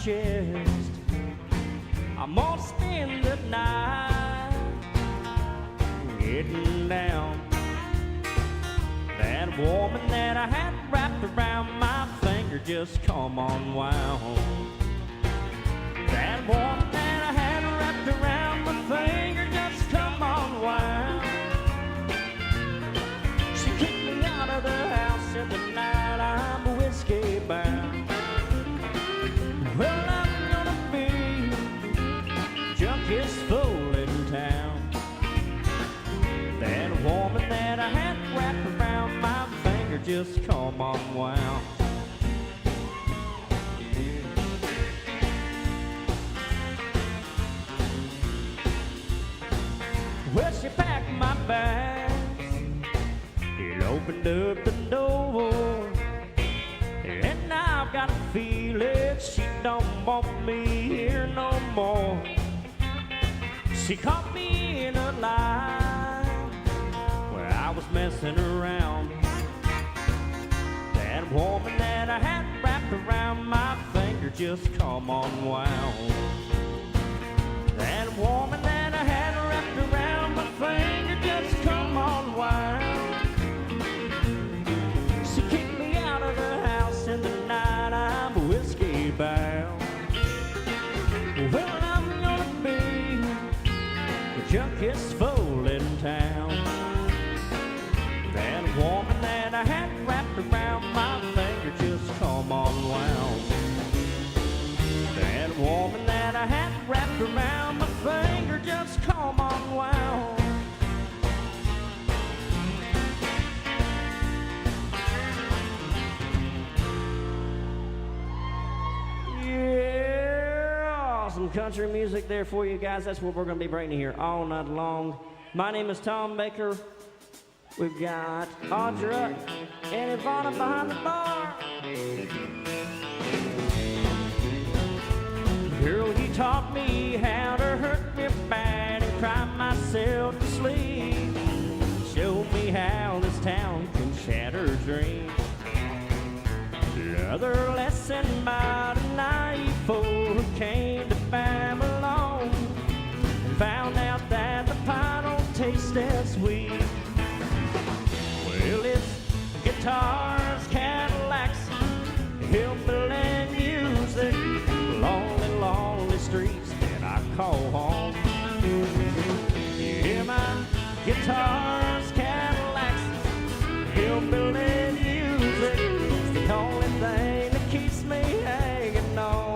chest. I'm gonna spend the night getting down. That woman that I had wrapped around my finger just come unwound. That woman that I had wrapped around my finger just come unwound. She kicked me out of the house in the night, I'm whiskey bound. Well, I'm gonna be junkiest fool in town. That woman that I had wrapped around my finger just come unwound. Well, she packed my bags, it opened up the door, and now I've got a feeling she don't want me here no more. She caught me in a lie where I was messing around. That woman that I had wrapped around my finger just come unwound. That woman that I had wrapped around my finger just come unwound. She kicked me out of the house in the night, I'm whiskey bound. Well, I'm gonna be the junkiest fool in town. That woman that I had wrapped around my finger just come unwound. That woman that I had wrapped around my finger just come unwound. Yeah, some country music there for you guys. That's what we're going to be bringing here all night long. My name is Tom Baker. We've got Audra and Ivana behind the bar. Girl, you taught me how to hurt me bad and cry myself to sleep. Showed me how this town can shatter dreams. Another lesson about a naive fool who came to Babylon and found out that the pie don't taste as sweet. Well, it's guitars, Cadillacs, hillbilly music, lonely, lonely streets that I call home. You hear my guitars, Cadillacs, hillbilly music, it's the only thing that keeps me hanging on.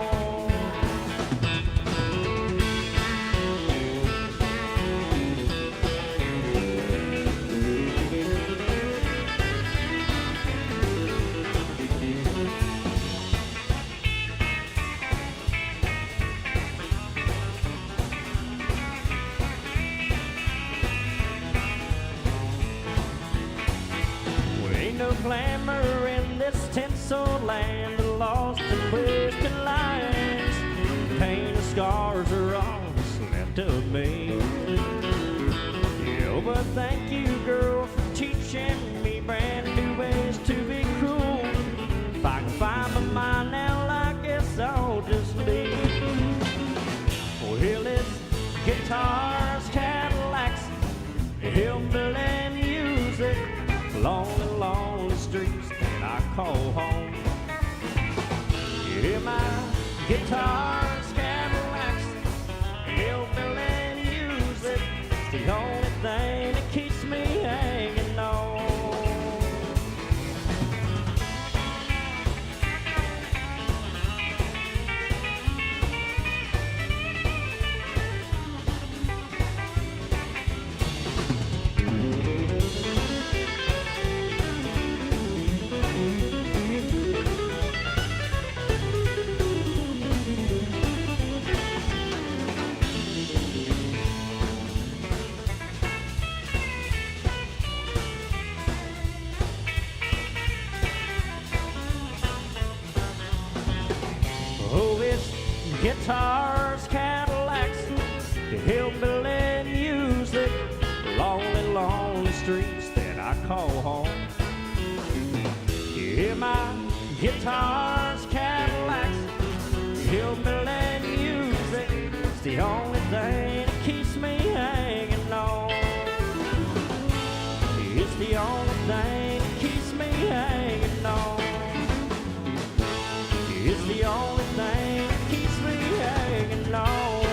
No glamour in this tinsel land of lost and broken lives. Pain and scars are all that's left of me. Yeah, but thank you, girl, for teaching me brand new ways to be cruel. If I can find my mind now, I guess I'll just leave. Well, it's guitars, Cadillacs, hillbilly music, lonely, lonely streets that I call home. You hear my guitars, Cadillacs, hillbilly music, it's the only thing that keeps me hanging on. Oh, it's guitars, Cadillacs, hillbilly music, lonely, lonely streets that I call home. You hear my guitars, Cadillacs, hillbilly the only thing that keeps me hanging on. It's the only thing that keeps me hanging on. It's the only thing that keeps me hanging on.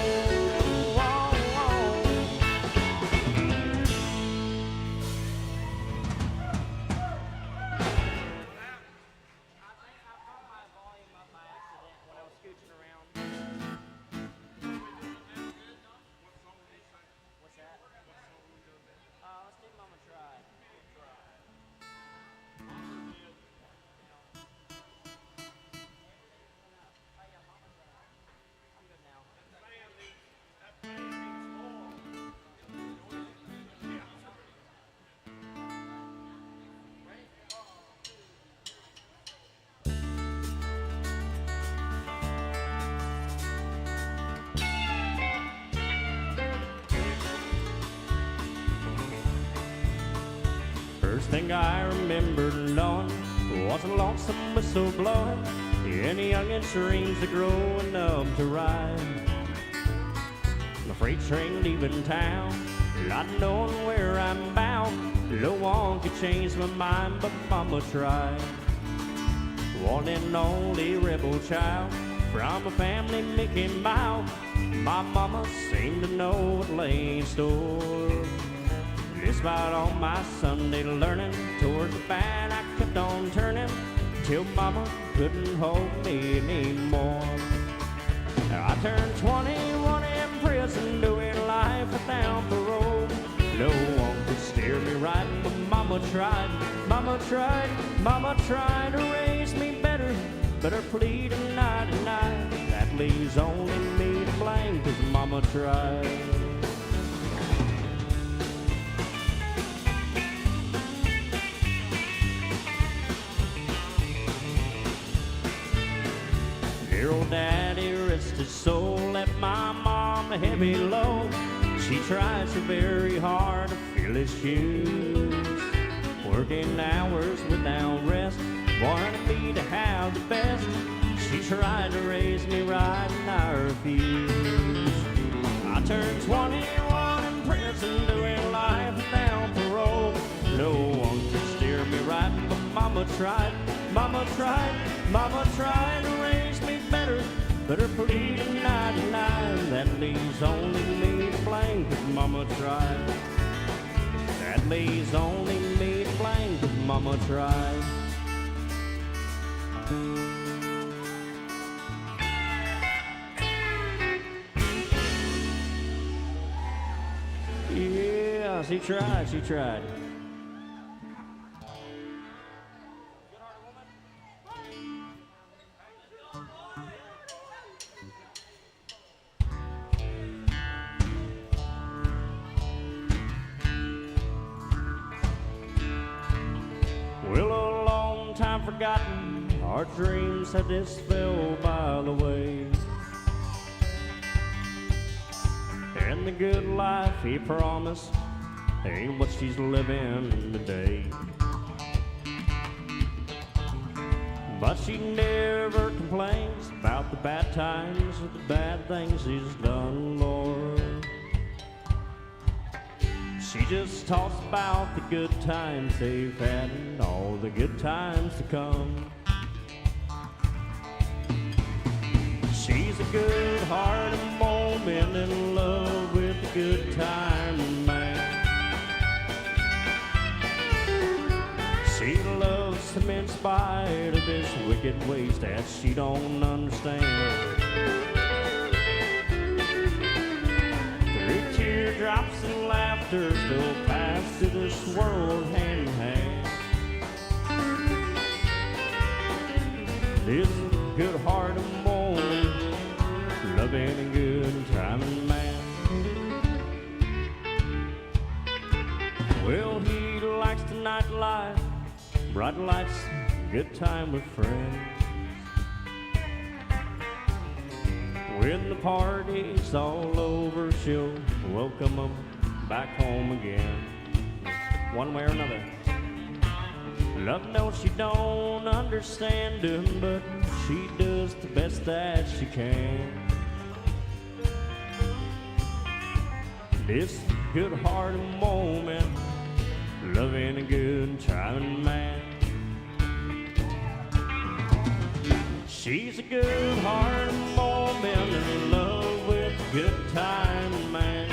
First thing I remember knowing was a lonesome whistle blowing in a youngin's dreams of growing up to ride the freight train leaving town, not knowing where I'm bound. No one could change my mind, but Mama tried. One and only rebel child from a family making mild. My mama seemed to know what lay in store. Despite all my Sunday learning, towards the bad I kept on turning, till Mama couldn't hold me anymore. I turned 21 in prison, doing life without parole. No one could steer me right, but Mama tried, Mama tried, Mama tried to raise me better, but her plea denied, denied. That leaves only me to blame, 'cause Mama tried. Dear old daddy, rest his soul, left my mom a heavy load. She tried so very hard to fill his shoes, working hours without rest, wanting me to have the best. She tried to raise me right and I refused. I turned 21 in prison, doing life without parole. No one could steer me right, but Mama tried, Mama tried, Mama tried to raise me better, but her plea denied, denied. That leaves only me to blame, 'cause Mama tried. That leaves only me to blame, 'cause Mama tried. Yeah, she tried, she tried. Well, a long time forgotten, our dreams had just fell by the way. And the good life he promised ain't what she's living today. But she never complains about the bad times or the bad things he's done, Lord. She just talks about the good times they've had and all the good times to come. She's a good-hearted woman in love with a good-time man. She loves him in spite of his wicked ways that she don't understand. Through teardrops and laughter, still pass through this world hand in hand. This good-hearted woman, loving a good-timing man. Well, he likes the nightlife, bright lights, good time with friends. When the party's all over, she'll welcome them back home again, one way or another. Love knows she don't understand him, but she does the best that she can. This good-hearted moment, loving a good driving man. She's a good-hearted woman in love with a good time man.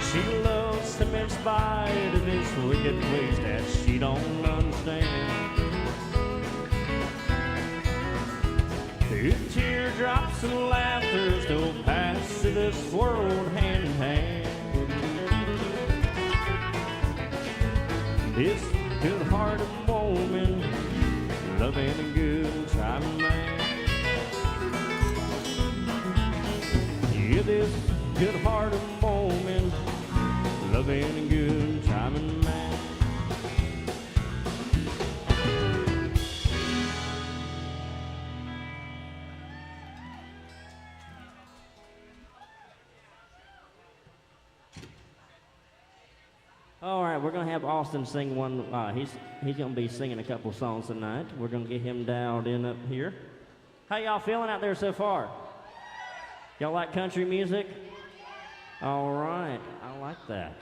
She loves him in spite of his wicked ways that she don't understand. The teardrops and laughter still pass to this world hand in hand. This good-hearted woman, loving a good time man. Yeah, this good-hearted woman, loving a good time man. All right, we're gonna have Austin sing one. He's gonna be singing a couple songs tonight. We're gonna get him dialed in up here. How y'all feeling out there so far? Y'all like country music? All right, I like that.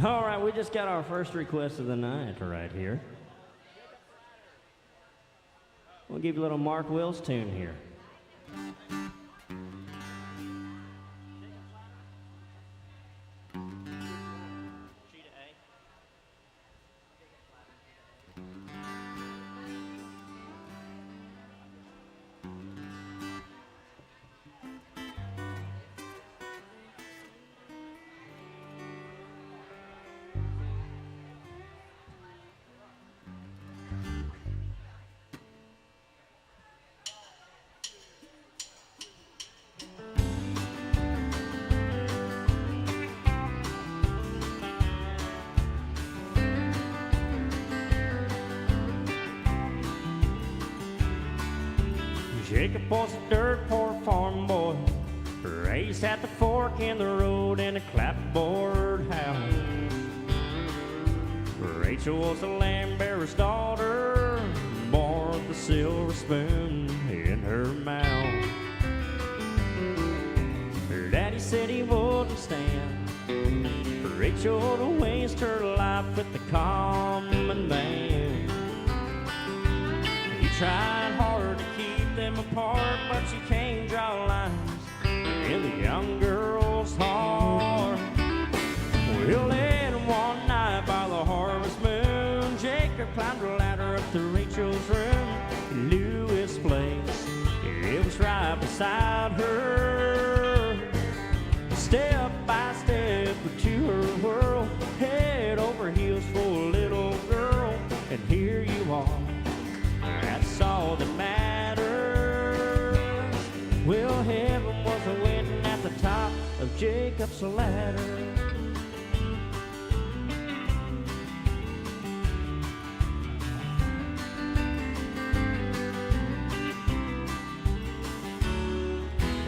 All right, we just got our first request of the night right here. We'll give you a little Mark Wills tune here. Jacob was a dirt poor farm boy, raised at the fork in the road in a clapboard house. Rachel was a lamb bearer's daughter, born with a silver spoon in her mouth. Her daddy said he wouldn't stand for Rachel to waste her life with the common man. He tried hard to keep them apart, but you can't draw lines in the young girl's heart. Well, then one night by the harvest moon, Jacob climbed a ladder up to Rachel's room. He knew his place, it was right beside her. Step by step to her world, head over heels for a little girl. And here you are, that's all that matters. Well, heaven was waiting at the top of Jacob's ladder.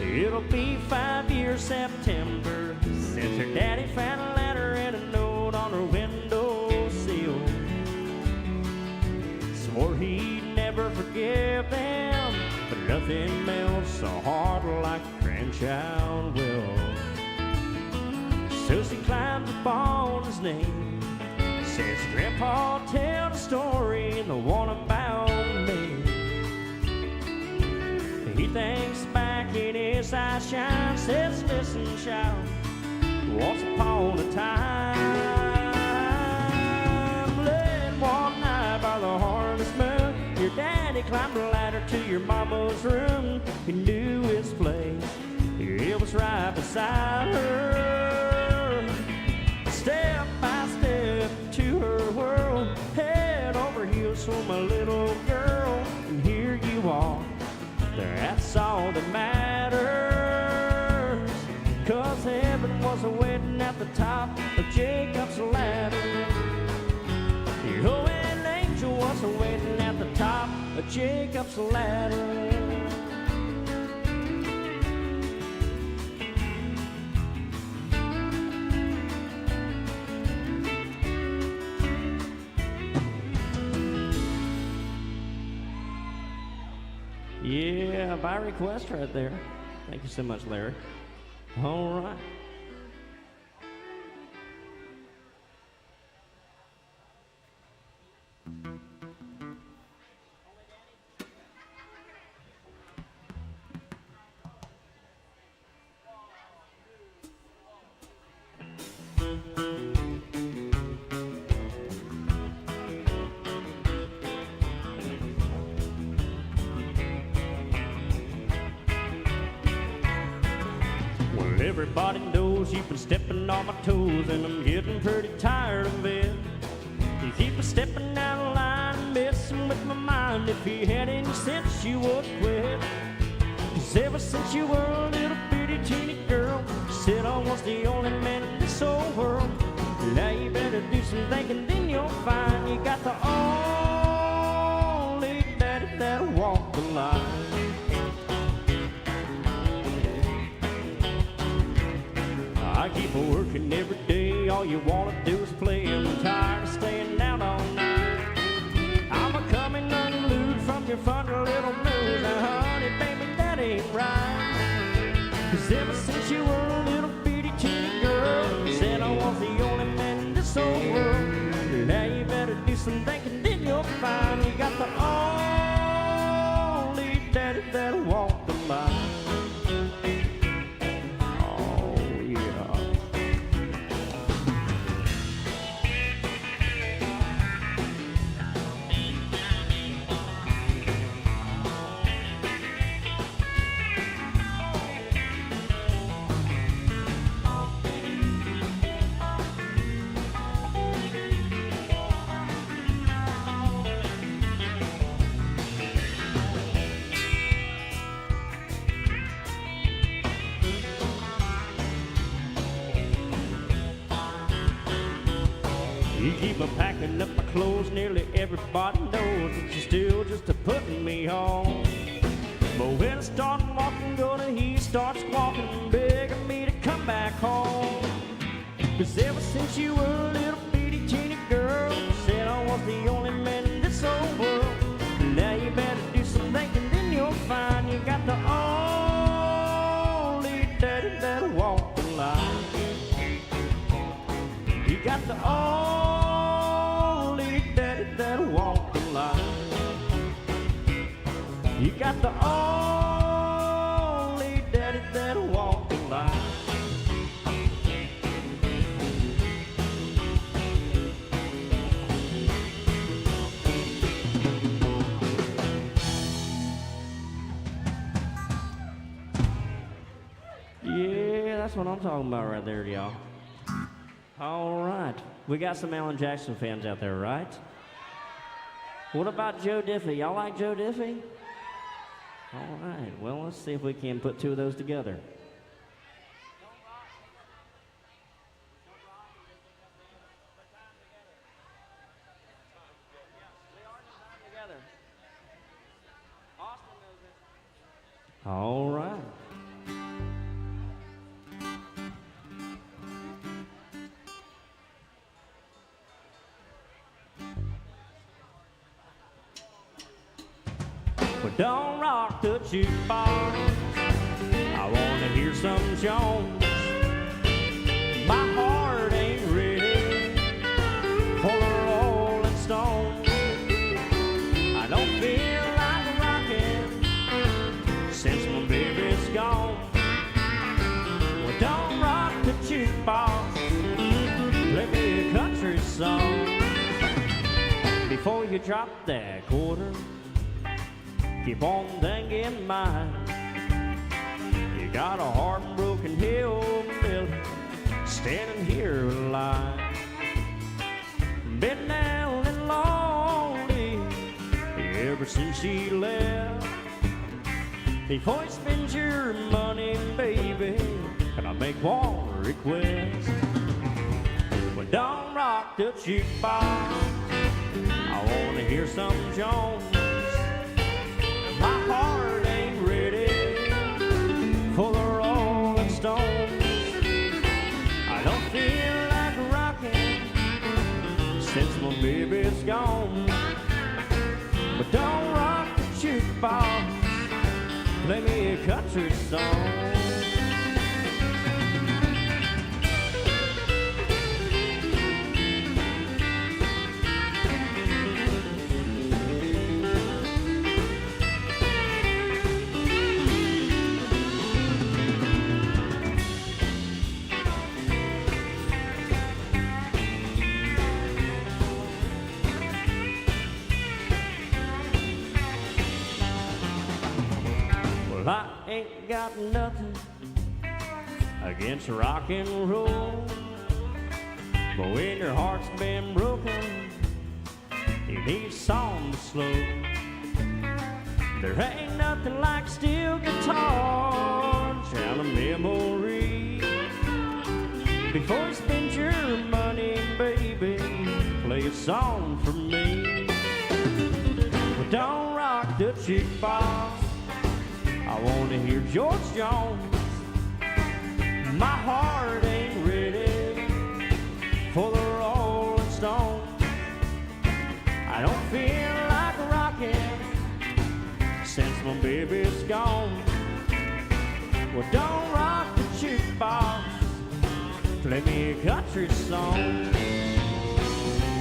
It'll be 5 years September since her daddy found a letter and a note on her windowsill. Swore he'd never forgive them, but nothing melts a heart like a grandchild will. Susie climbed up on his name, says, Grandpa, tell the story, the one about me. He thinks back in his eyes shine, says, listen, child, once upon a time, late one night by the harvest moon, your daddy climbed a ladder to your mama's room. He knew his place, it was right beside her. Step by step to her world, head over heels for my little girl. And here you are, that's all that matters. 'Cause heaven was waiting at the top of Jacob's ladder. Oh, an angel was waiting at the top of Jacob's ladder. Yeah, by request right there. Thank you so much, Larry. All right. Everybody knows you've been stepping on my toes, and I'm getting pretty tired of it. You keep stepping out of line, messing with my mind. If you had any sense, you would quit. 'Cause ever since you were a little bitty teeny girl, you said I was the only man in this whole world. Now you better do some thinking, then you'll find you got the only daddy that'll walk the line. I keep working every day, all you wanna do is play. I'm tired of staying out all night. I'm a coming unglued from your funny little blues. Now honey, baby, that ain't right. 'Cause ever since you were a little bitty teeny girl, you said I was the only man in this whole world. Now you better do some thinking, then you'll find you got the only daddy that'll walk the line. You keep packing up my clothes, nearly everybody knows that you're still just a putting me on. But Well, I start walking, he starts walking, begging me to come back home. 'Cause ever since you were a little bitty teeny girl, you said I was the only man in this whole world. Now you better do some thinking, then you'll find you got the only daddy that'll walk the line. You got the only daddy that'll walk the line. You got the only daddy that'll walk the line. Yeah, that's what I'm talking about right there, y'all. All right. We got some Alan Jackson fans out there, right? What about Joe Diffie? Y'all like Joe Diffie? All right. Well, let's see if we can put two of those together. All right. But don't rock the jukebox. I wanna hear some Jones. My heart ain't ready for the Rolling Stones. I don't feel like rocking since my baby's gone. Well, don't rock the jukebox. Play me a country song. Before you drop that quarter, keep on thinking mine. You got a heartbroken hillbilly standing here alive. Been down and lonely ever since she left. Before you spend your money, baby, can I make one request? Well, don't rock the jukebox. I wanna hear some Jones. My heart ain't ready for the Rolling Stones. I don't feel like rocking since my baby's gone. But don't rock the jukebox. Play me a country song. I ain't got nothing against rock and roll, but when your heart's been broken, you need something slow. There ain't nothing like steel guitar, tell a memory. Before you spend your money, baby, play a song for me. But don't rock the jukebox. I wanna hear George Jones. My heart ain't ready for the Rolling Stones. I don't feel like rocking since my baby's gone. Well, don't rock the jukebox. Play me a country song.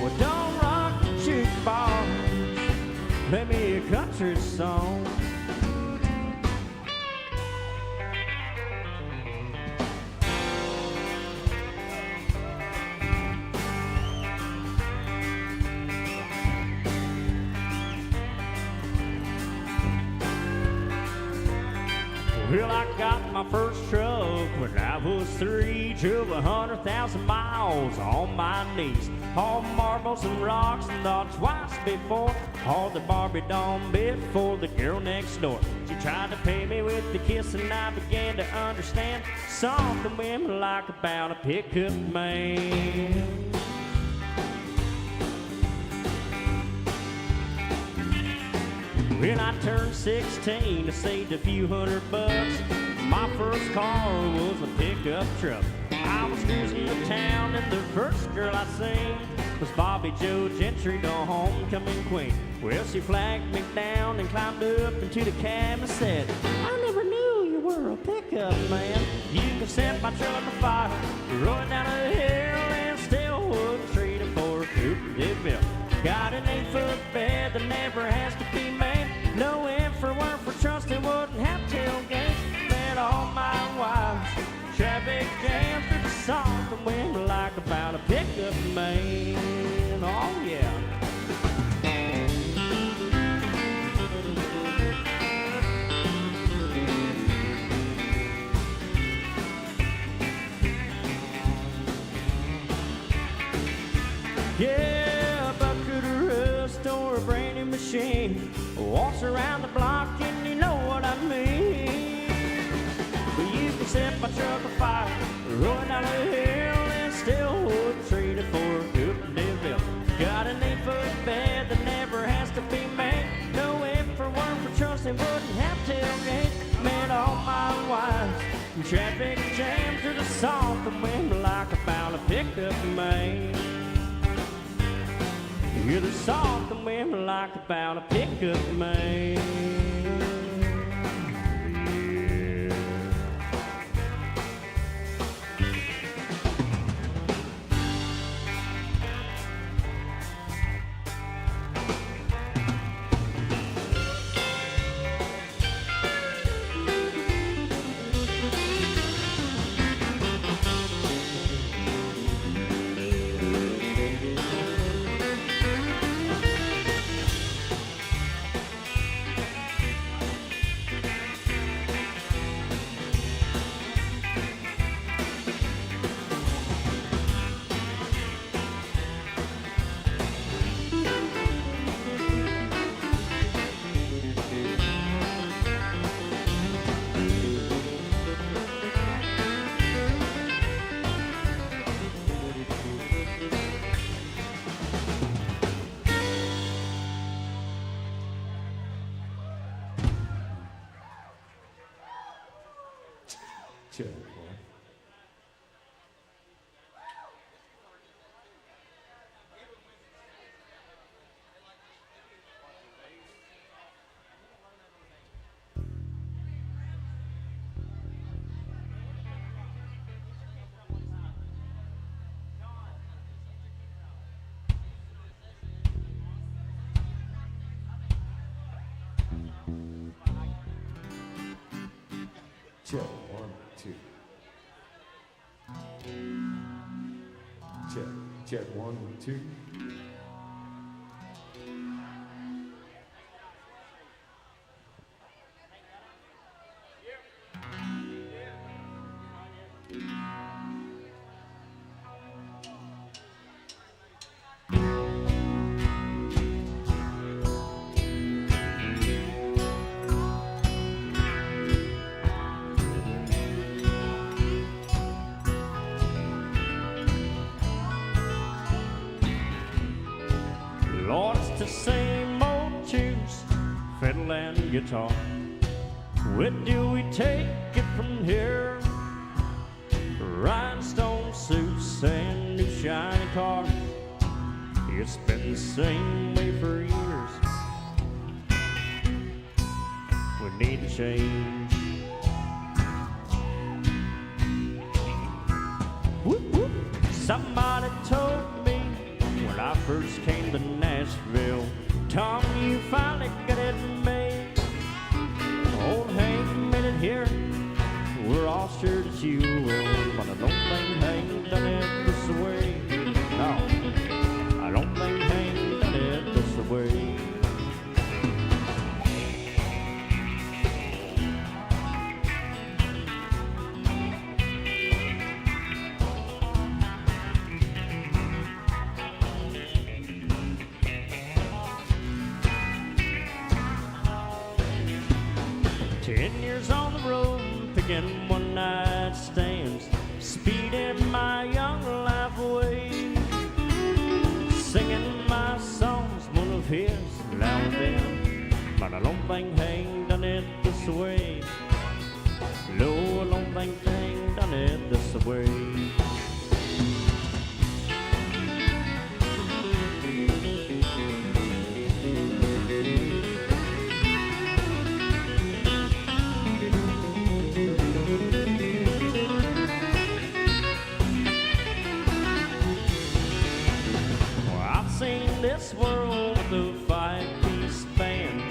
Well, don't rock the jukebox. Play me a country song. Well, I got my first truck when I was 3, drove 100,000 miles on my knees. All marbles and rocks and thought twice before. All the Barbie doll bit for the girl next door. She tried to pay me with a kiss and I began to understand something women like about a pickup man. When I turned 16, I saved a few $100. My first car was a pickup truck. I was cruising to town and the first girl I seen was Bobby Joe Gentry, the homecoming queen. Well, she flagged me down and climbed up into the cab and said, I never knew you were a pickup man. You can set my truck on fire, rolling down a hill, and still wouldn't trade it for a coupe de ville. Got an 8-foot bed that never has to be made. No if or weren't for trust, it wouldn't have tailgates. Met all my wives, traffic jams through the song from wind like about a pickup man. Oh yeah. Yeah, a bucket of rust or a brand new machine. Walks around the block and you know what I mean. But you can set my truck on fire, rolling down a hill, and still would trade it for a coupe de ville. Got an 8-foot bed that never has to be made. No if or weren't for trust, it wouldn't have tailgate. Met all my wives, and traffic jams through the song from wind like about a pickup man. Hear the song from wind like about a pickup man. Sure. Check, 1, 2. Check, 1, 2. Lord, it's the same old tunes, fiddle and guitar. Where do we take it from here? Rhinestone suits and new shiny cars. It's been the same way for years. We need to change. Whoop, whoop. Somebody told me when I first came to Nashville, Tom, you finally got it made. Old Hank made it here. We're all sure that you will, but I don't think Hank done it this way. No, I don't think Hank done it this way. 10 years on the road, picking one-night stands, speeding my young life away, singing my songs, one of his now and then. But I long thing ain't done it this way. No, a long thing ain't done it this way. This world through 5-piece band,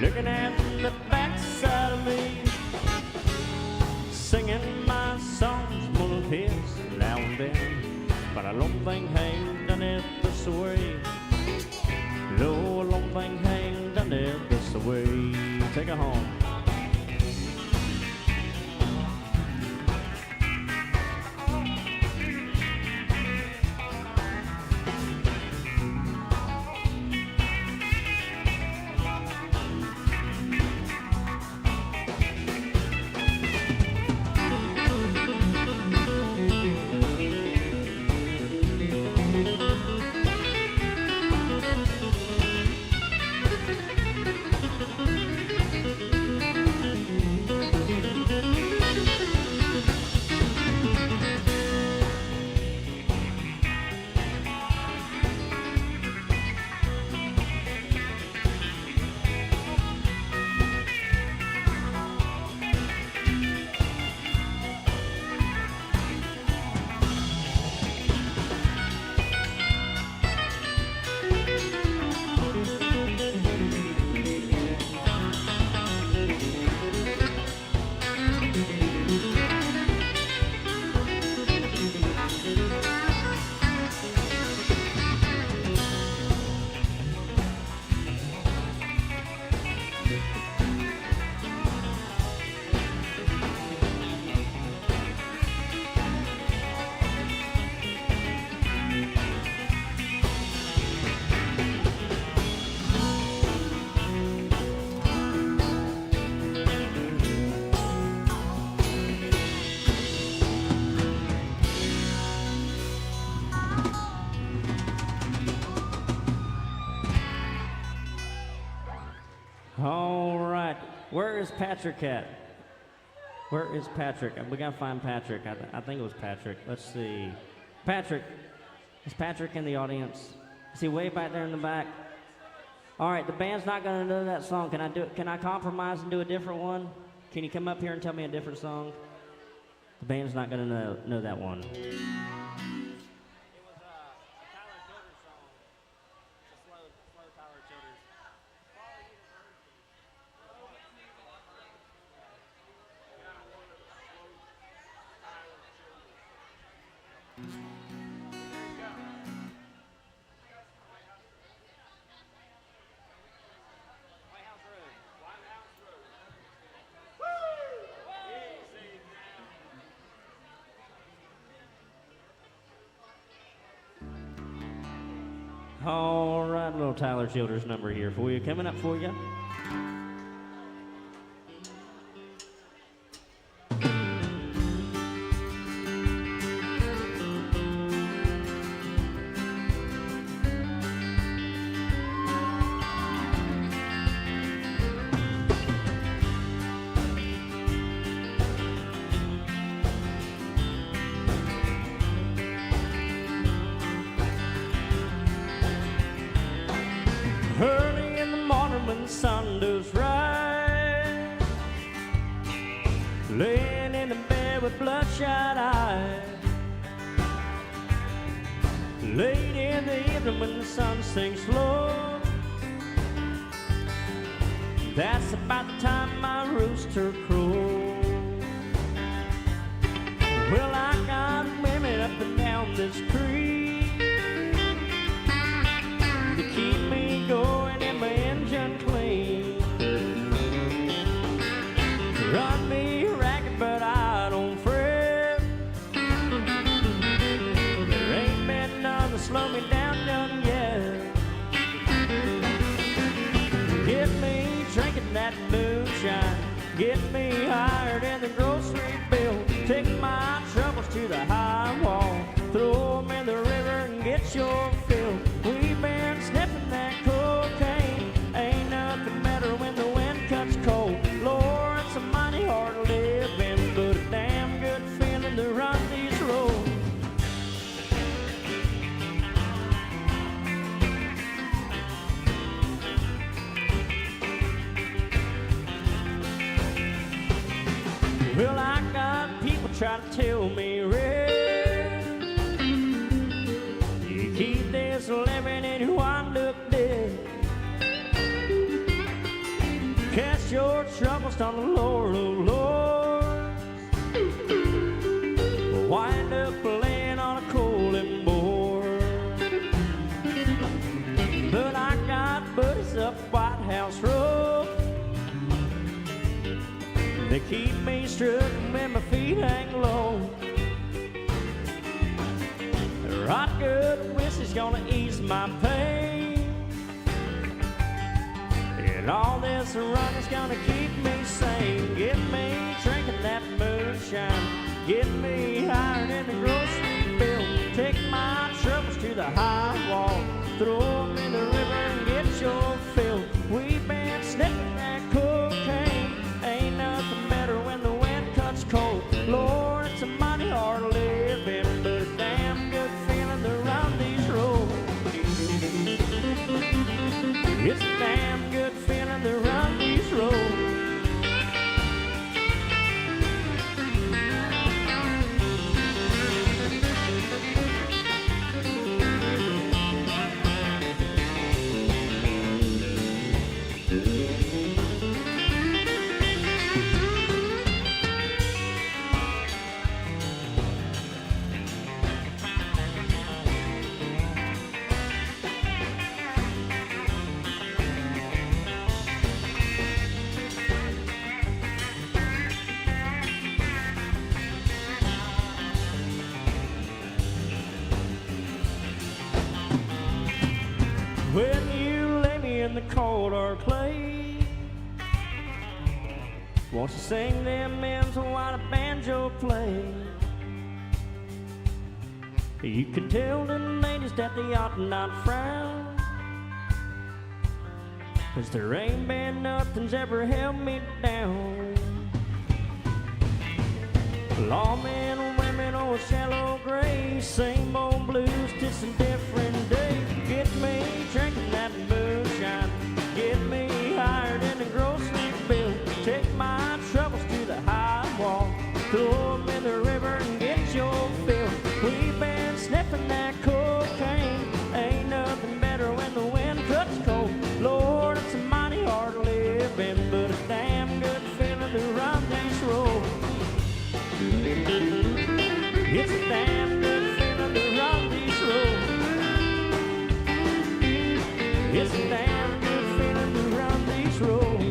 looking at the backside of me, singing my songs, one of his now and then. But a long thing ain't done it this way. No, a long thing ain't done it this way. Take it home. All right, where is Patrick at? Where is Patrick? We gotta find Patrick. I think it was Patrick. Let's see. Patrick, is Patrick in the audience? Is he way back there in the back? All right, the band's not gonna know that song. Can I do it? Can I compromise and do a different one? Can you come up here and tell me a different song? The band's not gonna know that one. All right, little Tyler Childers number here for you. Coming up for you. Early in the morning when the sun does rise, laying in the bed with bloodshot eyes. Late in the evening when the sun sinks low, that's about the time my rooster crows. Well, I got women up and down this creek to keep me going and my engine clean. Run me ragged, but I don't fret. There ain't been none to slow me down none yet. Get me drinking that moonshine, get me higher than the grocery bill. Take my troubles to the high wall, throw them in the river and get your fill. We've been sniffing that cocaine, ain't nothing better when the wind Well, I got people try to tell me, Red, you keep this living and you wind up dead. Cast your troubles on the Lord, oh Lord. Wind up laying on a coaling board. But I got buddies up White House Road. They keep me strutting when my feet hang low. Right good whiskey's gonna ease my pain, and all this run is gonna keep me sane. Get me drinking that moonshine, get me higher than the grocery bill. Take my troubles to the high wall, throw them in the river and get your fill. We've been sniffing that cocaine, ain't nothing better when the wind cuts cold. Lord, it's a mighty hard living, but a damn good feeling to run these roads. It's a damn good feeling to run these roads. When you lay me in the cold hard clay, won't you sing them hymns while the banjo play? You can tell the ladies that they ought not frown, 'cause there ain't been nothing's ever held me down. Lawmen, women, old shallow gray, same old blues, just a different day. Get me drinking that moonshine, get me higher than the grocery bill. Take my troubles to the high wall, throw them in the river and get your fill. We've been sniffing that cocaine, ain't nothing better when the wind cuts cold. Lord, it's a mighty hard living, but a damn good feeling to run these roads. It's a damn good feeling to run these roads. It's a damn good feeling to run these roads.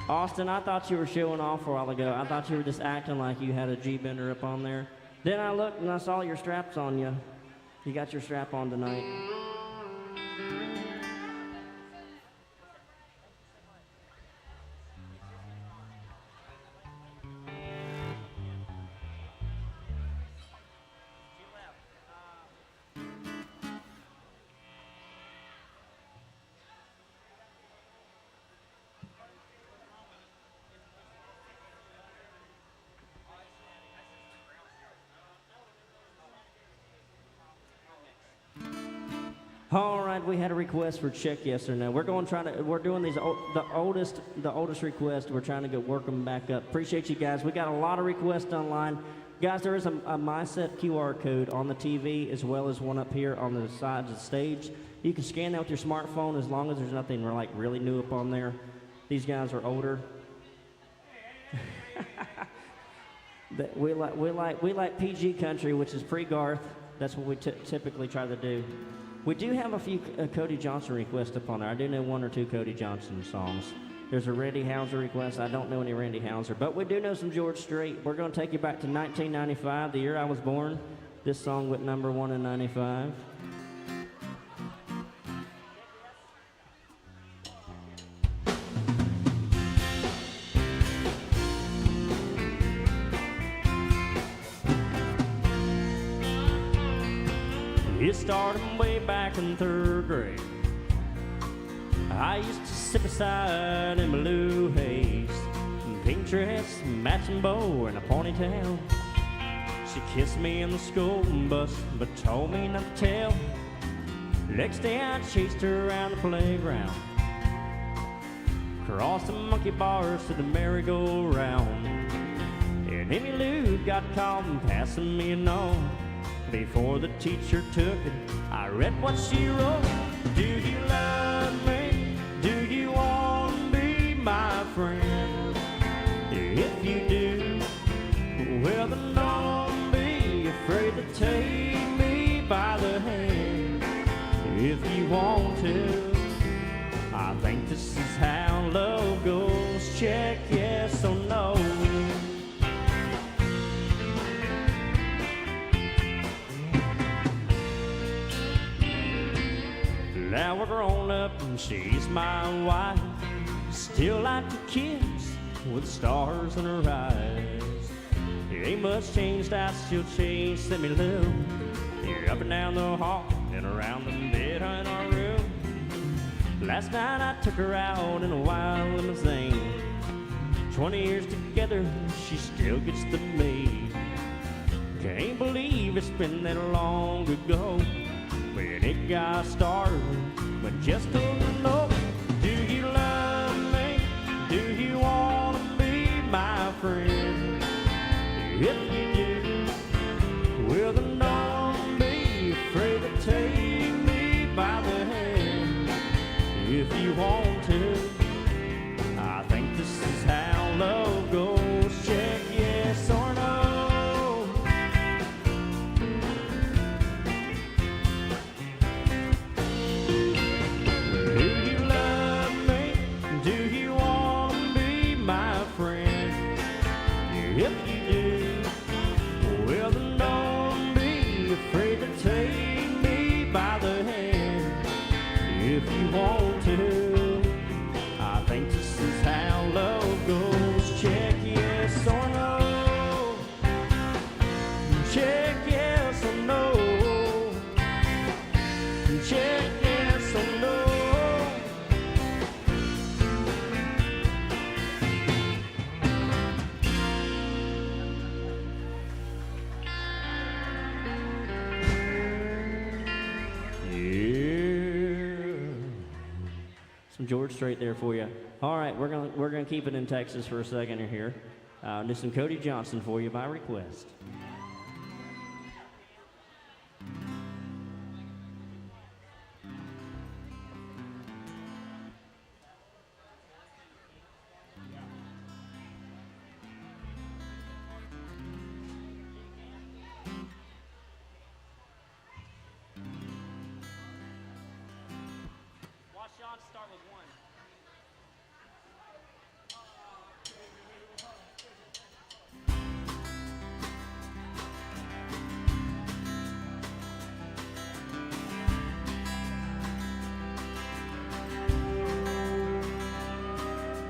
Austin, I thought you were showing off a while ago. I thought you were just acting like you had a G-bender up on there. Then I looked and I saw your straps on you. You got your strap on tonight. All right, we had a request for check yes or no. We're doing these the oldest request. We're trying to work them back up. Appreciate you guys. We got a lot of requests online. Guys, there is a MySet QR code on the TV as well as one up here on the sides of the stage. You can scan that with your smartphone as long as there's nothing like really new up on there. These guys are older. we like PG country, which is pre-Garth. That's what we typically try to do. We do have a few Cody Johnson requests up on there. I do know one or two Cody Johnson songs. There's a Randy Houser request. I don't know any Randy Houser, but we do know some George Strait. We're going to take you back to 1995, the year I was born. This song went #1 in 95. It started way back in 3rd grade. I used to sit beside in blue haze, pink dress, matching bow, and a ponytail. She kissed me in the school bus, but told me not to tell. Next day I chased her around the playground, crossed the monkey bars to the merry-go-round, and Emmy Lou got caught in passing me a note. Before the teacher took it, I read what she wrote. Do you love me? Do you want to be my friend? If you do, well then don't be afraid to take me by the hand. If you want to, I think this is how love goes. Check yes or no. Now we're grown up and she's my wife. Still like to kiss with stars in her eyes. It ain't much changed, I still change, send me love. You're up and down the hall and around the bed in our room. Last night I took her out in a wild limousine. 20 years together, she still gets to me. Can't believe it's been that long ago when it got started, but just took a note. Do you love me? Do you want to be my friend? If you do, well then don't be afraid to take me by the hand. If you want to, I think this is how love goes. Check yes or no. If you do, well then don't be afraid to take me by the hand. If you want to, I think this is how love goes. Check yes or no. Check yes or no. Check yes or no. Some George Strait there for you. All right, we're gonna keep it in Texas for a second here. Do some Cody Johnson for you by request. Watch Sean start with one.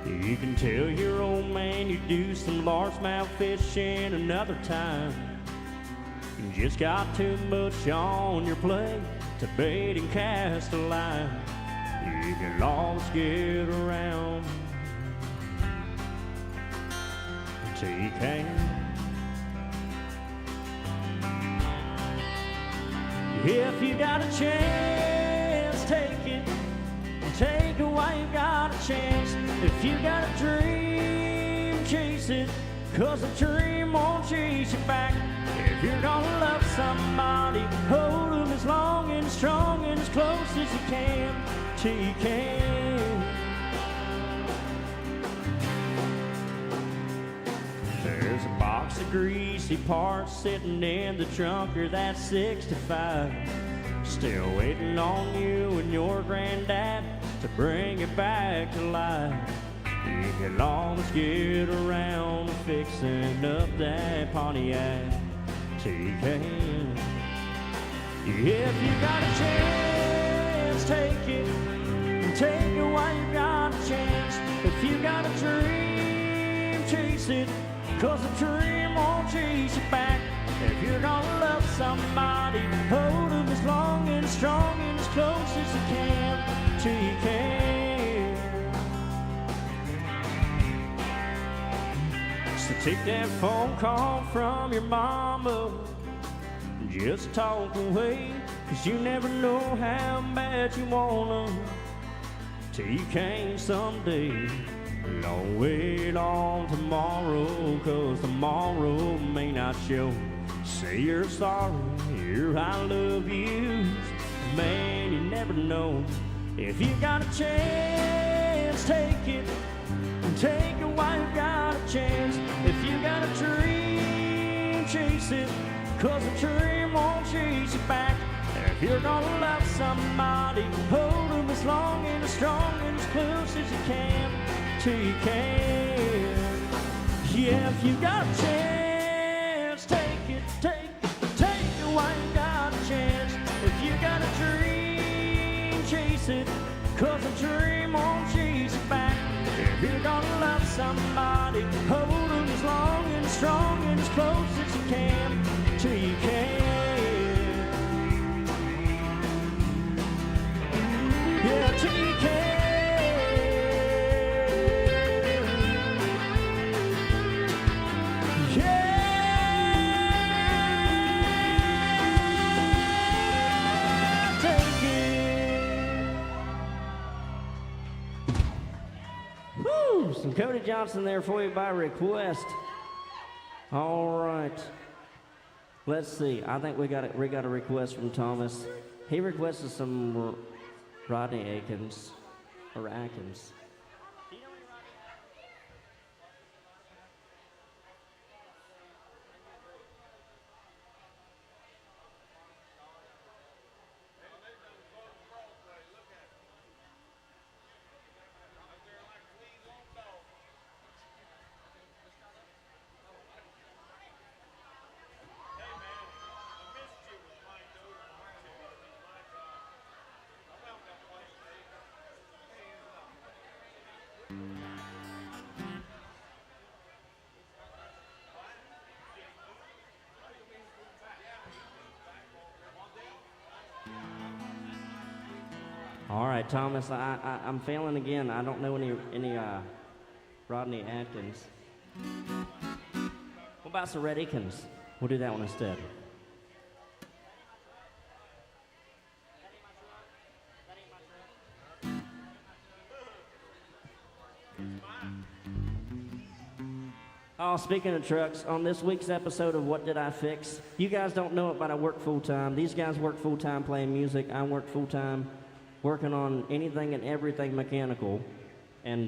You can tell your old man you do some largemouth fishing another time. You just got too much on your plate to bait and cast a line. You can always get around until you can. If you got a chance, take it. Take it while you got a chance. If you got a dream, chase it, 'cause a dream won't chase you back. If you're gonna love somebody, hold them as long and strong and as close as you can, till you can. There's a box of greasy parts sitting in the trunk of that 65, still waiting on you and your granddad to bring it back to life. You can always get around fixing up that Pontiac till you can. If you got a chance, take it. Take it while you got a chance. If you got a dream, chase it, 'cause a dream won't chase you back. If you're gonna love somebody, hold them as as long and as strong and as close as you can till you can. So take that phone call from your mama, just talk away, 'cause you never know how bad you wanna till you can someday. Don't wait on tomorrow, 'cause tomorrow may not show. Say you're sorry, you're I love you. Man, you never know. If you got a chance, take it. Take it while you got a chance. If you got a dream, chase it, 'cause a dream won't chase you back. If you're gonna love somebody, hold them as long and as strong and as close as you can till you can. Yeah, if you got a chance, take it, take it while you got a chance. If you got a dream, chase it, 'cause a dream won't chase you back. If you're gonna love somebody, hold them as long and as strong and as close as you can till you can. Yeah, till you can. Some Cody Johnson there for you by request. All right. Let's see. I think we got a request from Thomas. He requested some Rodney Akins or Atkins. All right, Thomas, I'm failing again. I don't know any Rodney Atkins. What about some Red Akins? We'll do that one instead. Oh, speaking of trucks, on this week's episode of What Did I Fix? You guys don't know it, but I work full-time. These guys work full-time playing music. I work full-time working on anything and everything mechanical. And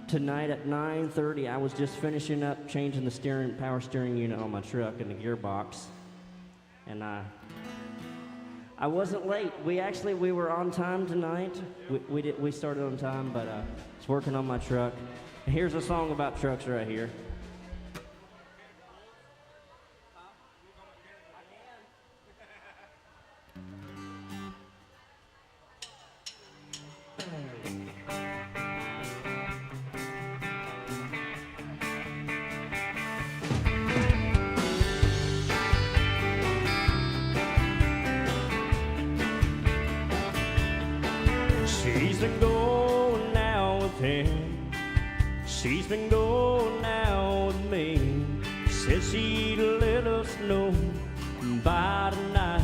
tonight at 9:30, I was just finishing up changing the power steering unit on my truck and the gearbox. And I wasn't late. We were on time tonight. We started on time, but I was working on my truck. And here's a song about trucks right here. She's been going out with him. She's been going out with me. Says she'd let us know by tonight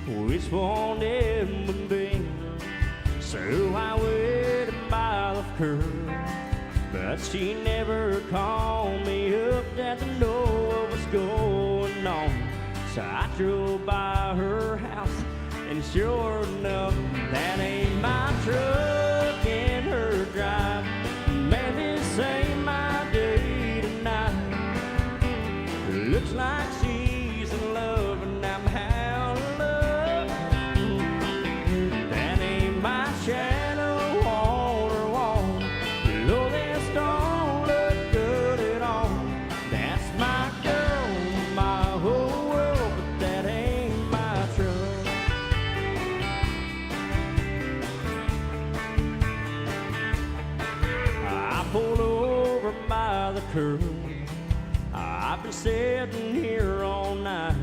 which one it would be. So I waited by the curb, but she never called me up to know what was going on. So I drove by her house, and sure enough, that ain't my truck in her drive. Man, this ain't my day tonight. Looks like she's in love, and I'm out of love. That ain't my shadow on her wall. No, this don't look good at all. That's my girl, my whole world, but that ain't my truck. I pulled over by the curb. I've been sitting here all night,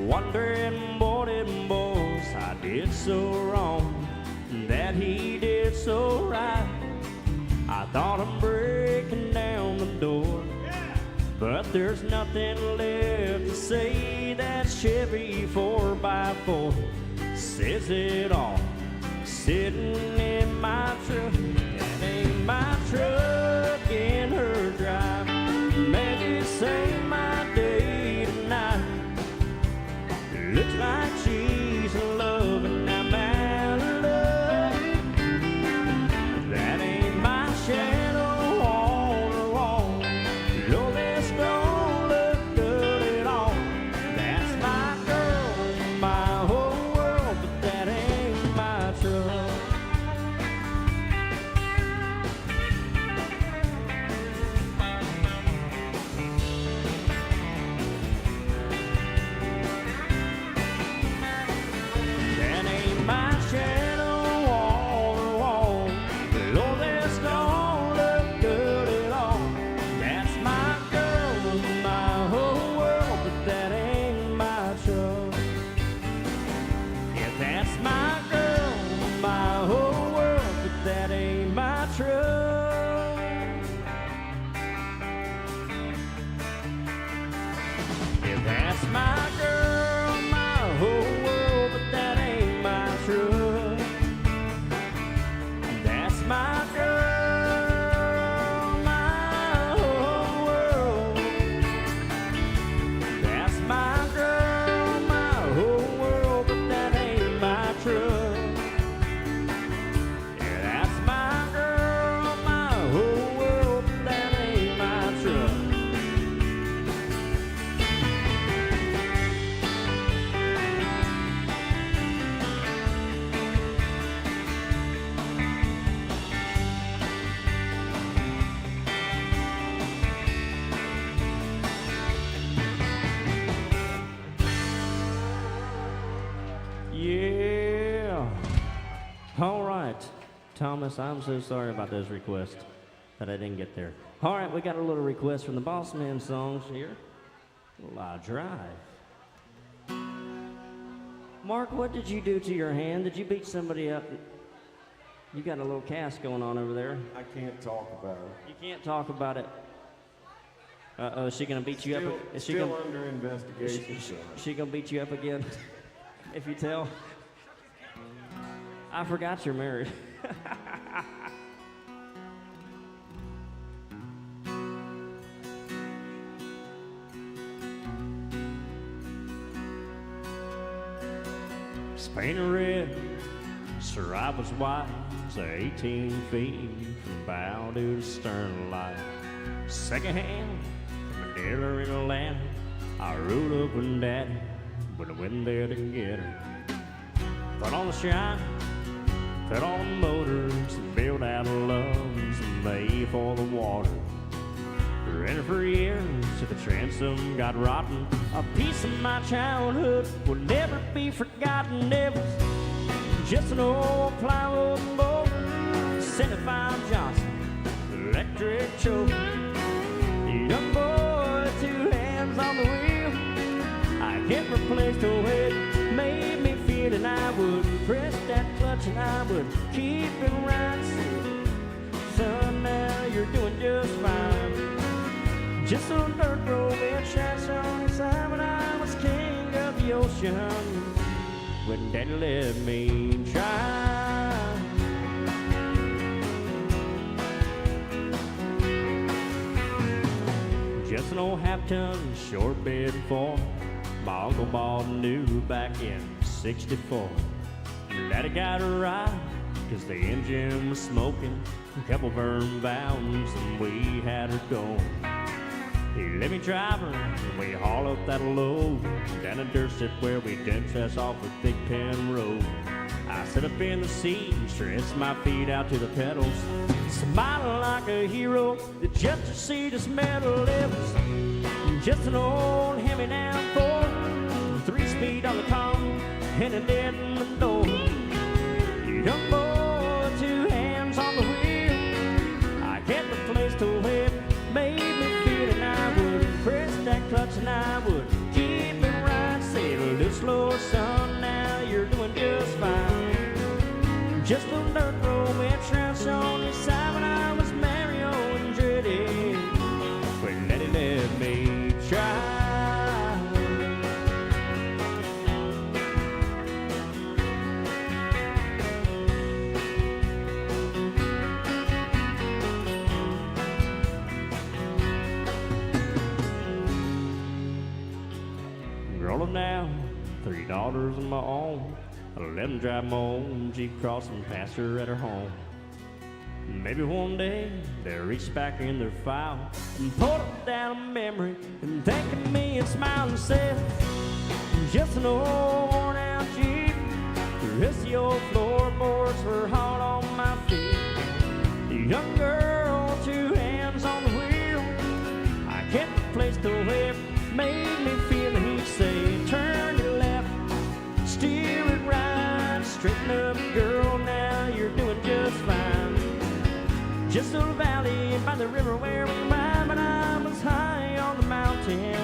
wondering what it boils did so wrong, that he did so right. I thought of breaking down the door, but there's nothing left to say. That Chevy 4x4 says it all, sitting in my truck. That ain't my truck in her drive. Maybe say my day tonight. Looks like she's in love and I'm out of love. That ain't my shadow on the wall. No, this don't look good at all. That's my girl, my whole world, but that ain't my truck. That ain't my shadow on the wall. No, this don't look good at all. That's my girl, my whole world, but that ain't my truck. Yeah, that's my girl, my whole world, but that ain't my truck. Yeah, that's my girl, my whole world, but that ain't my truck. That's my girl, my whole world. That's my girl, my whole world, but that ain't my truck. Yeah, that's my girl, my whole world, but that ain't my truck. Yeah. All right. Thomas, I'm so sorry about those requests that I didn't get there. All right, we got a little request from the Boss Man songs here. I Drive. Mark, what did you do to your hand? Did you beat somebody up? You got a little cast going on over there. I can't talk about it. You can't talk about it. Uh-oh, is she gonna beat you up? Is she Still gonna, under investigation, sir. she gonna beat you up again? If you tell. I forgot you're married. Painted red, stripe was white, so 18 feet from bow to the stern light. Second hand from a dealer in Atlanta, I rode up with Daddy, but I went there to get her. Put on the shine, put on the motors, built out of lungs, and lay for the water. Rented for years till the transom got rotten. A piece of my childhood will never be forgotten. It was just an old plywood boat, 75 Johnson, electric choke. Young boy, 2 hands on the wheel. I kept a place to wait, made me feel, and I would press that clutch and I would keep it right. Son, now you're doing just fine. Just a dirt road that shines on the side when I was king of the ocean, when Daddy let me try. Just an old half-ton short bed form my uncle bought new back in '64. Daddy got her right, 'cause the engine was smoking, a couple burned valves, and we had her going. He let me drive her, and we haul up that load down a dirt strip where we did test off a Big Pen Road. I sit up in the seat and stretch my feet out to the pedals, smiling like a hero that just to see this metal. It was just an old hand-me-down Ford, 3-speed on the column and a dead in the door. Young boy, 2 hands on the wheel. I kept the place to wait, made me feel, and I would press that clutch and I would keep it right. Say, a little slower, son, now you're doing just fine. try. Rolling down, 3 daughters of my own. I let them drive my own Jeep cross and pass her at her home. Maybe one day they'll reach back in their file and pull it down a memory and think of me and smile and say, just an old worn out Jeep. The rest of your floorboards were hard on my feet. The young girl, 2 hands on the wheel. I kept the place the way it made me feel. He'd say, turn to left, steer it right, straighten up, girl, now you're doing just fine. Just a little valley by the river where we ride, but I was high on the mountain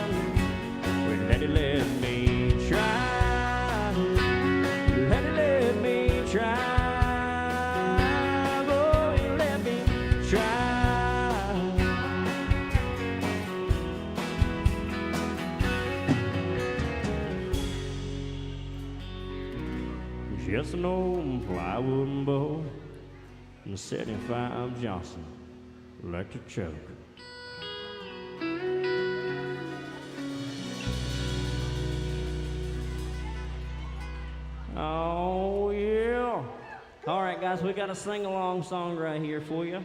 when Daddy let me try. Daddy let me try. Oh, he let me try. Just an old plywood boat and a 75 Johnson electric choke. Oh yeah. All right, guys, we got a sing-along song right here for you.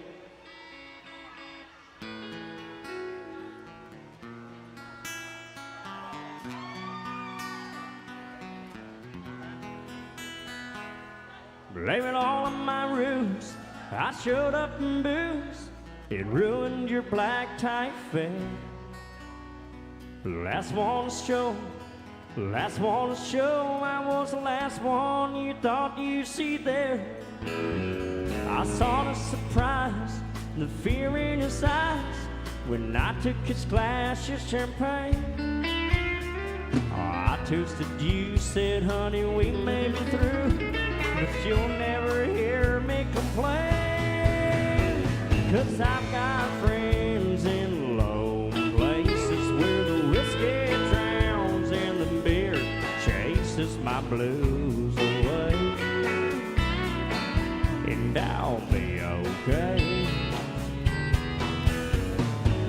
Blame it all on my ruse. I showed up in booze. It ruined your black tie fair. Last one to show. Last one to show. I was the last one you thought you'd see there. I saw the surprise, the fear in his eyes when I took his glass of champagne. Oh, I toasted you, said, honey, we may be through, but you'll never hear me complain. 'Cause I've got friends in low places where the whiskey drowns and the beer chases my blues away. And I'll be okay.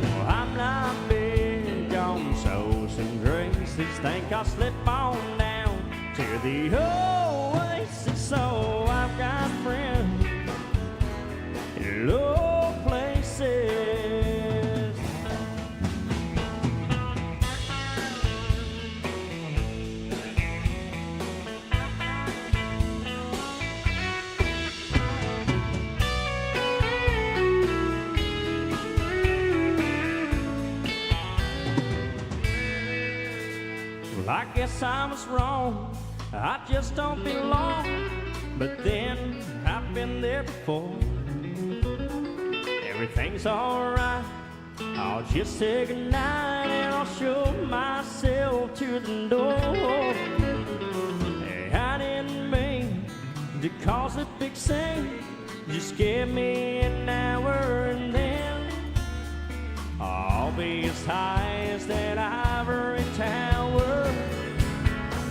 Well, I'm not big on souls and graces. Think I'll slip on down to the oasis. So I've got friends in low places. Well, I guess I was wrong. I just don't belong. But then I've been there before. Everything's alright. I'll just say goodnight and I'll show myself to the door. Hey, I didn't mean to cause a big scene. Just give me an hour and then I'll be as high as that ivory tower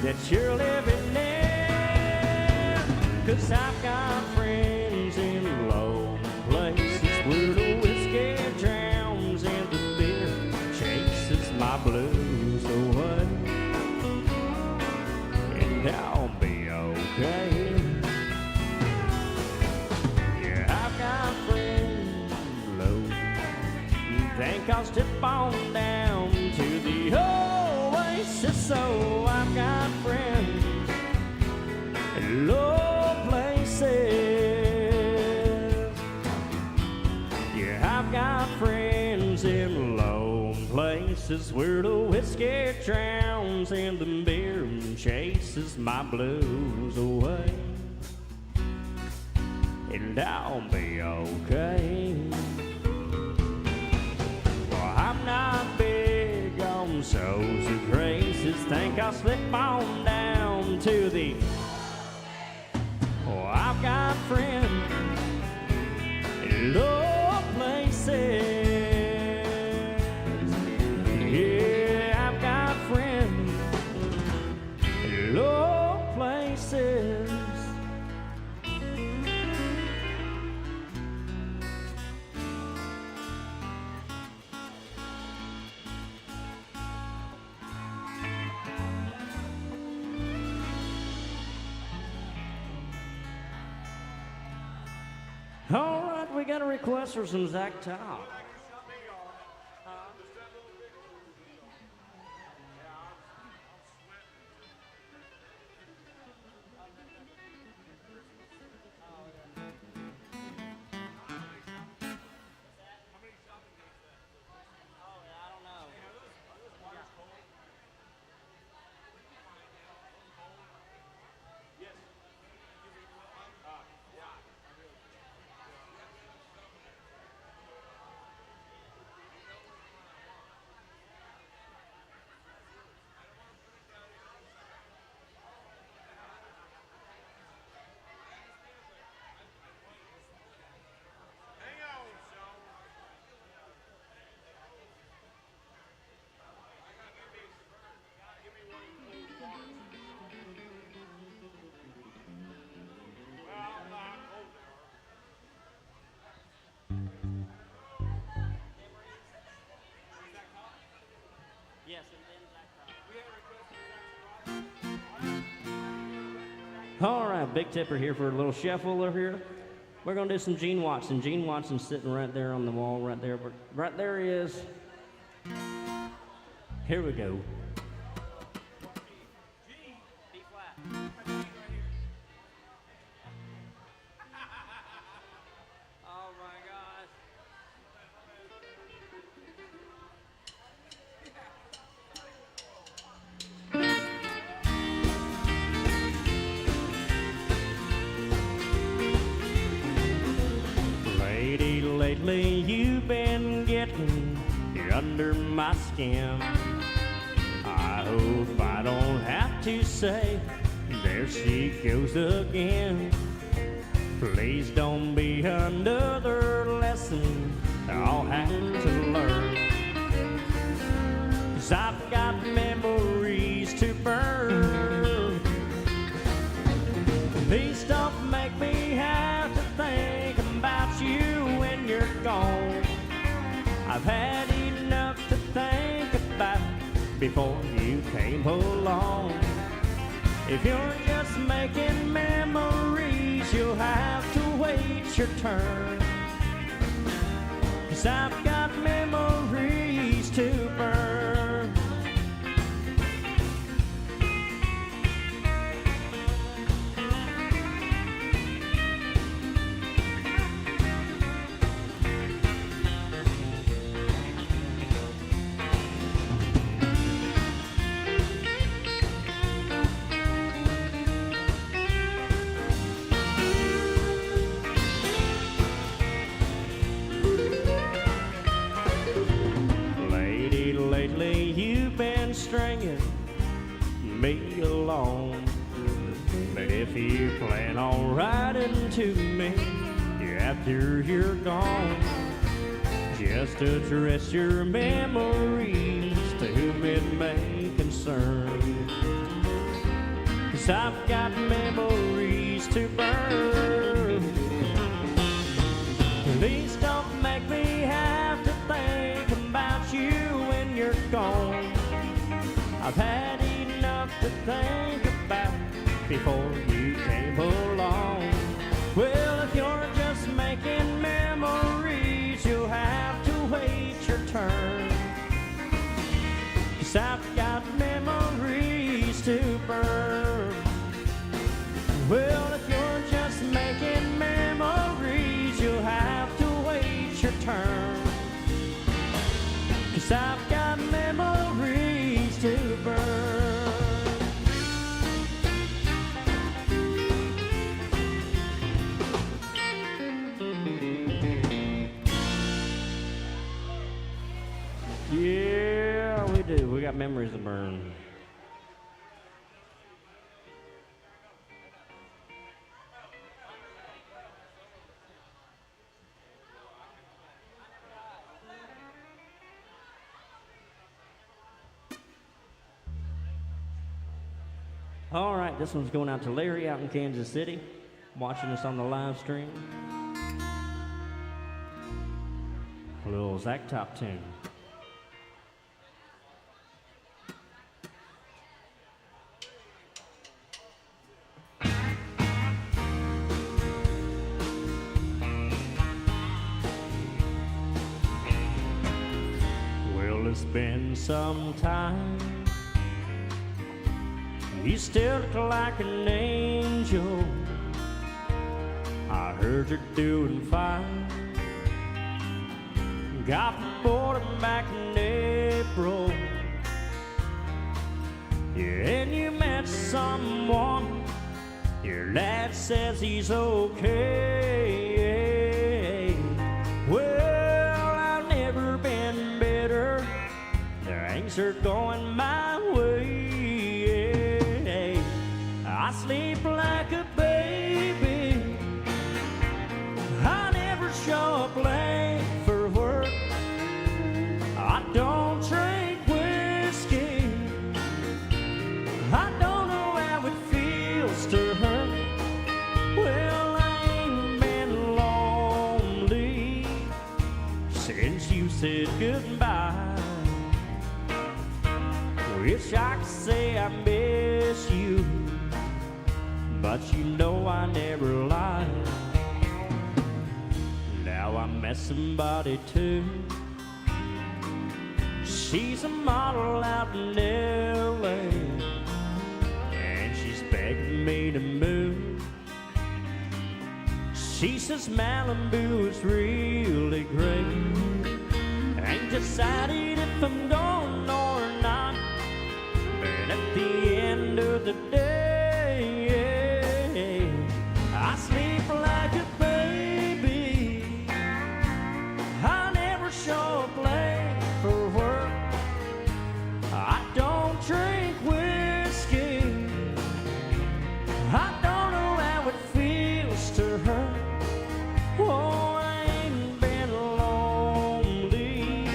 that you're living in. 'Cause I've got friends in low places where the whiskey drowns and the beer chases my blues away. And I'll be okay. Yeah, I've got friends low. Think I'll step on down to the oasis. So I've got friends in low places. Yeah, I've got friends in low places where the whiskey drowns and the beer chases my blues away. And I'll be okay. Well, I'm not big on souls or graces. Think I'll slip on down to the Oh, I've got friends in low places. Yeah. All right, we got a request for some Zach Top. Yes, and then Zach Top. All right, Big Tipper here for a little shuffle over here. We're gonna do some Gene Watson. Gene Watson's sitting right there on the wall, right there. Right there he is. Here we go. B flat. Oh my gosh. Lady, lately you've been getting under my skin. I hope I don't have to say, there she goes again. Please don't be another lesson I'll have to learn. 'Cause I've got memories to burn. Please don't make me have to think about you when you're gone. I've had enough to think about before you came along. If you're just making memories, you'll have to wait your turn. 'Cause I've got memories to burn. Lately you've been stringing me along, but if you plan on writing to me after you're gone, just address your memories to whom it may concern. 'Cause I've got memories to burn. Please don't make me have to think about you when you're gone. I've had enough to think about before you came along. Well, if you're just making memories, you'll have to wait your turn. 'Cause I've got memories to burn. Well, if you're just making memories, you'll have to wait your turn. 'Cause I've got memories to burn. Yeah, we do. We got memories to burn. All right, this one's going out to Larry out in Kansas City, watching us on the live stream. A little Zach Top tune. been some time. You still look like an angel. I heard you're doing fine. Got bored back in April. Yeah, and you met someone. Your dad says he's okay. Well, I've never been better. Things are going my way. I sleep like a baby. I never show up late for work. I don't drink whiskey. I don't know how it feels to hurt. Well, I ain't been lonely since you said goodbye. Wish I could say I miss you, but you know I never lied. Now I met somebody too. She's a model out in L.A., and she's begging me to move. She says Malibu is really great. Ain't decided if I'm going or not. But at the end of the day, I sleep like a baby. I never show up late for work. I don't drink whiskey. I don't know how it feels to hurt. Oh, I ain't been lonely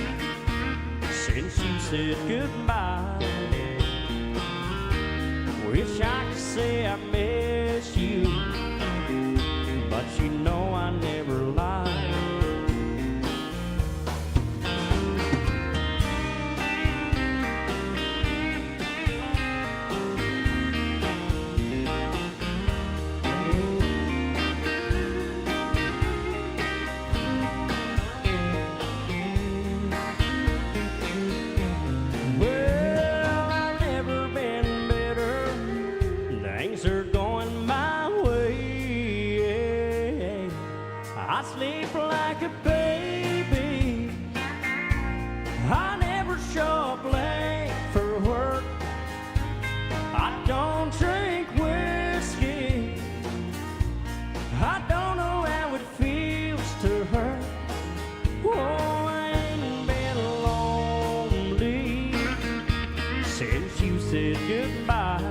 since you said goodbye. Wish I could say I miss you, but you know I never lied. I sleep like a baby. I never show up late for work. I don't drink whiskey. I don't know how it feels to hurt. Oh, I ain't been lonely since you said goodbye.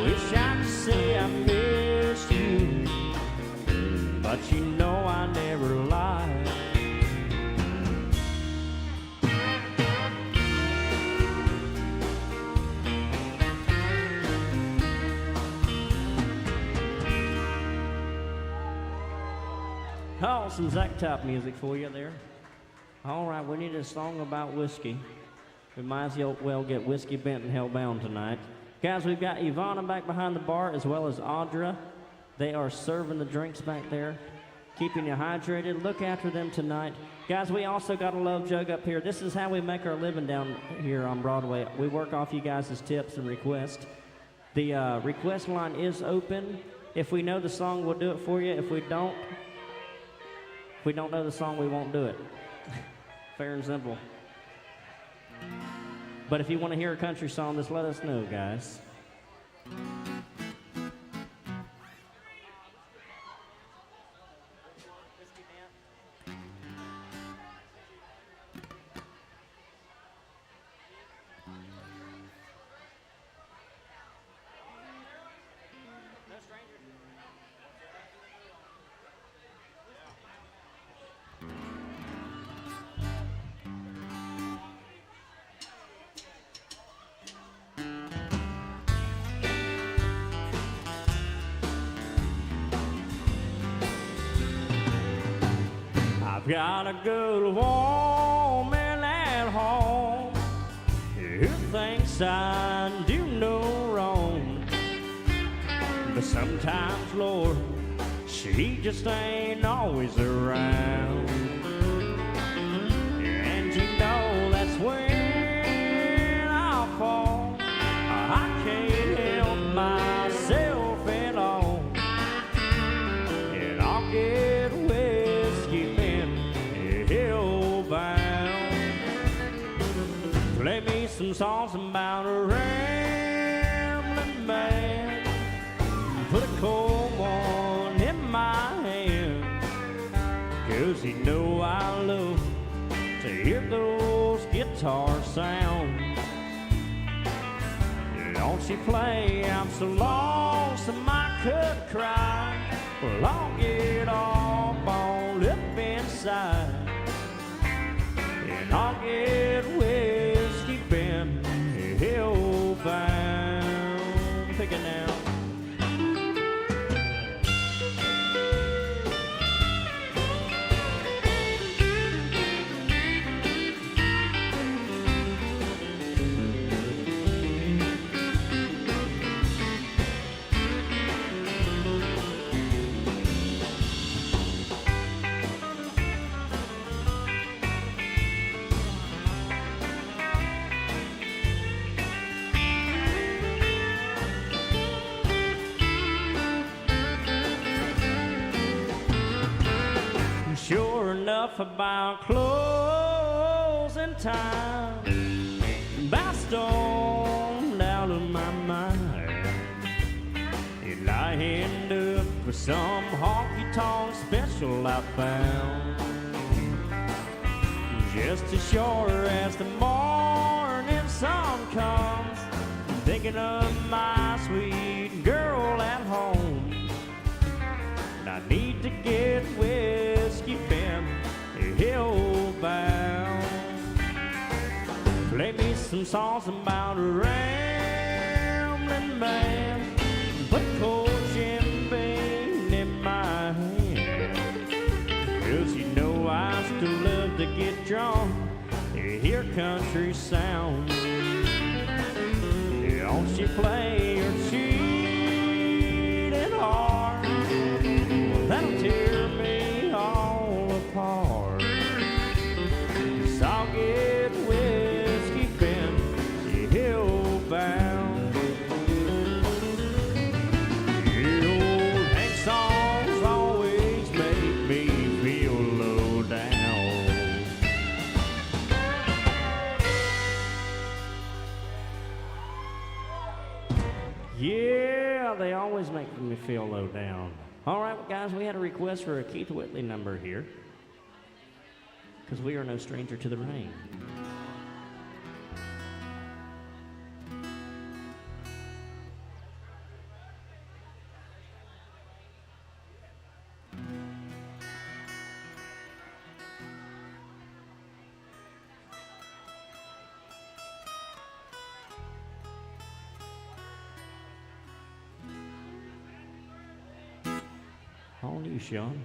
Wish I could say I missed you, but you know I never lied. Oh, some Zach Top music for you there. All right, we need a song about whiskey. We might as well get whiskey bent and hellbound tonight. Guys, we've got Ivana back behind the bar as well as Audra. They are serving the drinks back there, keeping you hydrated. Look after them tonight. Guys, we also got a love jug up here. This is how we make our living down here on Broadway. We work off you guys' tips and requests. The request line is open. If we know the song, we'll do it for you. If we don't know the song, we won't do it. Fair and simple. But if you want to hear a country song, just let us know, guys. I've got a good woman at home who thinks I do no wrong. But sometimes, Lord, she just ain't always around. And Play me some songs about a rambling man. Put a cold one in my hand, 'cause you know I love to hear those guitar sounds. Don't you play, I'm so lonesome I could cry. Well, I'll get all balled up inside, and I'll get whiskey bent, hellbound. Pick it now. Sure enough, about closing time, I stormed out of my mind, and I end up with some honky-tonk special I found. Just as sure as the morning sun comes, thinking of my sweet girl at home, I need to get whiskey bent, hellbound. Play me some songs about a rambling man. Put cold champagne in my hand, 'cause you know I still love to get drunk, hear country sounds. Don't you play your cheating heart, that'll tear me all apart. 'Cause I'll get whiskey bent, hellbound. The old Hank songs always make me feel low down. Yeah, they always make me feel low down. All right, well, guys, we had a request for a Keith Whitley number here, because we are no stranger to the rain. On you, Sean.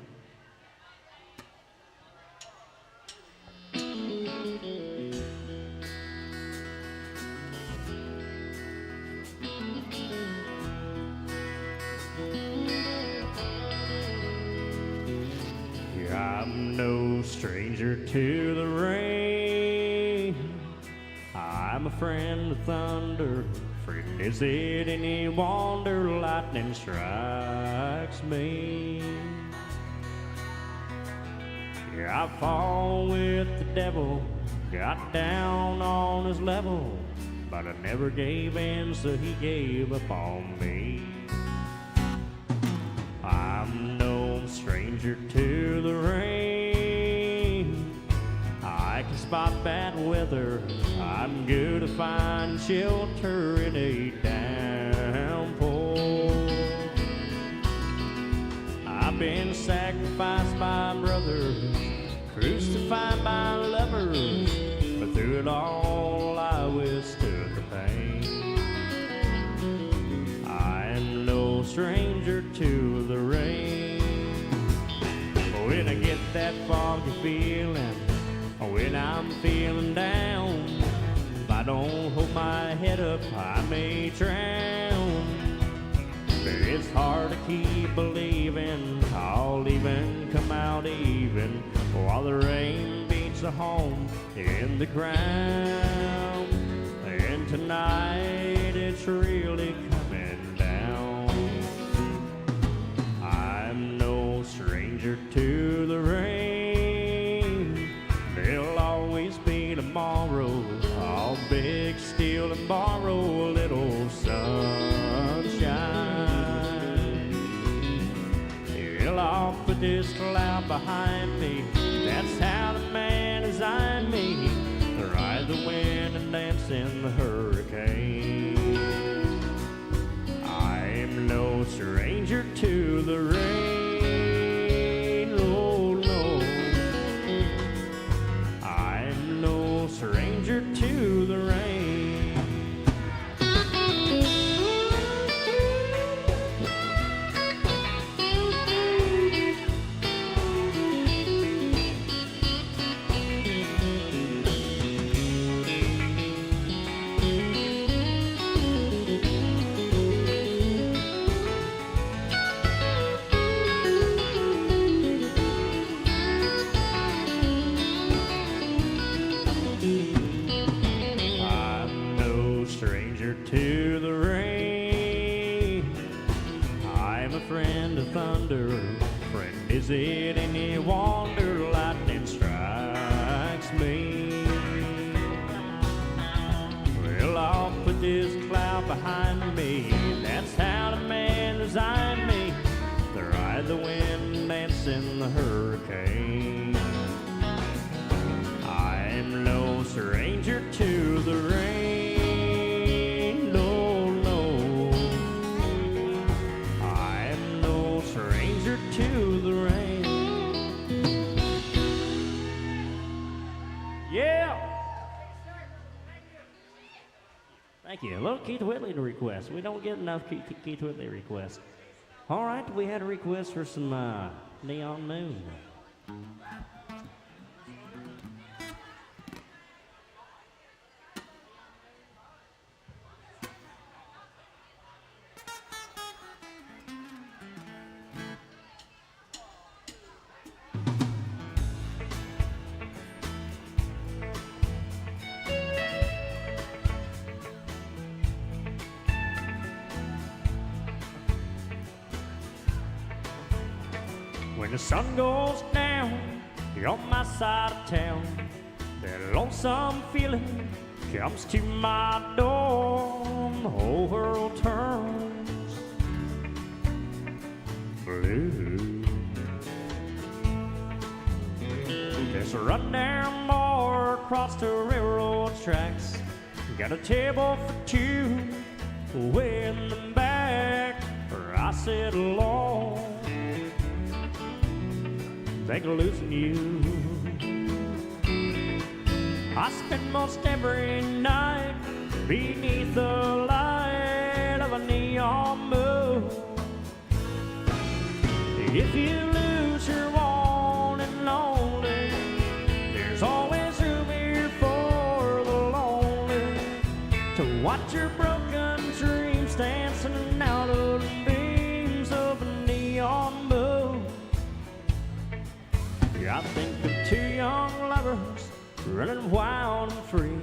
Yeah, I'm no stranger to the rain. I'm a friend of thunder. Friend, is it any wonder lightning strikes me? Yeah, I fall with the devil, got down on his level, but I never gave in, so he gave up on me. I'm no stranger to the rain. I can spot bad weather. I'm good to find shelter in a downpour. I've been sacrificed by brothers, crucified by lovers, but through it all I withstood the pain. I am no stranger to the rain. When I get that foggy feeling, when I'm feeling down, if I don't hold my head up, I may drown. But it's hard to keep believing I'll even come out even while the rain beats a hole in the ground. And tonight it's really coming down. I'm no stranger to the rain. There'll always be tomorrow. I'll big steal and borrow a little sunshine. Well, I'll put this cloud behind me. That's how the man designed me. Ride the wind and dance in the hurricane. I'm no stranger to the rain. Oh no, I'm no stranger to the rain. To the rain, I'm a friend of thunder. Friend, is it any wonder lightning strikes me? Well, I'll put this cloud behind me. That's how the man designed me. To ride the wind, dance in the hurricane. I'm no stranger to the rain. To the rain. Yeah. Thank you. A little Keith Whitley to request. We don't get enough Keith Whitley requests. All right, we had a request for some Neon Moon. When the sun goes down, you're on my side of town. That lonesome feeling comes to my door. The whole world turns blue. There's a rundown bar across the railroad tracks. Got a table for two way in the back where I sit alone. Think of losing you. I spend most every night beneath the light of a neon moon. If you lose your one and lonely, there's always room here for the lonely to watch your broken dreams dancing out of the beams of a neon moon. I think of two young lovers running wild and free.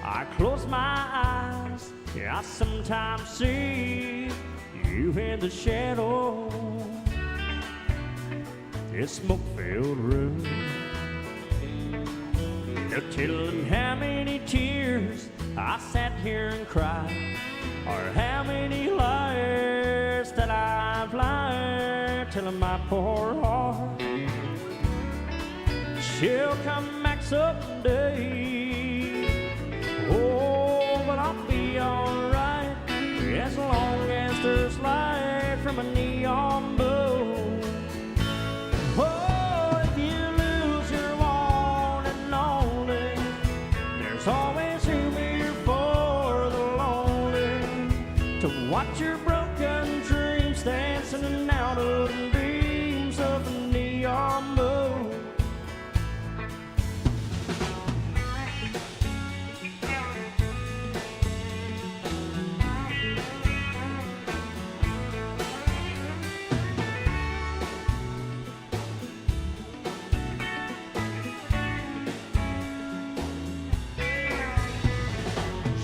I close my eyes, yeah, I sometimes see you in the shadow, this smoke-filled room. No telling how many tears I sat here and cried, or how many liars that I've lied, telling my poor heart she'll come back someday. Oh, but I'll be alright as long as there's light from a neon moon. Oh, if you lose your one and only, there's always room here for the lonely to watch your broken dreams dancing out of the beams of a neon moon.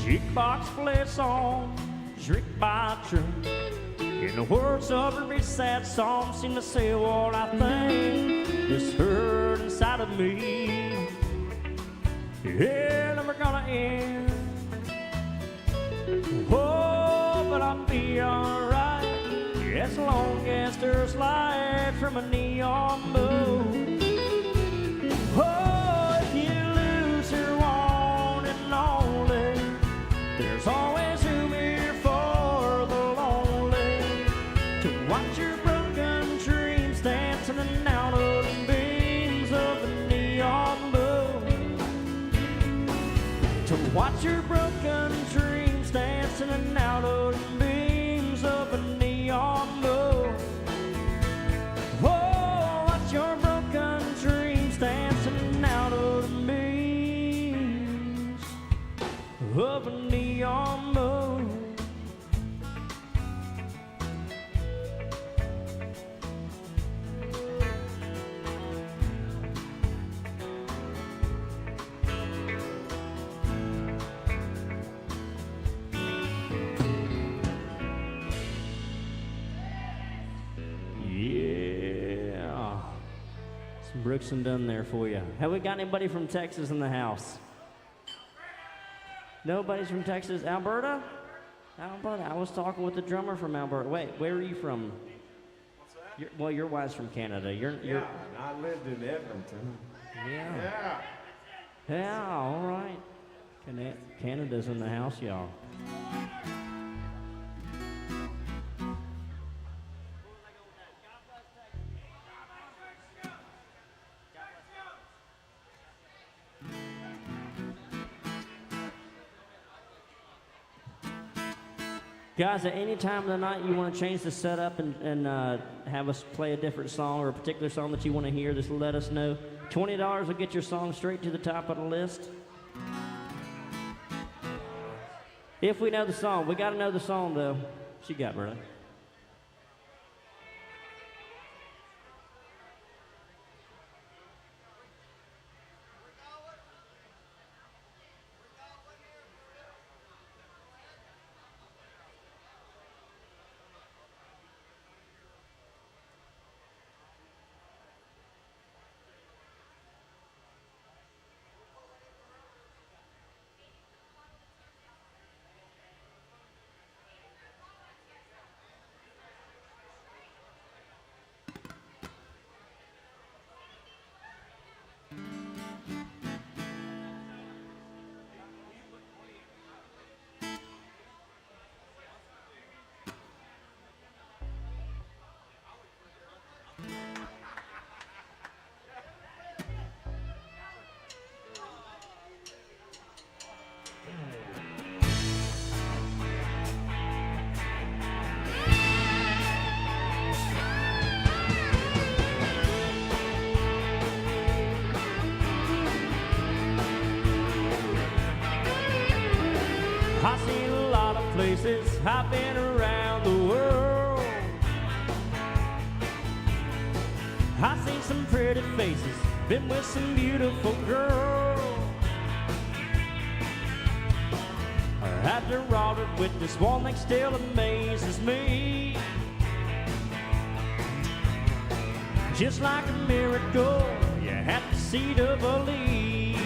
Jukebox plays songs written by truth. In the words of every sad song seem to say what I think is hurt inside of me. Yeah, never gonna end. Oh, but I'll be alright as long as there's light from a neon moon. Oh, if you lose your one and only, there's always room here for the lonely to watch your broken dreams dancing and out of the beams of a neon moon. To watch your broken dreams dancing and out of the beams of a neon moon. Oh, watch your broken dreams dancing out of the beams of a neon moon. Yeah. Some Brooks and Dunn there for you. Have we got anybody from Texas in the house? Nobody's from Texas. Alberta? Alberta. I was talking with the drummer from Alberta. Wait, where are you from? What's that? Well, your wife's from Canada. You're. Yeah, and I lived in Edmonton. Yeah. Yeah. Yeah. All right. Canada's in the house, y'all. Guys, at any time of the night you want to change the setup and have us play a different song or a particular song that you want to hear, just let us know. $20 will get your song straight to the top of the list. If we know the song. We got to know the song, though. What you got, brother? I've seen a lot of places, I've been around the world. I've seen some pretty faces, been with some beautiful girls. After all, with this one thing still amazes me. Just like a miracle, you have to see to believe.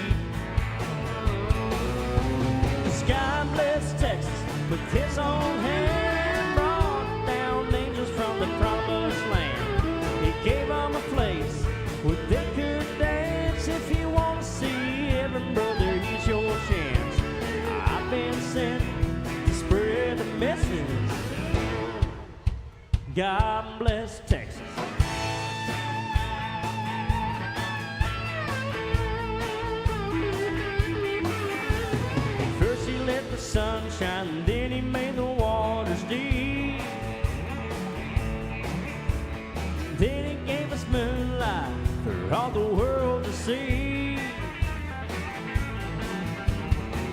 God bless Texas with his own hand, brought down angels from the promised land. He gave them a place where they could dance. If you want to see heaven, brother, here's your chance. I've been sent to spread the message. God bless Texas. The sunshine, then he made the waters deep. Then he gave us moonlight for all the world to see.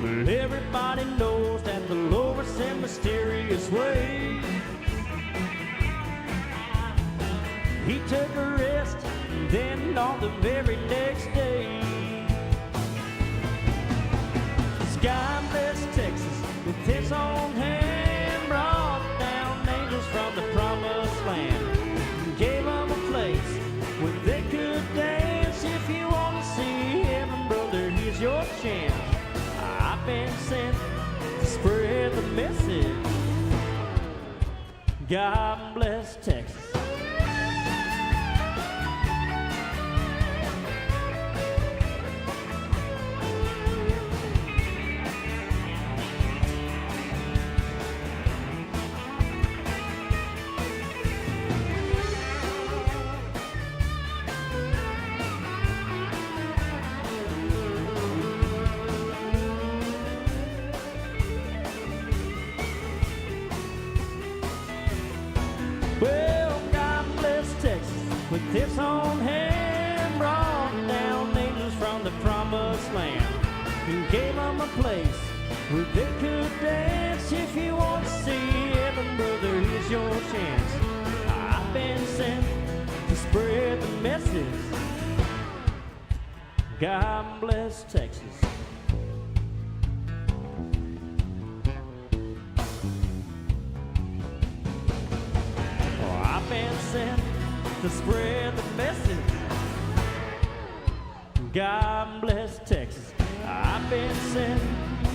But everybody knows that the Lord's in mysterious ways. He took a rest, and then on the very next day, God bless Texas with his own hand, brought down angels from the promised land. Gave them a place where they could dance. If you want to see heaven, brother, here's your chance. I've been sent to spread the message. God bless Texas. Well, God bless Texas with its own hand, brought down angels from the promised land, who gave them a place where they could dance. If you want to see heaven, brother, here's your chance. I've been sent to spread the message. God bless Texas. I've been sent to spread the message. God bless Texas. I've been sent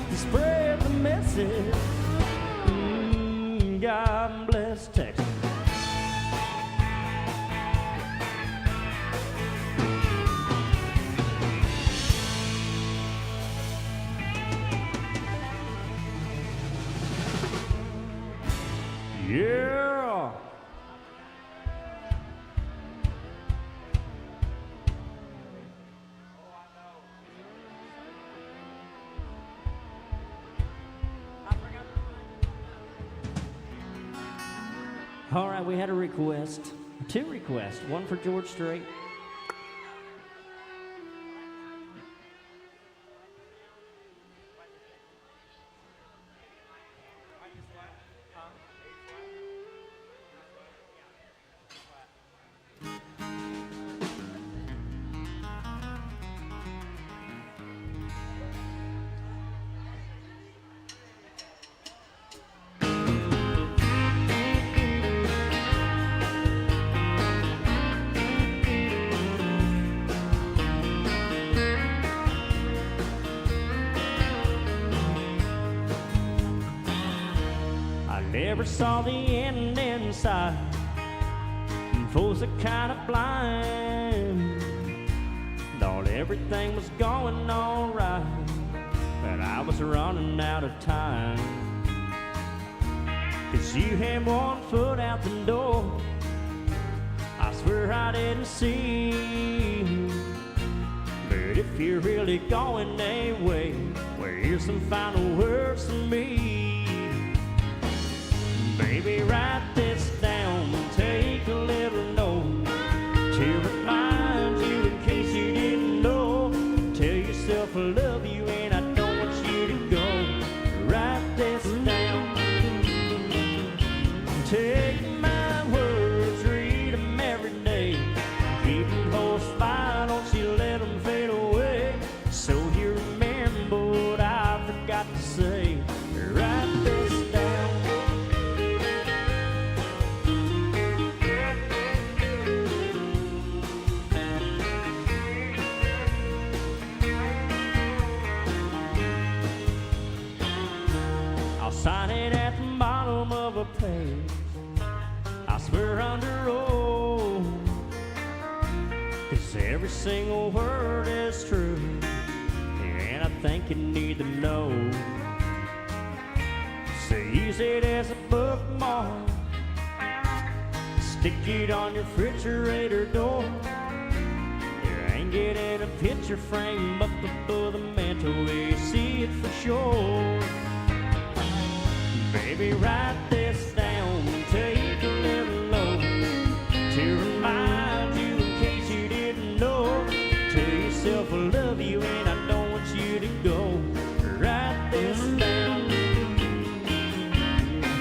to spread the message. God bless Texas. Yeah. All right, we had a request, two requests, one for George Strait. Never saw the end in sight. Folks are kind of blind. Thought everything was going all right, but I was running out of time. 'Cause you had one foot out the door. I swear I didn't see. But if you're really going away, well, here's some final words from me. Baby, write this down, take a little note to remind you in case you didn't know. Tell yourself I love you and I don't want you to go. Write this down. Take my words, read them every day. Keep them close by, don't you let them fade away. So you remember what I forgot to say. Write this down. Sign it at the bottom of a page. I swear under oath, 'cause every single word is true, and I think you need to know. So use it as a bookmark, stick it on your refrigerator door. You ain't getting a picture frame up above the mantle where you see it for sure. Baby, write this down, take a little note to remind you in case you didn't know. Tell yourself I love you and I don't want you to go. Write this down.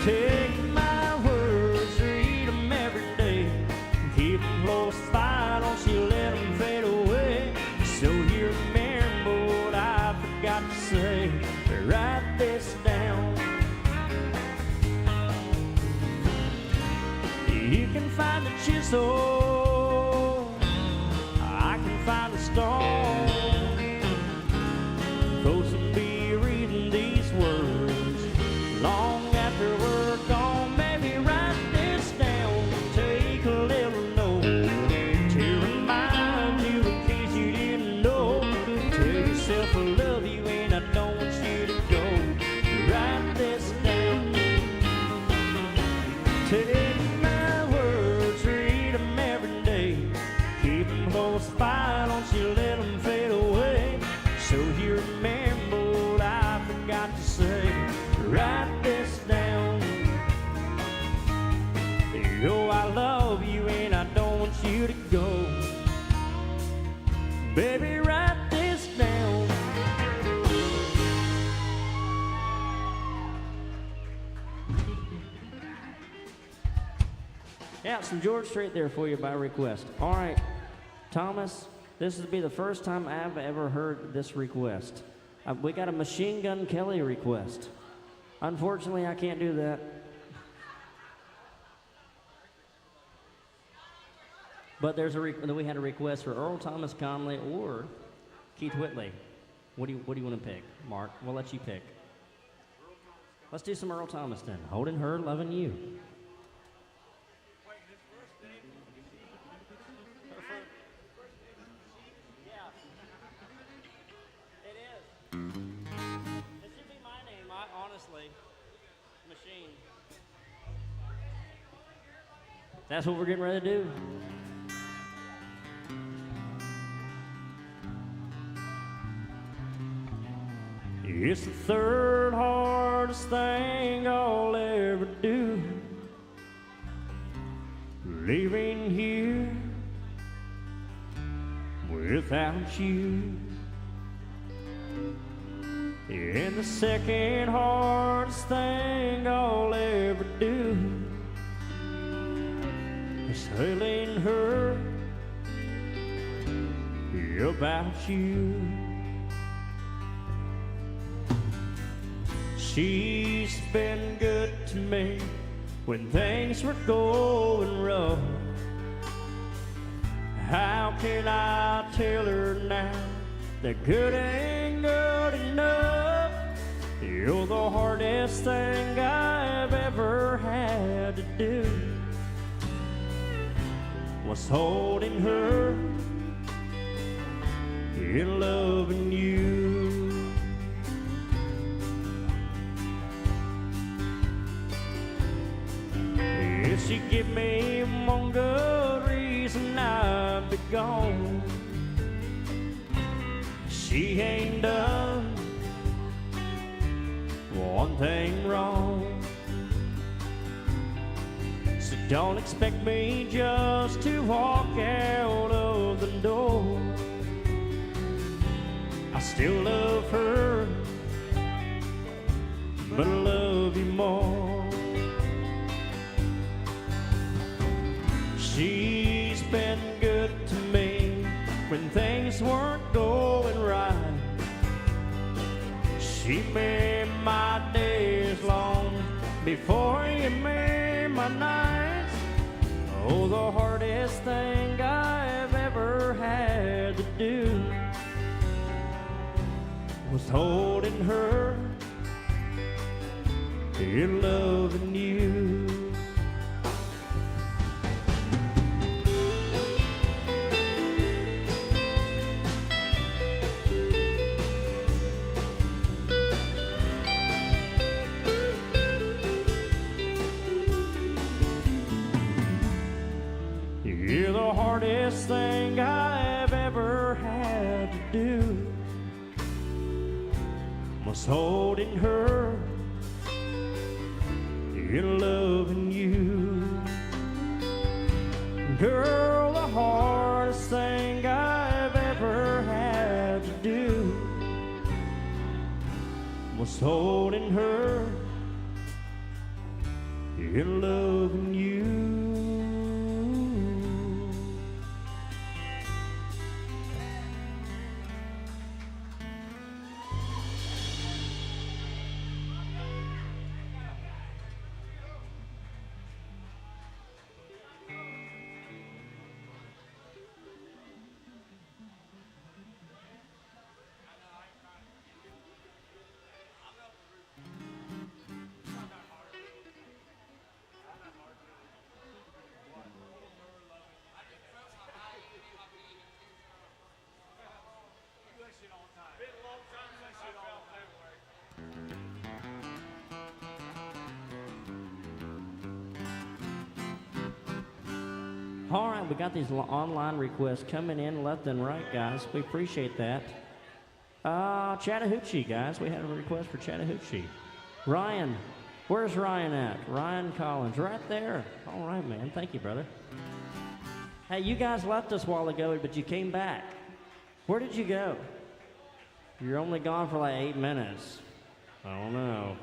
Take my words, read them every day. Keep them close by, don't you let them fade away. So you remember what I forgot to say. Write this down. You can find a chisel, I can find a stone. Folks will be reading these words long after we're gone. Baby, write this Yeah, some George Strait there for you by request. All right, Thomas, this will be the first time I've ever heard this request. We got a Machine Gun Kelly request. Unfortunately, I can't do that. But we had a request for Earl Thomas Conley or Keith Whitley. What do you want to pick, Mark? We'll let you pick. Let's do some Earl Thomas then. Holding Her, Loving You. It should be my name, honestly. Machine. That's what we're getting ready to do. It's the third hardest thing I'll ever do, leaving here without you. And the second hardest thing I'll ever do is telling her about you. She's been good to me when things were going rough. How can I tell her now that good ain't good enough? You're the hardest thing I've ever had to do, was holding her and loving you. If she give me one good reason I'd be gone, she ain't done one thing wrong. So don't expect me just to walk out of the door. I still love her, but I love you more. She's been good to me when things weren't going right. She made my days long before you made my nights. Oh, the hardest thing I've ever had to do was holding her and loving you. You're the hardest thing I've ever had to do, was holding her and loving you. Girl, the hardest thing I've ever had to do was holding her and loving you. All right, we got these online requests coming in left and right, guys. We appreciate that. Chattahoochee, guys. We had a request for Chattahoochee. Ryan, where's Ryan at? Ryan Collins, right there. All right, man. Thank you, brother. Hey, you guys left us a while ago, but you came back. Where did you go? You're only gone for like 8 minutes. I don't know.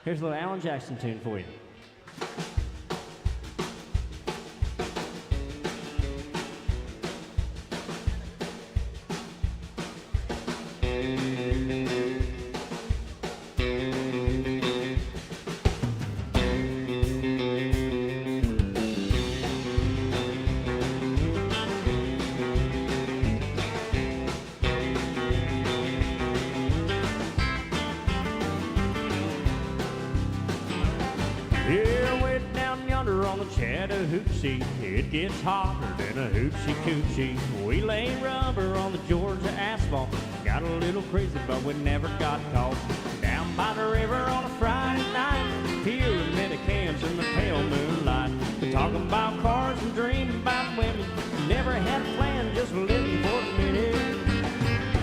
Here's a little Alan Jackson tune for you. Yeah, way down yonder on the Chattahoochee, it gets hotter than a hoochie coochie. We lay rubber on the Georgia asphalt, got a little crazy but we never got caught. Down by the river on a Friday night, peeling Medicans in the pale moonlight. We're talking about cars and dreaming about women, never had a plan, just living for the minute.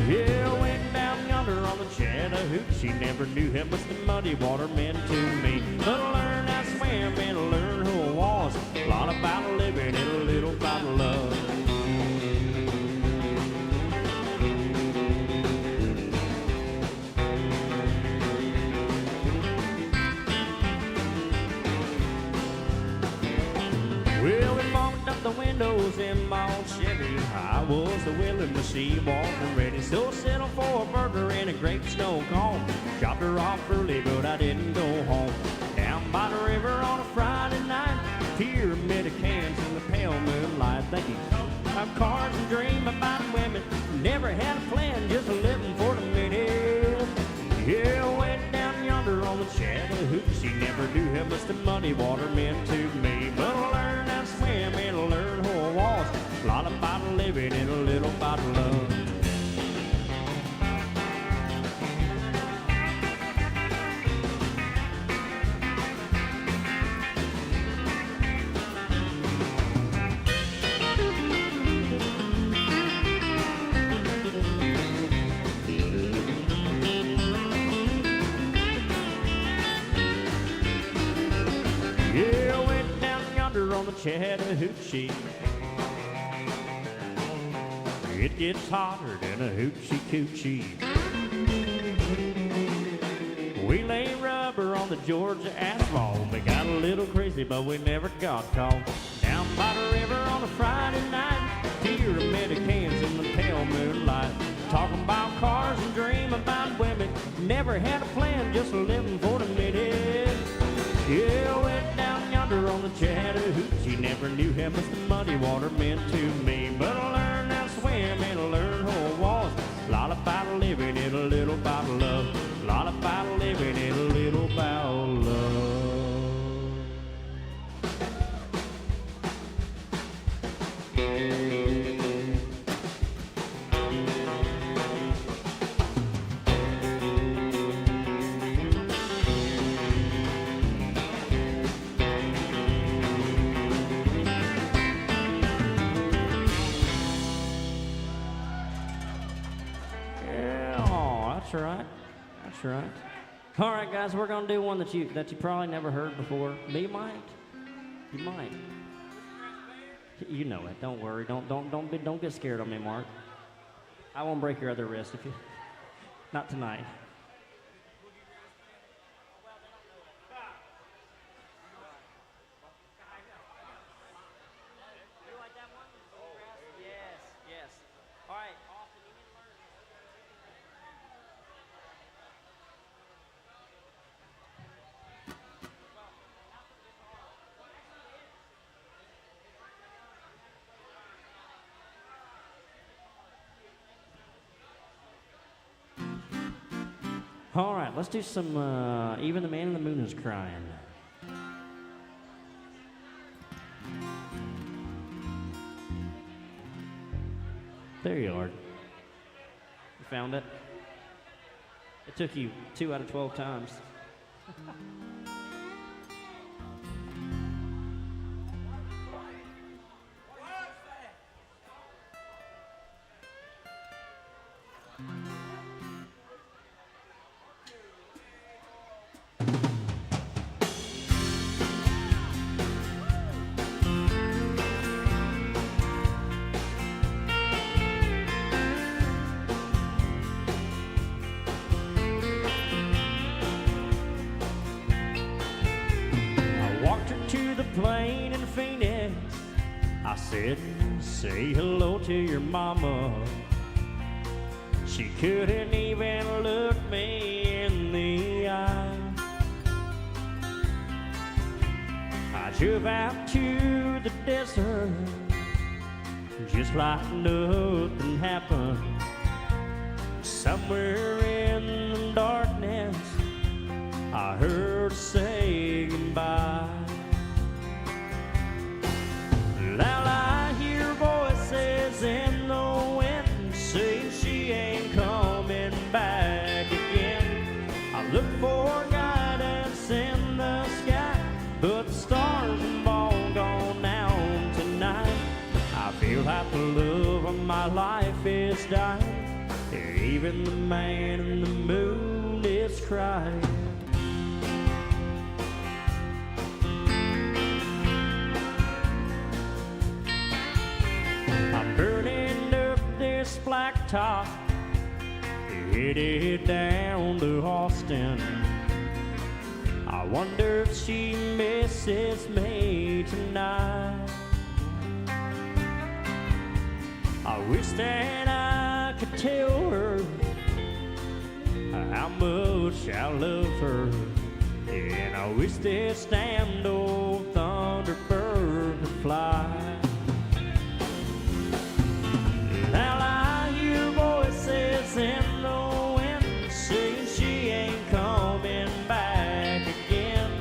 Yeah, way down yonder on the Chattahoochee, never knew how much the muddy water meant to me. But I learned how to swim and I learned who I was. A lot about living and a little about love. Well, we bumped up the windows in my old Chevy. I was the willing machine, walking ready. So settled for a burger and a grape snow cone. Dropped her off early, but I didn't go home. Down by the river on a Friday night, pyramid of cans in the pale moonlight. Thinking about cars and dream about women. Never had a plan, just living for the minute. Yeah, way down yonder on the Chattahoochee, never knew how much the muddy water meant to me. But I learned how to swim and I learned who I was. A lot about living and a little about love. Yeah, way down yonder on the Chattahoochee, it gets hotter than a hoochie coochie. We lay rubber on the Georgia asphalt. We got a little crazy, but we never got caught. Down by the river on a Friday night, pyramid of cans in the pale moonlight. Talking about cars and dream about women. Never had a plan, just living for the minute. Yeah, went down yonder on the Chattahoochee, never knew how much the muddy water meant to me. But I learned how to swim and I learned who I was. A lot about living and a little about love. A lot about living and a little about love. That's right. That's right. All right, guys, we're gonna do one that you probably never heard before. But you might. You might. You know it. Don't worry. Don't get scared on me, Mark. I won't break your other wrist if you. Not tonight. All right, let's do some, Even the Man in the Moon is Crying. There you are. You found it? It took you 2 out of 12 times. I said, say hello to your mama. She couldn't even look me in the eye. I drove out to the desert just like nothing happened. Somewhere in the darkness I heard her say goodbye. Now I hear voices in the wind saying she ain't coming back again. I look for guidance in the sky, but the stars have all gone down tonight. I feel like the love of my life is dying. Even the man in the moon is crying. I'm burning up this blacktop, headed down to Austin. I wonder if she misses me tonight. I wish that I could tell her how much I love her, and I wish this damned old Thunderbird could fly. Now I hear voices in the wind saying she ain't coming back again.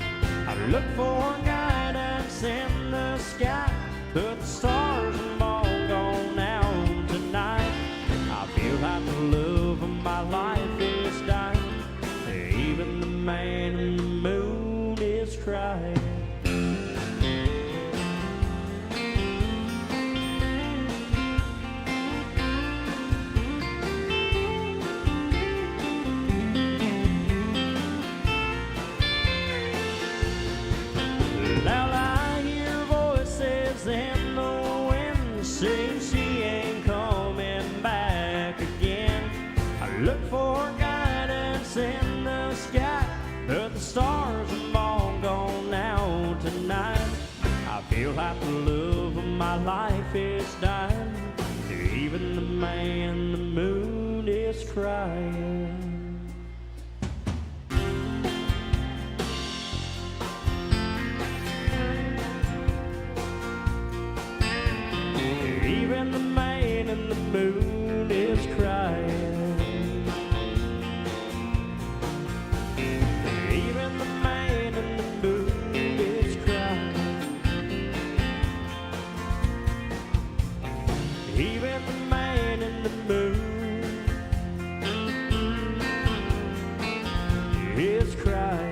I look for guidance in the sky, but the stars have all gone out tonight. I feel like the love of my life is dying. Even the man in the moon is crying. Now I hear voices in the wind saying she ain't coming back again. I look for guidance in the sky, but the stars have all gone out tonight. I feel like the love of my life is dying. Even the man in the moon is crying. Even the man in the moon is crying. Even the man in the moon is crying. Even the man in the moon is crying.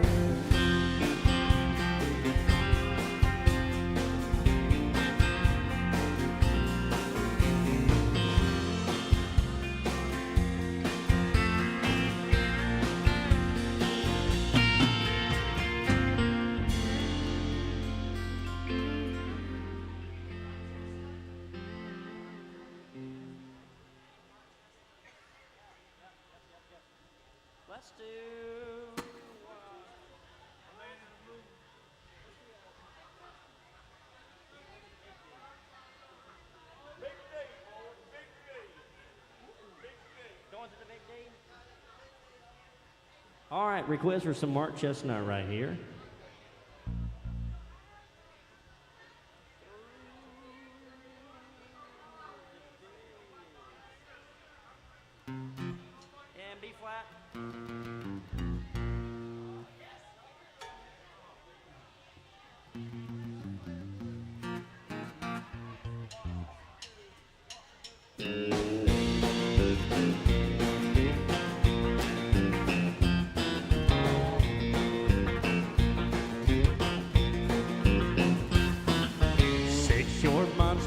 Let's do Big day, boy. Big day. Big day. going to the big D. All right, request for some Mark Chestnut right here. And B flat.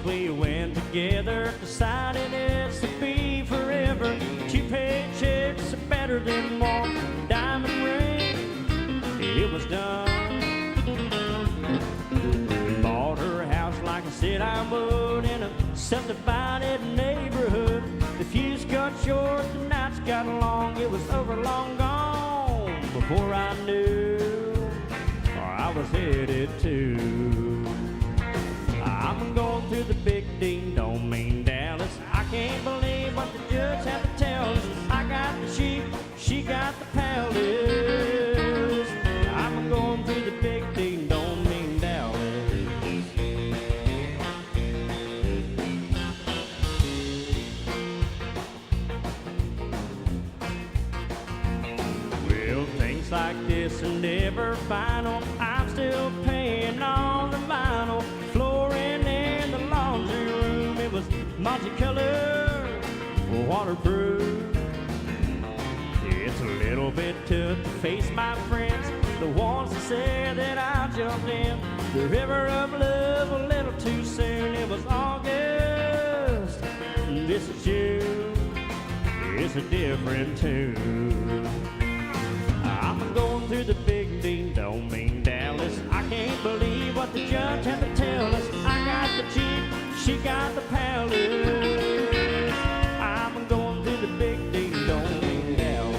We went together, decided it's to be forever. 2 paychecks are better than 1 diamond ring. It was done. Bought her a house like I said I would, in a subdivided neighborhood. The fuse got short, the nights got long. It was over, long gone before I knew where I was headed to. I'm I'm going through the big ding dong mean Dallas. I can't believe what the judge had to tell us. I got the sheep, she got the palace. I'm going through the big ding dong mean Dallas. Well, things like this are never final. I'm still paying on the vinyl. Flooring in the laundry room, it was multicolored, waterproof. It's a little bit tough to face my friends, the ones that said that I jumped in the river of love a little too soon. It was August, this is June, it's a different tune. I'm going through the big ding dong mean Dallas. I can't believe what the judge had to tell us. I got the Jeep, she got the palace. I'm going through the big ding dong mean Dallas.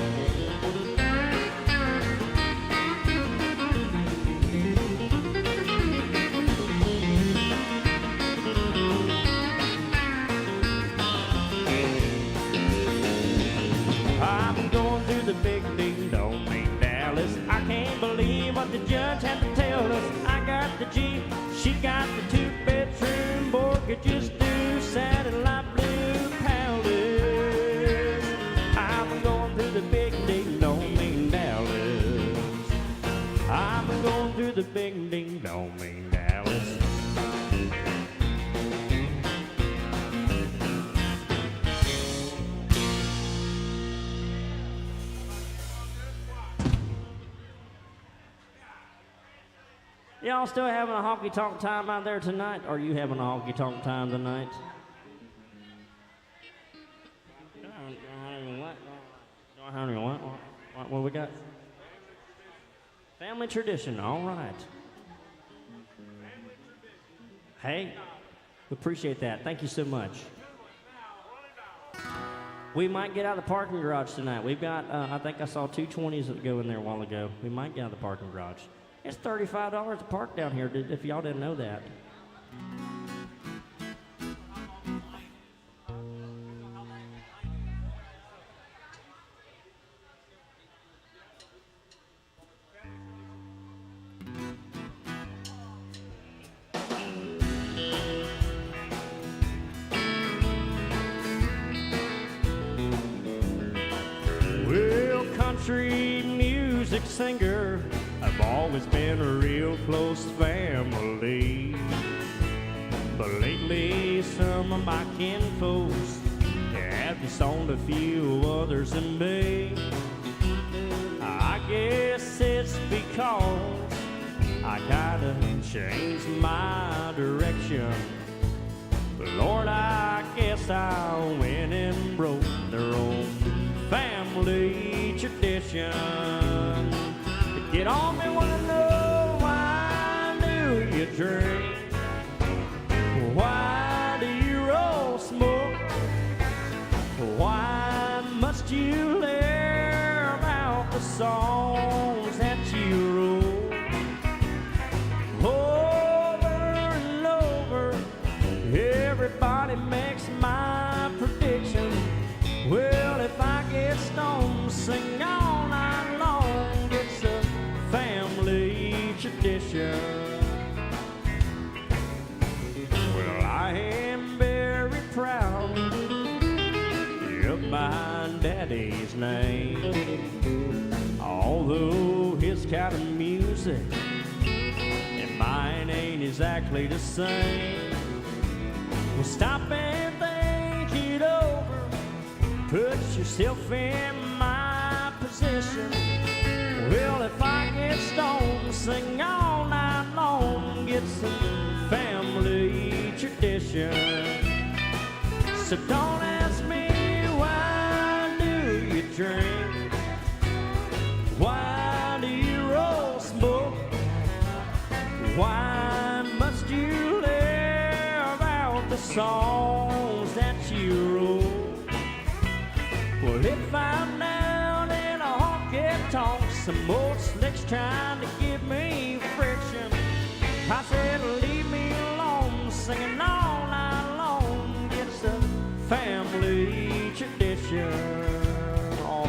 I'm going through the big ding dong mean Dallas. I can't believe what the judge had to tell us. I got the Jeep, she got the two-bedroom mortgages due, satellite blue palace. I'm going through the big ding dong mean Dallas. I'm going through the big ding dong mean Dallas. Y'all still having a honky-tonk time out there tonight? Are you having a honky-tonk time tonight? What we got? Family tradition, all right. Hey, we appreciate that. Thank you so much. We might get out of the parking garage tonight. We've got, I think I saw 220s that go in there a while ago. We might get out of the parking garage. It's $35 to park down here, if y'all didn't know that. Well, country music singer, I've always been a real close family. But lately some of my kinfolks have disowned a few others than me. I guess it's because I kinda changed my direction. But Lord, I guess I went and broke their own family tradition. Get on me, wanna know why do you drink? Why do you roll smoke? Why must you live out the songs that you wrote? Over and over, everybody makes my prediction. Well, if I get stoned, sing all night long. It's a family tradition. Well, I am very proud of my daddy's name. Although his kind of music and mine ain't exactly the same. Well, stop and think it over. Put yourself in my position. Well, if I get stoned, sing all night long. Get some family tradition. So don't ask me why do you drink? Why do you roll smoke? Why must you live out the songs that you wrote? Well, if I'm down in a honky-tonk, some old slick's trying to give me friction, I said leave me alone, singing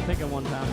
pick it one time.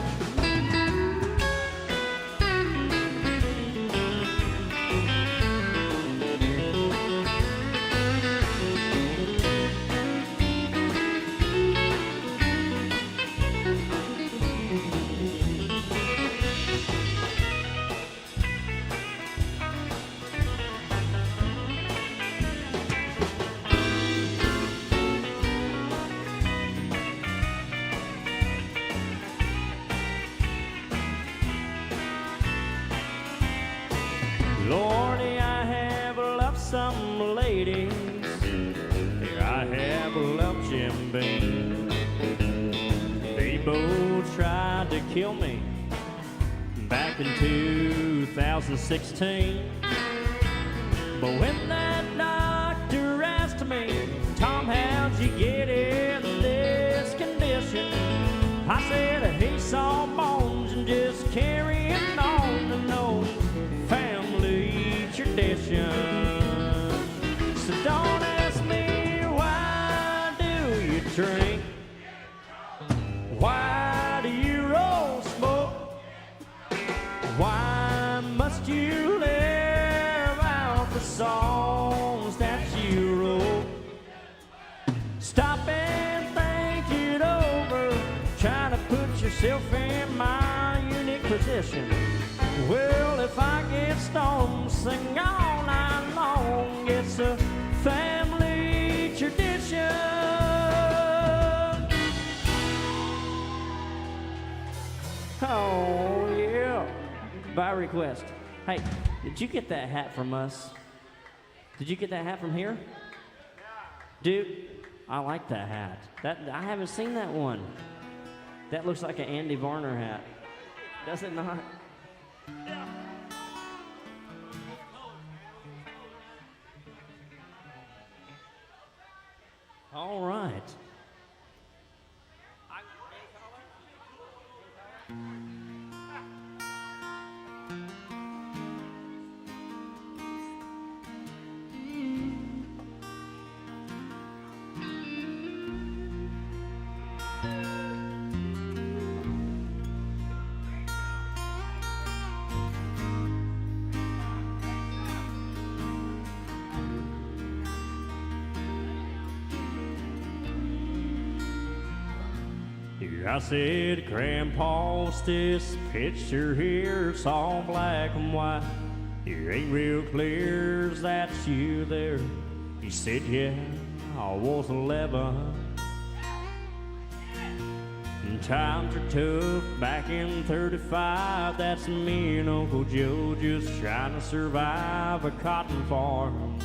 Lordy, I have loved some ladies. I have loved Jim Beam. They both tried to kill me back in 2016. But when that doctor asked me, Tom, how'd you get in this condition? I said he saw bones and just carrying on to no family tradition. So don't ask me, why do you drink? Why do you roll smoke? Why must you live out the songs that you wrote? Stop and think it over. Try to put yourself in my unique position. Well, if I get stoned, sing all night long. It's a family tradition. Oh, yeah. By request. Hey, did you get that hat from us? Did you get that hat from here? Dude, I like that hat. I haven't seen that one. That looks like an Andy Varner hat. Does it not? All right. I said, Grandpa's this picture here, it's all black and white. It ain't real clear, is that you there? He said, yeah, I was 11. And times are tough back in 35. That's me and Uncle Joe just trying to survive a cotton farm.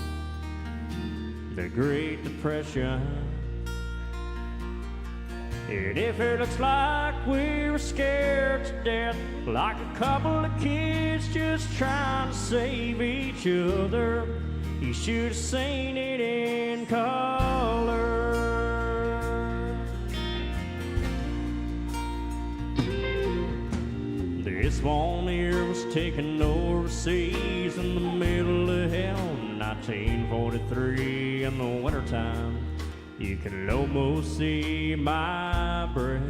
The Great Depression. And if it looks like we were scared to death, like a couple of kids just trying to save each other, you should have seen it in color. This one here was taken overseas in the middle of hell, 1943 in the wintertime. You can almost see my breath.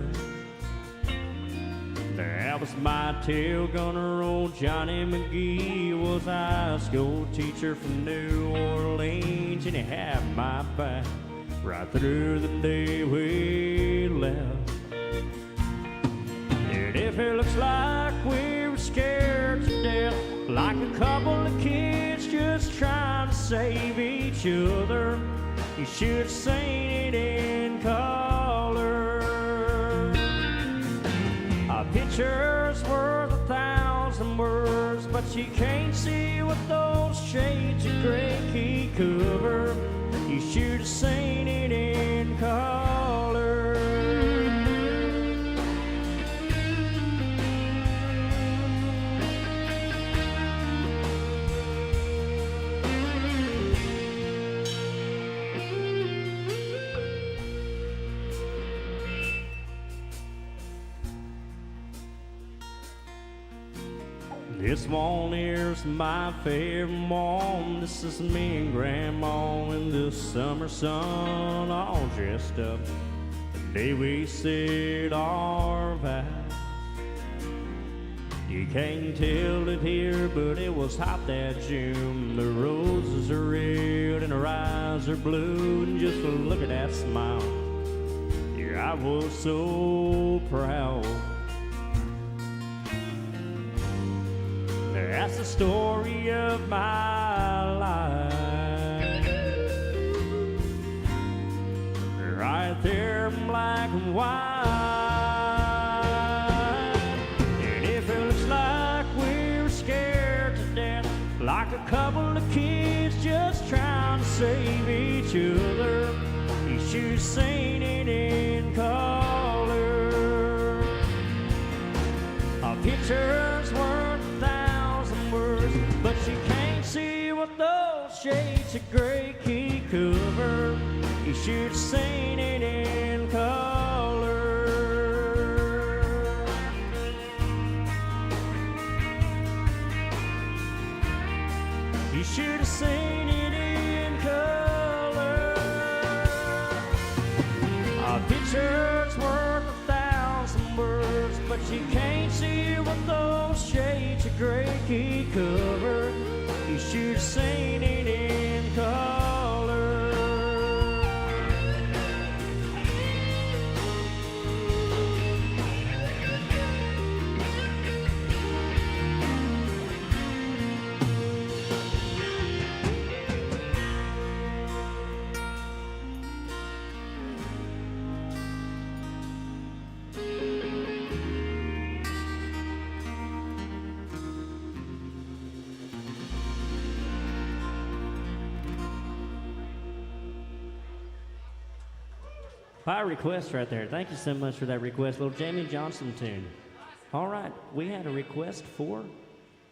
That was my tail gunner, old Johnny McGee. Was a high school teacher from New Orleans, and he had my back right through the day we left. And if it looks like we were scared to death, like a couple of kids just trying to save each other, you should have seen it in color. A picture's worth 1,000 words, but you can't see what those shades of gray can cover. You should have seen it in color. This one here's my favorite one. This is me and Grandma in the summer sun, all dressed up the day we said our vows. You can't tell it here, but it was hot that June. The roses are red and her eyes are blue, and just look at that smile. Yeah, I was so proud. That's the story of my life, right there in black and white. And if it looks like we're scared to death, like a couple of kids just trying to save each other, you should have seen it in color. A picture's worth 1,000 words, but you can't see what those shades of gray can cover. You should have seen it in color. You should have seen it in color. A picture's worth 1,000 words, but you can't see what those shades of gray can cover. You should have seen it in color. Fire request right there. Thank you so much for that request. Little Jamie Johnson tune. All right, we had a request for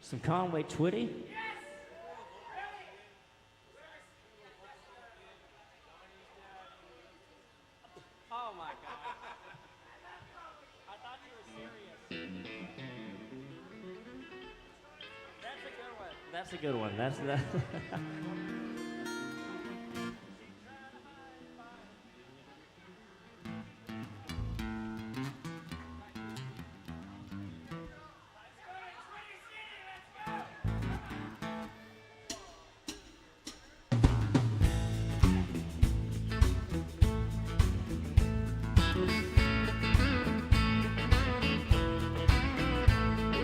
some Conway Twitty. Oh my God. I thought you were serious. That's a good one. That's a good one. That's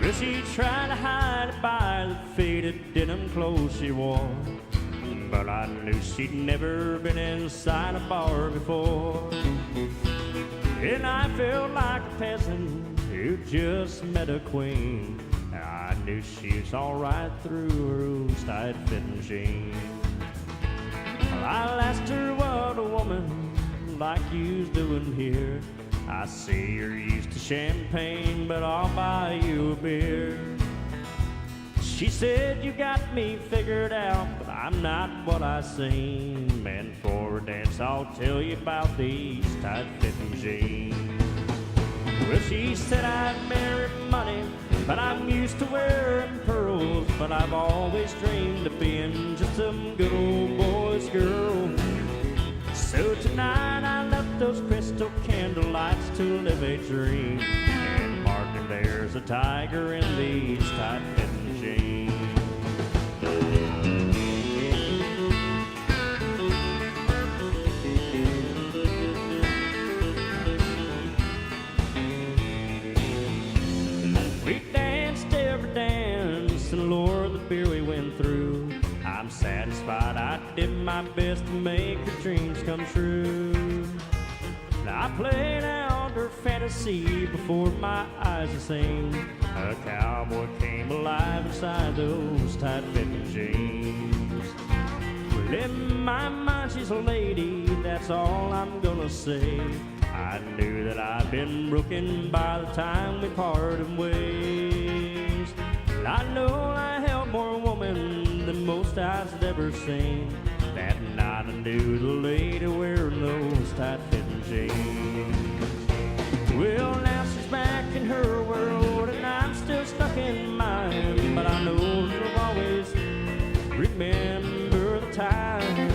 Well, she tried to hide it by the faded denim clothes she wore, but I knew she'd never been inside a bar before. And I felt like a peasant who just met a queen. I knew she was all right through her loose tight-fitting jeans. Well, I asked her what a woman like you's doing here. I see you're used to champagne, but I'll buy you a beer. She said, you got me figured out, but I'm not what I seem. And for a dance, I'll tell you about these tight-fitting jeans. Well, she said I'd marry money, but I'm used to wearing pearls. But I've always dreamed of being just some good old boy's girl. So tonight I left those crystal candle lights to live a dream. And Martin, there's a tiger in these tight-fitting jeans. We danced every dance, and Lord, the beer we went through. I'm satisfied I did my best to make her dreams come true. Now I played out her fantasy before my eyes had seen. A cowboy came alive inside those tight-fitting jeans. Well, in my mind she's a lady, that's all I'm gonna say. I knew that I'd been broken by the time we parted ways. Well, I know I held more woman than most eyes had ever seen. That night I knew the lady wearing those tight-fitting jeans. Well, now she's back in her world and I'm still stuck in mine. But I know she'll always remember the time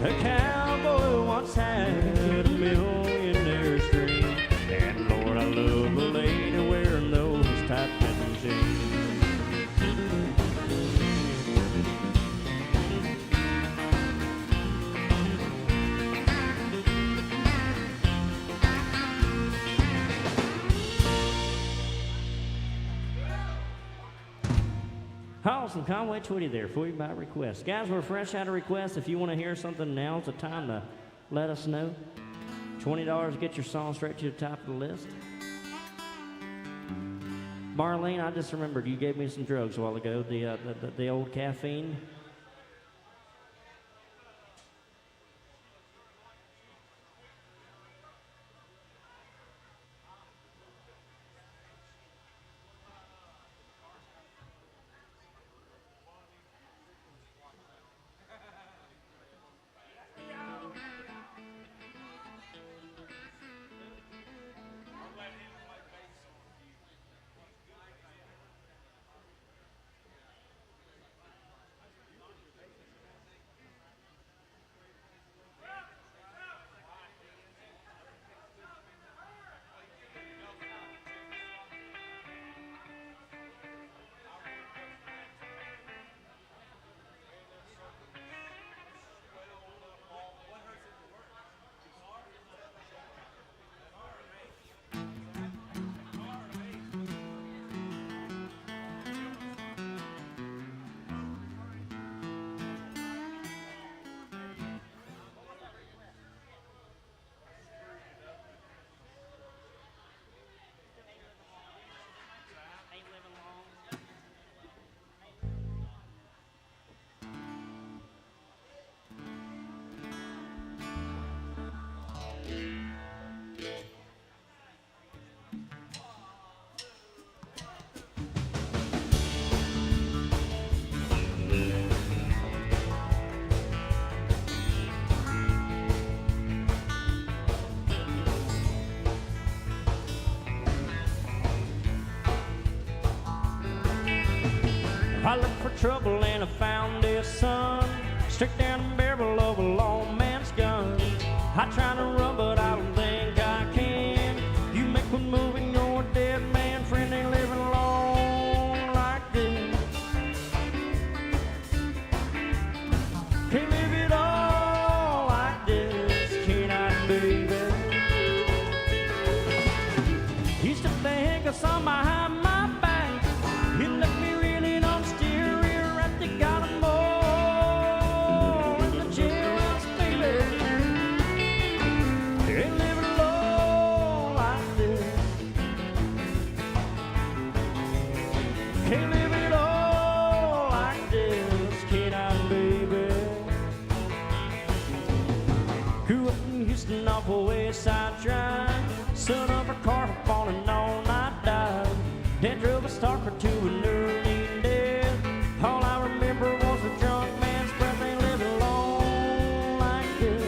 a cowboy once had a millionaire's dream. And Lord, I love the lady wearing those tight-fitting Awesome, Conway Twitty there for you by request. Guys, we're fresh out of request. If you want to hear something, now's the time to let us know. $20 to get your song straight to the top of the list. Marlene, I just remembered you gave me some drugs a while ago, the old caffeine. I looked for trouble and I found his son, straight down the barrel of a lone man's gun. I try to run, but I don't think I can. You make one move and you're a dead man. Friend ain't living long like this. Can't live it all like this, can I, baby? Used to think I saw behind my back. He left me reeling on the steering rack. They got him all in the jailhouse, baby. Ain't living low like this. Can't live it all like this, can I, baby? Grew up in Houston off a Wayside Drive. Son of a car on an all-night dive. Dad drove a stalker to an early death. All I remember was a drunk man's breath. Ain't living long like this.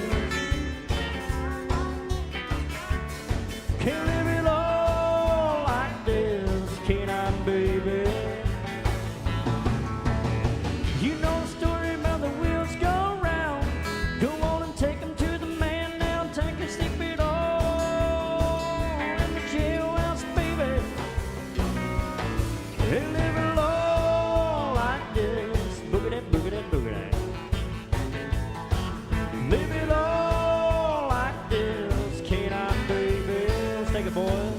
Can't live it all like this, can I, baby? You know the story about the wheels go round. Go on and take 'em to the man now. Take and sleep it all in the jailhouse, baby. Ain't living low like this. Boogity, boogity, boogity. Live it all like this, can I, baby? Let's take it, boys.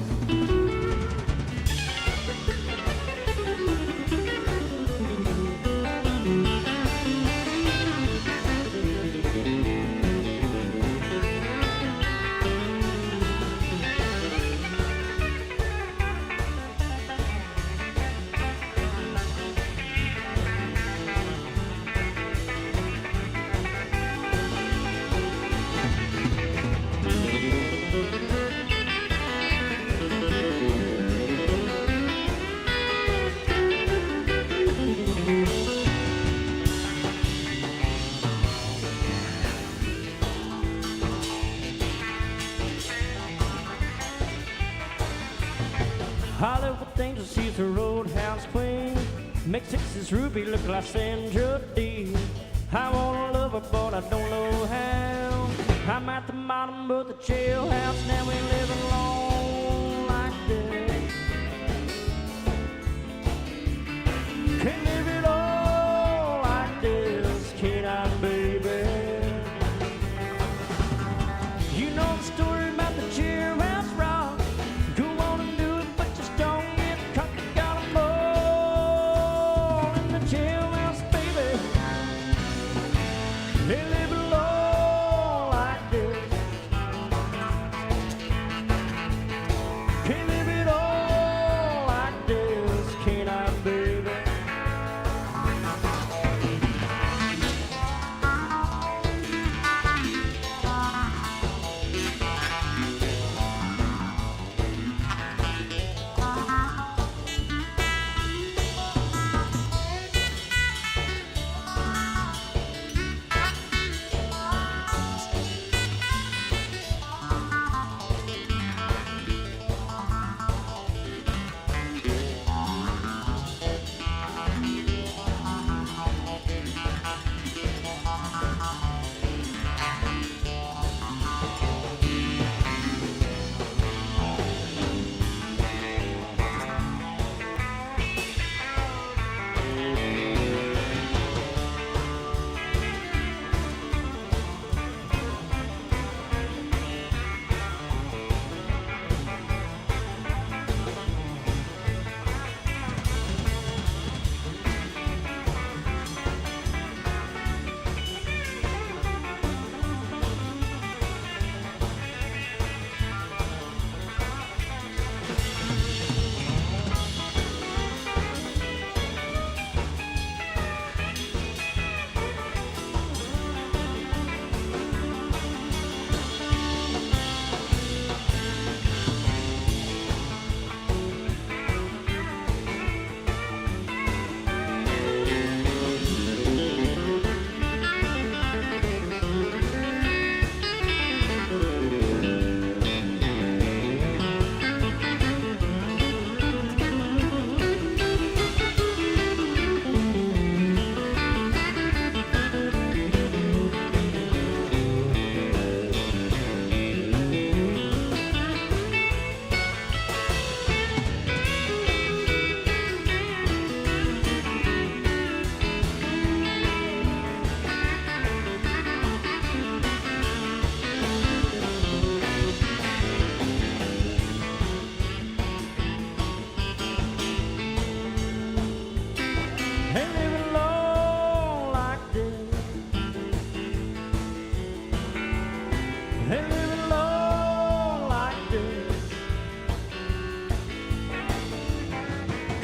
Hollywood Angels, she's a roadhouse queen. Makes Texas Ruby look like Sandra Dee. I wanna love her, but I don't know how. I'm at the bottom of the jailhouse, now we living long like this. Can't live it all like this, can I, baby? You know the story about the jailhouse rock. Go on and do it, but just don't get caught. They got 'em all in the jailhouse.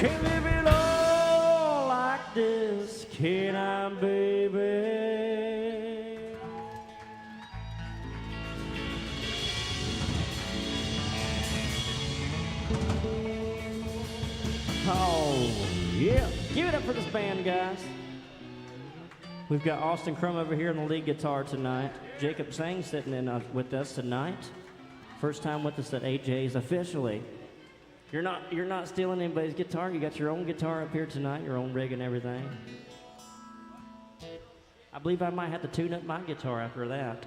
Can't live it all like this, can I, baby? Oh, yeah. Give it up for this band, guys. We've got Austin Crum over here on the lead guitar tonight. Jacob Sang sitting in with us tonight. First time with us at AJ's officially. You're not stealing anybody's guitar. You got your own guitar up here tonight, your own rig and everything. I believe I might have to tune up my guitar after that.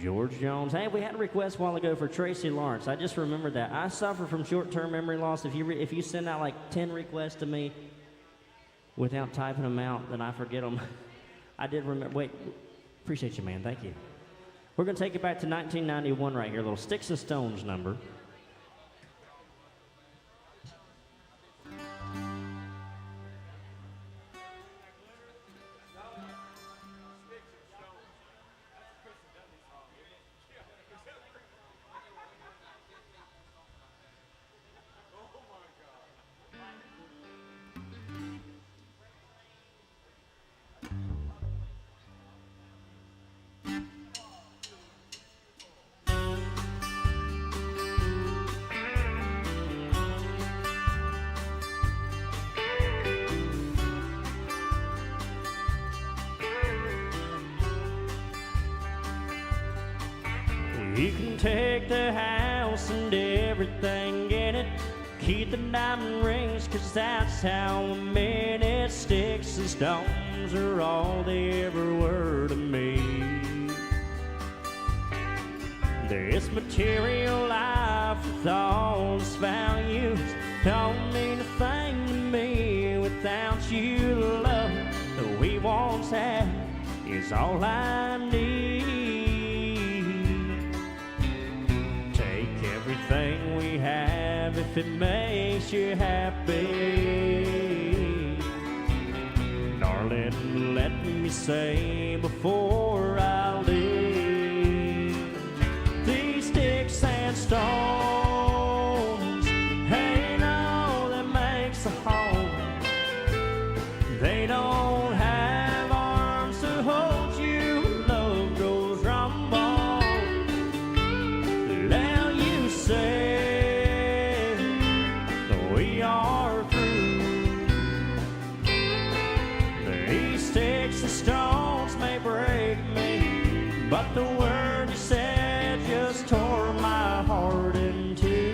George Jones. Hey, we had a request a while ago for Tracy Lawrence. I just remembered that. I suffer from short-term memory loss. If you send out like 10 requests to me without typing them out, then I forget them. I did remember. Wait, appreciate you, man. Thank you. We're going to take it back to 1991 right here, a little Sticks and Stones number. You can take the house and everything in it. Keep the diamond rings, 'cause that's how a minute. Sticks and stones are all they ever were to me. This material life with all its values don't mean a thing to me without you. The love that we once had is all I need. Everything we have if it makes you happy. Darling, let me say before I leave, these sticks and stones ain't all that makes a home. They don't have arms to hold you. Love goes rumble. Say we are through. These sticks and stones may break me, but the word you said just tore my heart in two.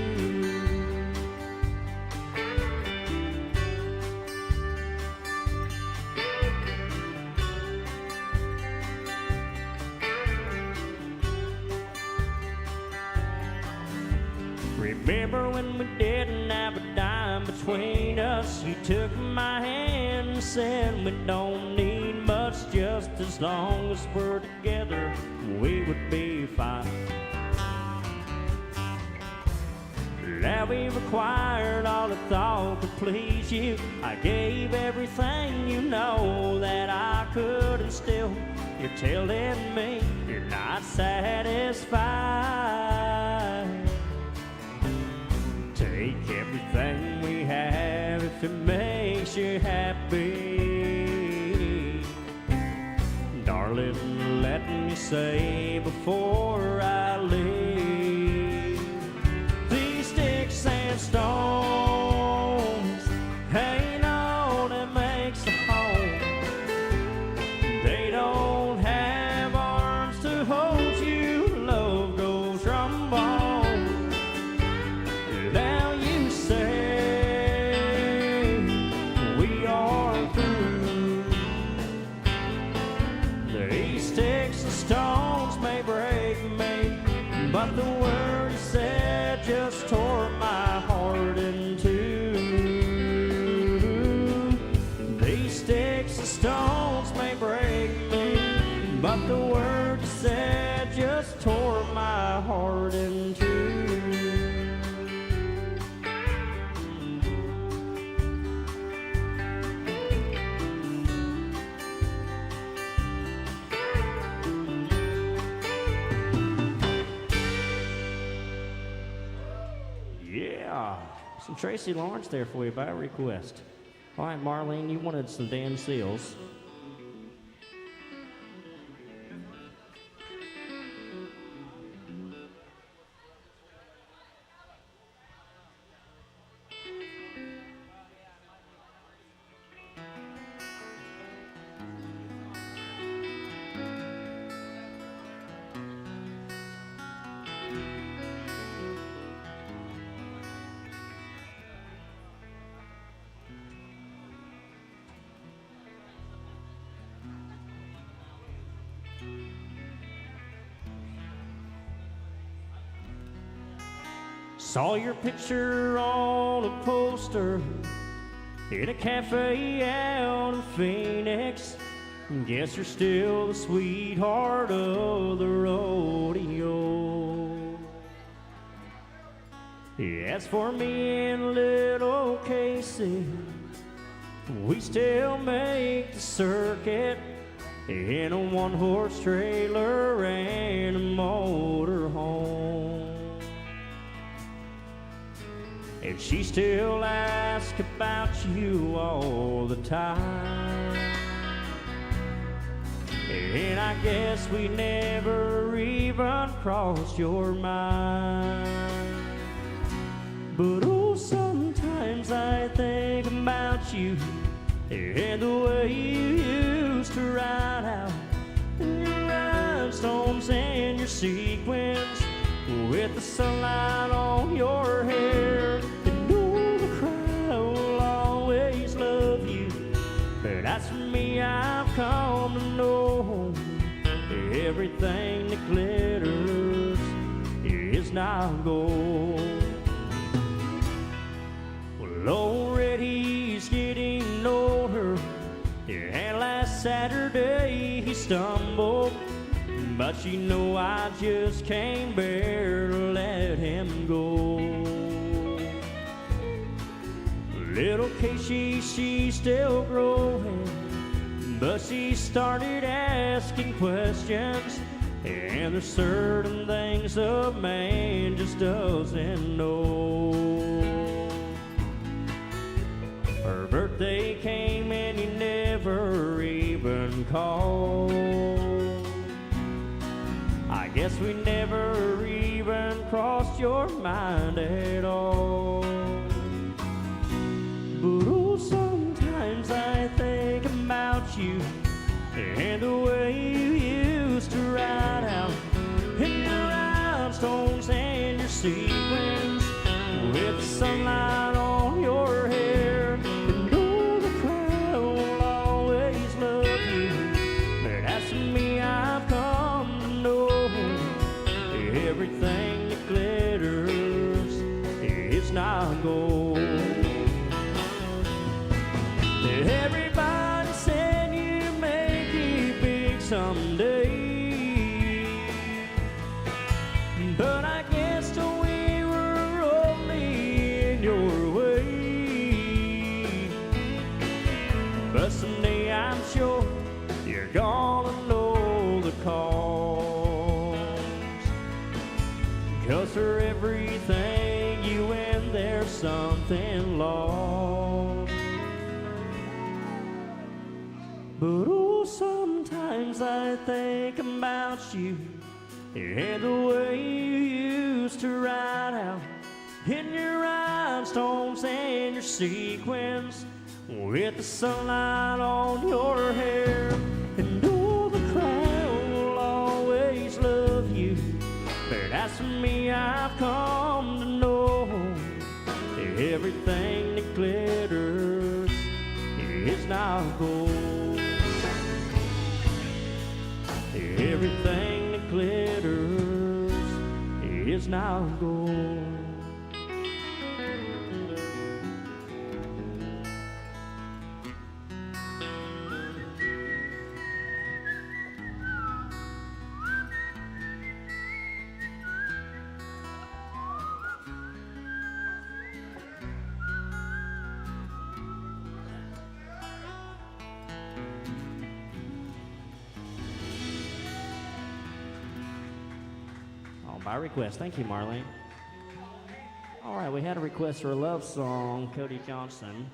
Remember when we didn't have a dime between us? You took my hand and said we don't need much. Just as long as we're together, we would be fine. Now we've acquired all the thought to please you. I gave everything you know that I could, and still you're telling me you're not satisfied. Take everything we have if it makes you happy. Darling, let me say before I leave, these sticks and stones ain't all that makes a home. They don't have arms to hold you. Love goes rumble. Stones may break me, but the word you said just tore my heart in two. These sticks and stones may break me, but the word you said just tore my heart in two. Yeah, some Tracy Lawrence there for you by request. All right, Marlene, you wanted some Dan Seals. Saw your picture on a poster in a cafe out in Phoenix. Guess you're still the sweetheart of the rodeo. As for me and little Casey, we still make the circuit in a one-horse trailer and a motorhome. And she still asks about you all the time. And I guess we never even crossed your mind. But oh, sometimes I think about you and the way you used to ride out in your rhinestones and your sequins with the sunlight on your hair. And oh, the crowd will always love you. But as for me, I've come to know everything that glitters is not gold. Well, already he's getting older, and last Saturday he stumbled. But you know I just can't bear to let him go. Little Casey, she's still growing, but she started asking questions. And there's certain things a man just doesn't know. Her birthday came and you never even called. I guess we never even crossed your mind at all. But oh, sometimes I think about you and the way you used to ride out in your rhinestones and your sequins with the sunlight on your hair. And oh, the crowd will always love you. But as for me, I've come to know everything that glitters is not gold. Everybody said you make it big someday, but I guess we were only in your way. But someday I'm sure you're gonna know the cause, 'cause for everything you win there's something lost. But oh, sometimes I think about you and the way you used to ride out in your rhinestones and your sequins with the sunlight on your hair. And oh, the crowd will always love you. But as for me, I've come to know everything that glitters is not gold. Everything that glitters is not gold. By request. Thank you, Marlene. All right, we had a request for a love song, Cody Johnson.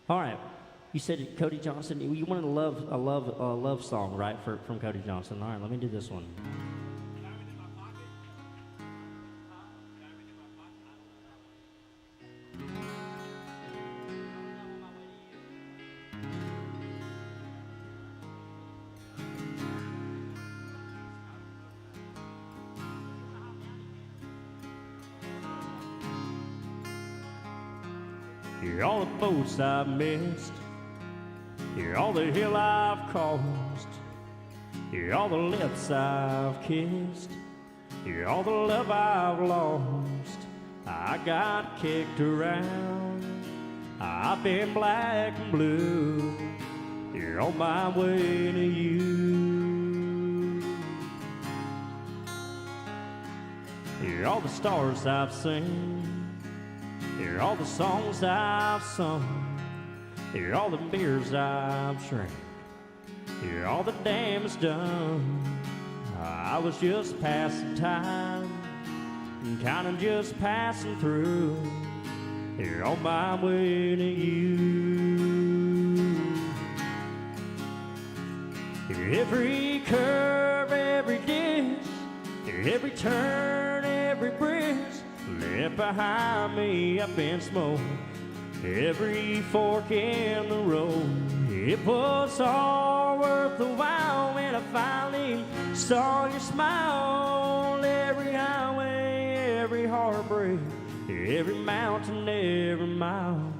All right. You said Cody Johnson. You wanted a love song, right? From Cody Johnson. All right. Let me do this one. You're all the boats I've missed. You're all the hill I've caused. You're all the lips I've kissed. You're all the love I've lost. I got kicked around. I've been black and blue. You're on my way to you. You're all the stars I've seen. You're all the songs I've sung. You're all the beers I've drank. You're all the damage done. I was just passing time, kinda just passing through. You're on my way to you. Every curve, every ditch, every turn, every bridge left behind me up in smoke. Every fork in the road, it was all worth the while when I finally saw your smile. Every highway, every heartbreak, every mountain, every mile.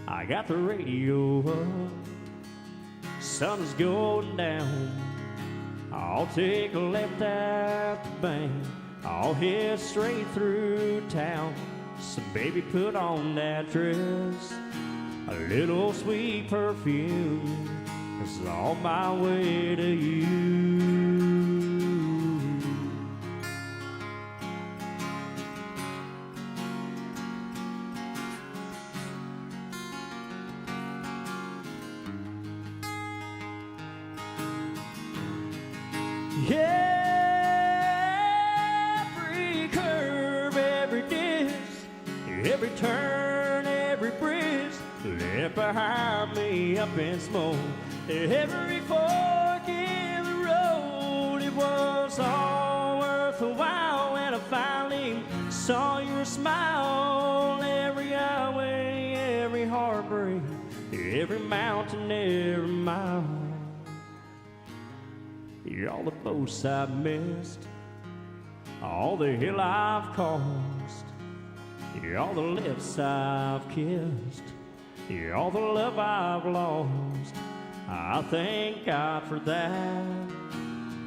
I got the radio up, sun is going down. I'll take a left at the bank, I'll head straight through town. So baby, put on that dress, a little sweet perfume, 'cause on my way to you. Every curve, every ditch, every turn, every bridge left behind me up in smoke. Every fork in the road, it was all worth a while when I finally saw your smile. Every highway, every heartbreak, every mountain, every mile. You're all the boats I've missed, all the hill I've caused. You're all the lips I've kissed. You're all the love I've lost. I thank God for that.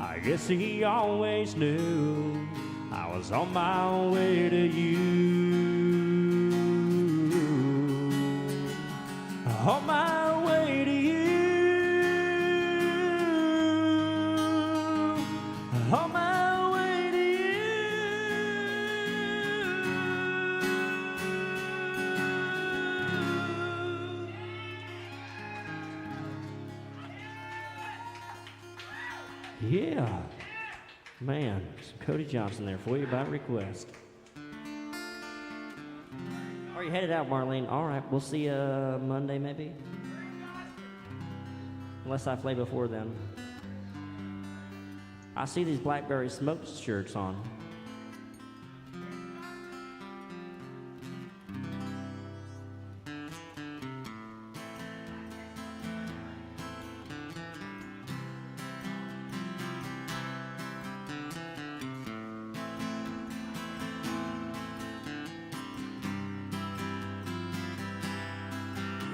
I guess He always knew I was on my way to you. On my way to you. On my way to you. Yeah, man, some Cody Johnson there for you by request. Are you headed out, Marlene? All right, we'll see you Monday maybe, unless I play before then. I see these Blackberry Smoke shirts on.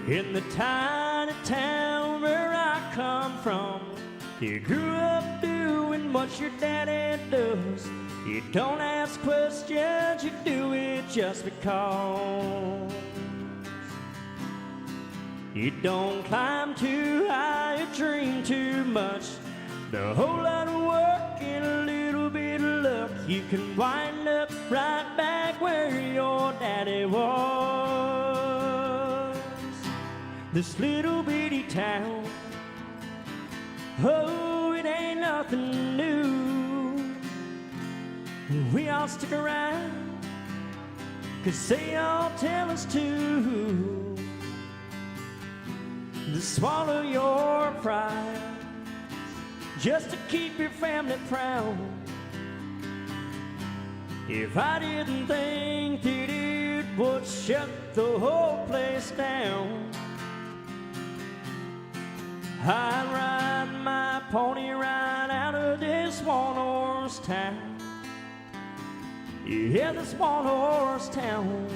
In the tiny town where I come from, you grew up doing what your daddy does. You don't ask questions, you do it just because. You don't climb too high, you dream too much. The whole lot of work and a little bit of luck, you can wind up right back where your daddy was. This little bitty town, oh, it ain't nothing new. We all stick around, 'cause they all tell us to. To swallow your pride, just to keep your family proud. If I didn't think that it would shut the whole place down, I'd ride my pony right out of this one-horse town. Yeah, this one-horse town.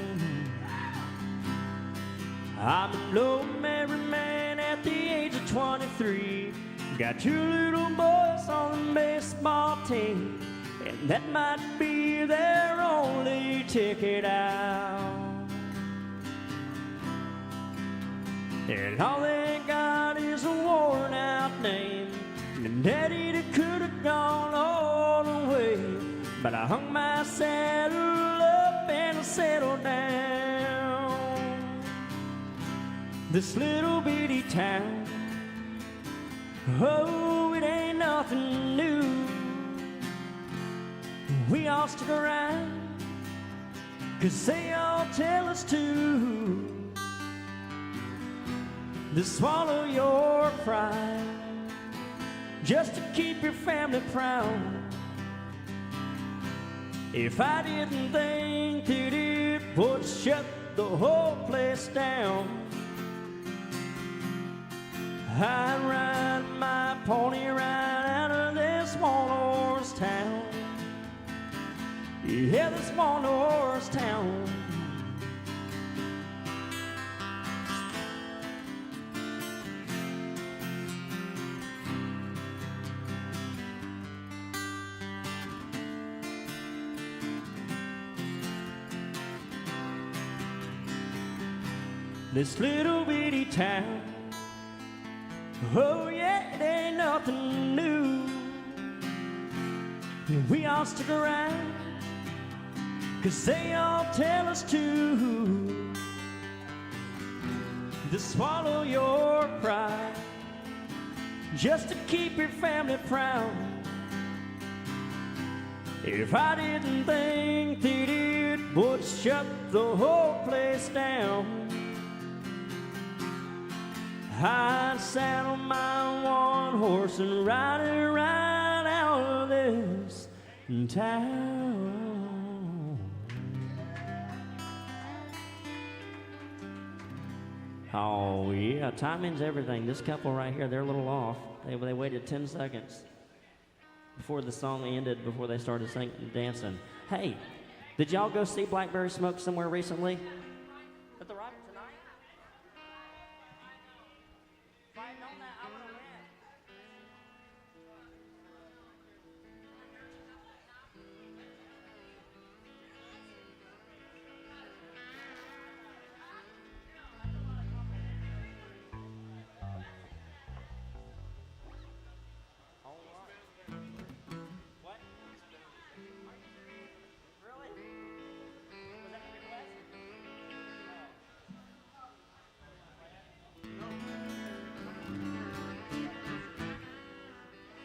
I'm a low married man at the age of 23. Got 2 little boys on the baseball team, and that might be their only ticket out. And all they got is a worn out name, and daddy that could have gone all the way, but I hung my saddle up and settled down. This little bitty town, oh, it ain't nothing new. We all stick around, 'cause they all tell us to. To swallow your pride, just to keep your family proud. If I didn't think that it would shut the whole place down, I'd ride my pony right out of this one-horse town. Yeah, this one-horse town. This little bitty town, oh yeah, it ain't nothing new. We all stick around, 'cause they all tell us to. To swallow your pride, just to keep your family proud. If I didn't think that it would shut the whole place down, I'd saddle my one horse and ride it right out of this town. Oh yeah, timing's everything. This couple right here, they're a little off. They waited 10 seconds before the song ended, before they started singing and dancing. Hey, did y'all go see Blackberry Smoke somewhere recently? At the Robert tonight? If I had known that, I would have went.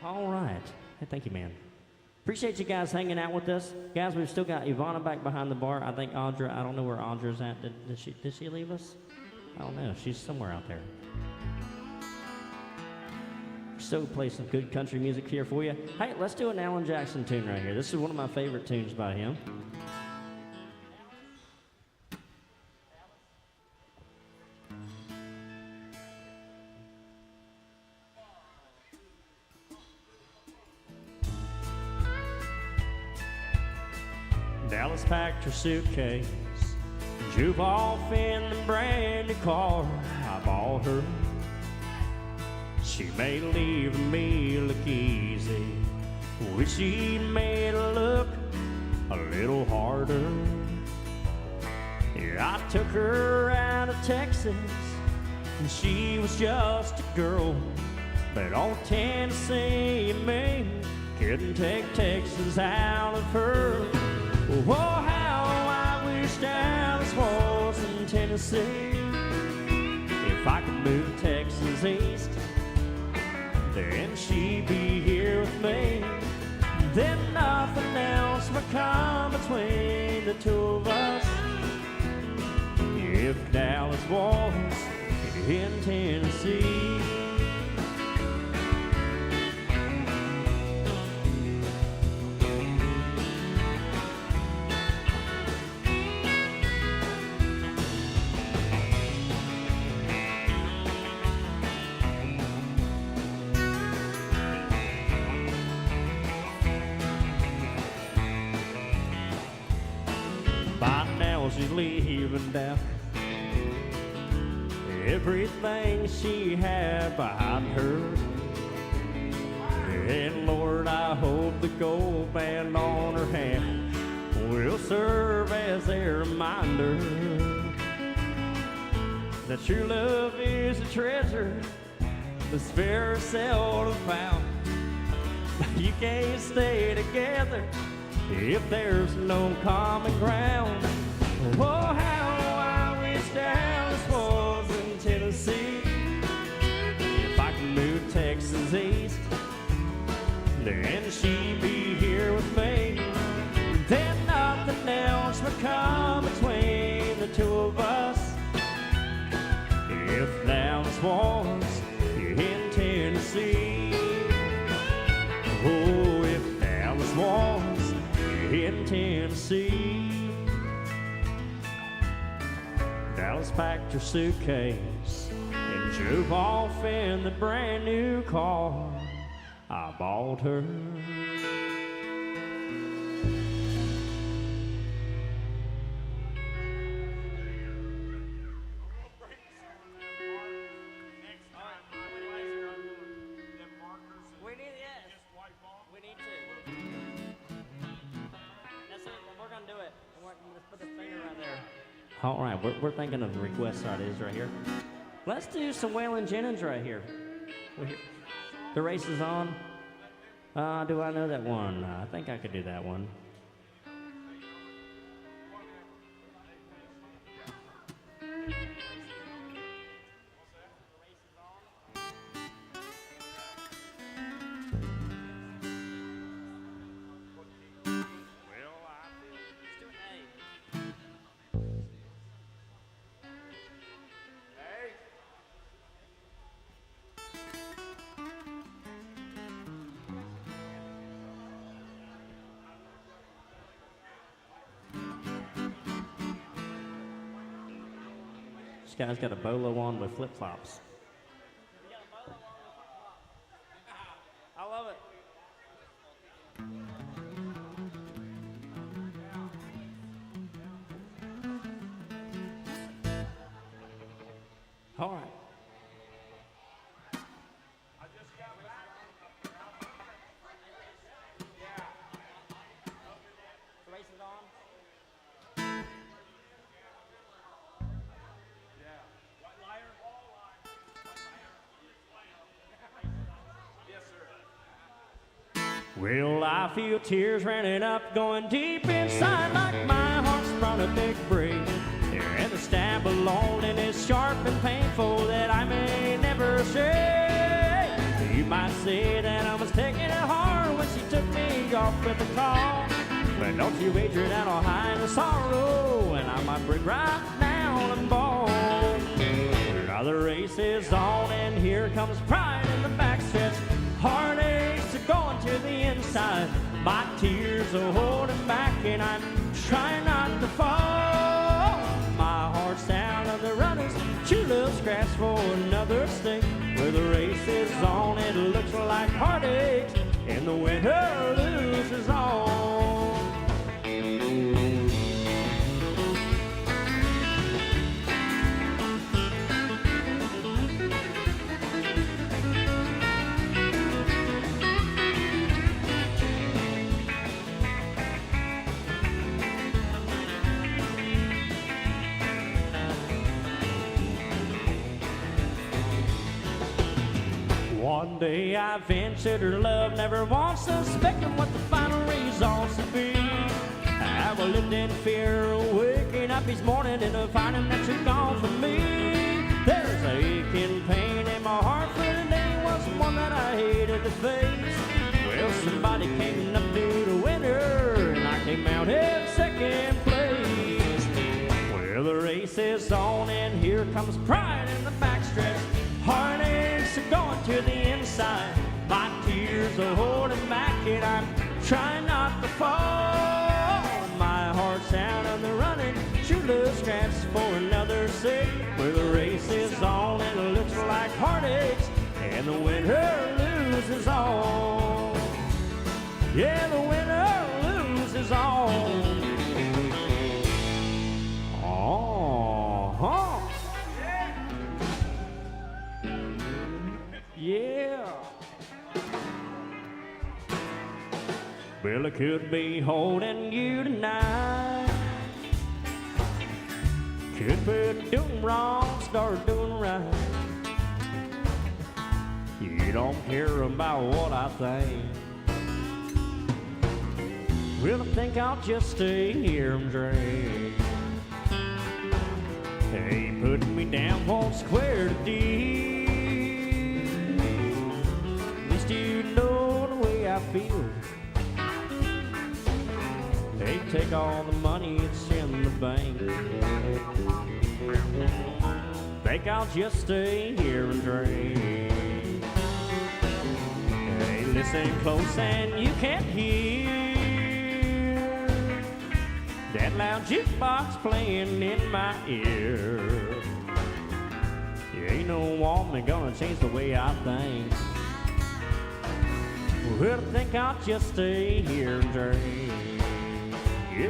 All right. Hey, thank you, man. Appreciate you guys hanging out with us. Guys, we've still got Ivana back behind the bar. I think Audra, I don't know where Audra's at. Did she leave us? I don't know. She's somewhere out there. Still play some good country music here for you. Hey, let's do an Alan Jackson tune right here. This is one of my favorite tunes by him. Dallas packed her suitcase, drove off in the brand new car I bought her. She made leaving me look easy Wish he'd made it look a little harder. Yeah, I took her out of Texas, and she was just a girl. But old Tennessee and me couldn't take Texas out of her. Oh, how I wish Dallas was in Tennessee. If I could move Texas east, then she'd be here with me. Then nothing else would come between the two of us. If Dallas was in Tennessee. By now she's leaving down. Everything she had behind her. And Lord, I hope the gold band on her hand will serve as a reminder that true love is a treasure that's very seldom found. You can't stay together if there's no common ground. Oh, how I wish Dallas was in Tennessee. If I could move Texas east, then she'd be here with me. Then nothing else would come between the two of us. If Dallas was in Tennessee. Oh, if Dallas was in Tennessee. Dallas packed her suitcase and drove off in the brand new car I bought her. We need to. That's it. We're gonna do it. Let's put the finger right there. All right, we're thinking of the request ideas right here. Let's do some Waylon Jennings right here. The race is on. Do I know that one? I think I could do that one. This guy's got a bolo on with flip-flops. I love it. All right. The race is on. Well, I feel tears running up, going deep inside like my heart's from a big break. And the stab of loneliness sharp and painful that I may never shake. You might say that I was taking it hard when she took me off with a call. But don't you wager that I'll hide the sorrow, and I might break right down and bawl. Now the race is on, and here comes pride in the backstretch. Heartaches are going to the inside. My tears are holding back, and I'm trying not to fall. My heart's down on the runners. True love scratch for another stake. Where the race is on, it looks like heartaches, and the winner loses all. one day I ventured her love, never once suspecting what the final results would be. I will lived in fear, waking up each morning and finding that you're gone from me. There's aching pain in my heart for the day was one that I hated to face. Well, somebody came up to the winner, and I came out in second place. Well, the race is on, and here comes pride in the backstretch. Heartaches are going to the inside. My tears are holding back, and I'm trying not to fall. My heart's out on the running, true love scratches for another sake. Where the race is on, and it looks like heartaches, and the winner loses all. Yeah, the winner loses all. Oh, yeah. Well, I could be holding you tonight. Could be doing wrong, start doing right. You don't care about what I think. Well, I think I'll just stay here and drink. Hey, putting me down won't square the deal. At least you know the way I feel. Hey, take all the money that's in the bank. Think I'll just stay here and drink. Hey, listen close and you can't hear that loud jukebox playing in my ear. You ain't no woman gonna change the way I think. Well, I think I'll just stay here and drink. Yeah.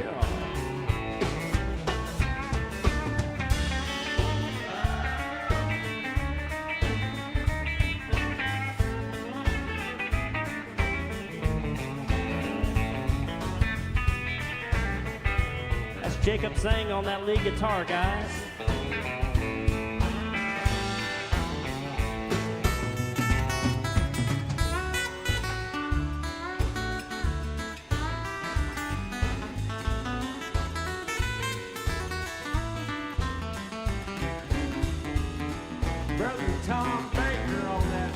That's Jacob sang on that lead guitar, guys. Brother Tom Baker on that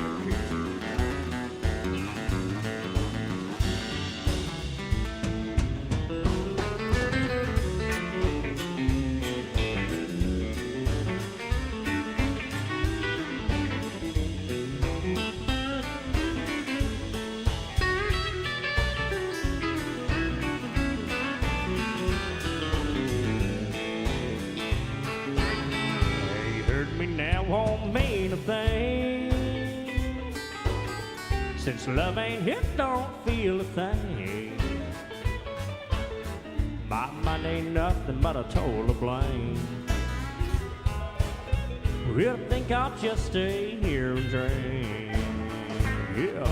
won't mean a thing. Since love ain't hit, don't feel a thing. My mind ain't nothing but a total blame. Well, I think I'll just stay here and drink. Yeah.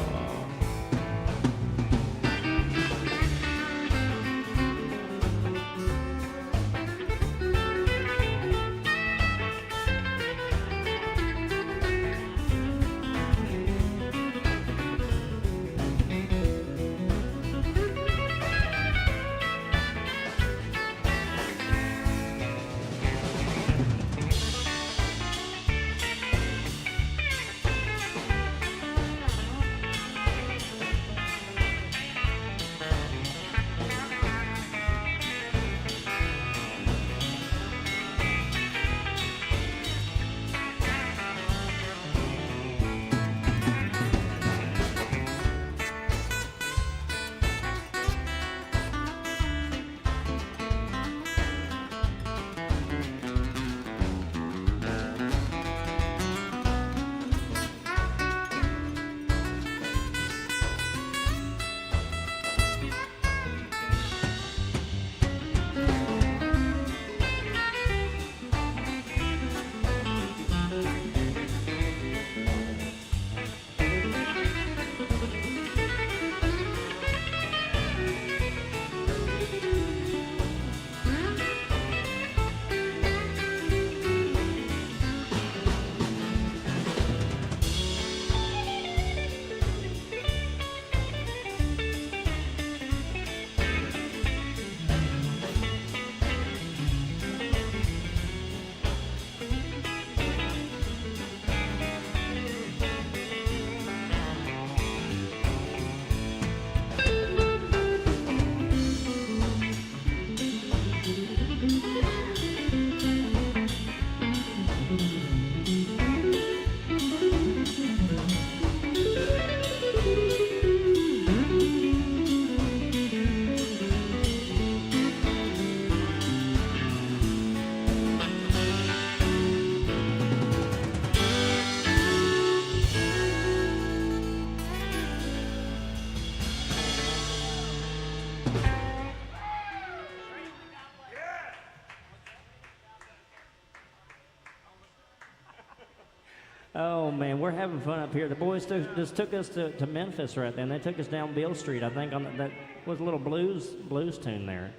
Oh man, we're having fun up here. The boys just took us to Memphis right then. They took us down Beale Street, I think, on that was a little blues tune there.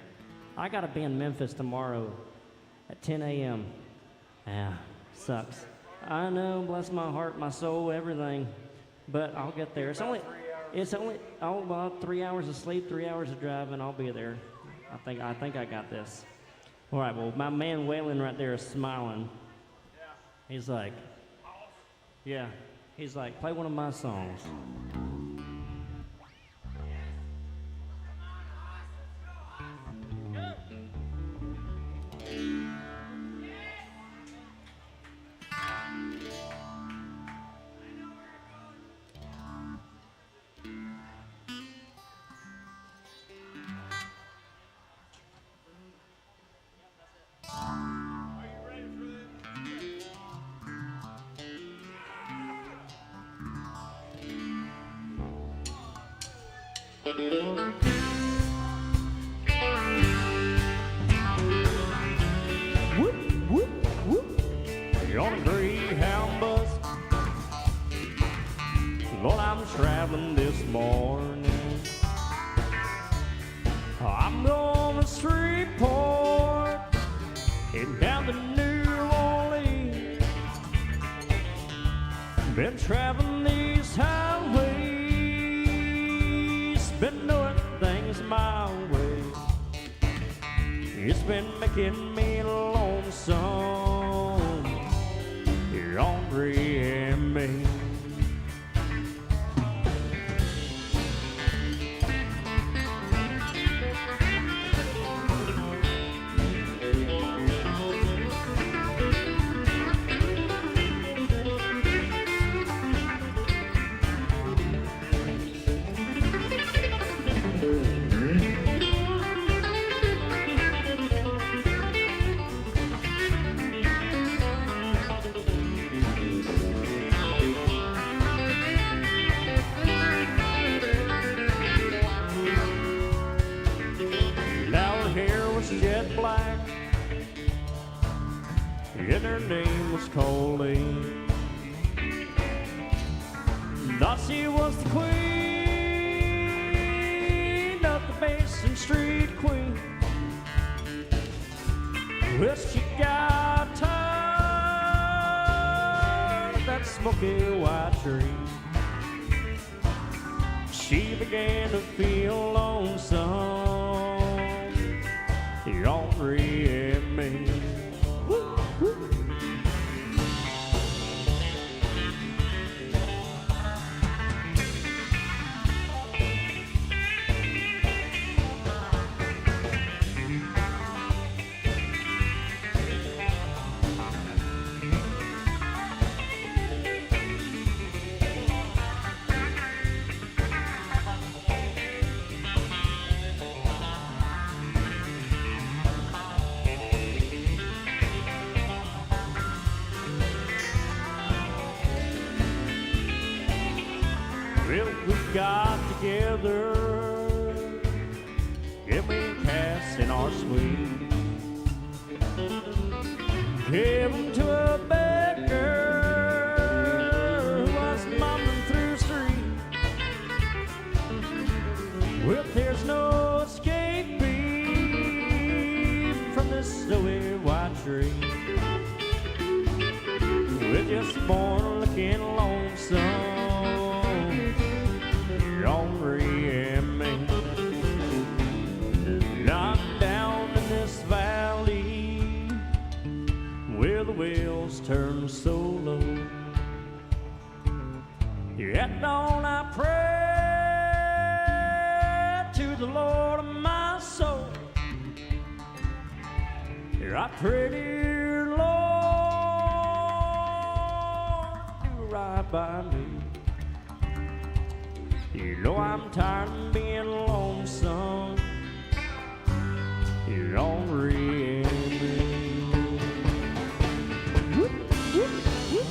I gotta be in Memphis tomorrow at 10 a.m. Yeah, sucks. I know, bless my heart, my soul, everything. But I'll get there. It's only about 3 hours of sleep, 3 hours of driving. I'll be there. I think I got this. All right. Well, my man Waylon right there is smiling. He's like, yeah. He's like, play one of my songs. Whoop, whoop, whoop. You're on a Greyhound bus. Lord, I'm traveling this morning. I'm going to Shreveport, heading down to New Orleans. Been traveling these highways, been doing things my way. It's been making me lonesome, you're hungry and me. Jet black, and her name was Colleen. Thought she was the queen of the Basin Street Queen. Well, she got tired of that smoky white tree. She began to feel lonesome, you're hungry and me. Woo, woo. Well, we got together, and we cast in our suite. Gave them to a beggar who was mumbling through the street. Well, there's no escaping from this snowy white tree. We're just born looking lonesome, hungry and me. Knocked down in this valley where the wheels turn so low. At dawn I pray to the Lord of my soul. Here I pray, dear Lord, do right by me. You know I'm tired of being lonesome, you're hungry and me. Whoop, whoop, whoop.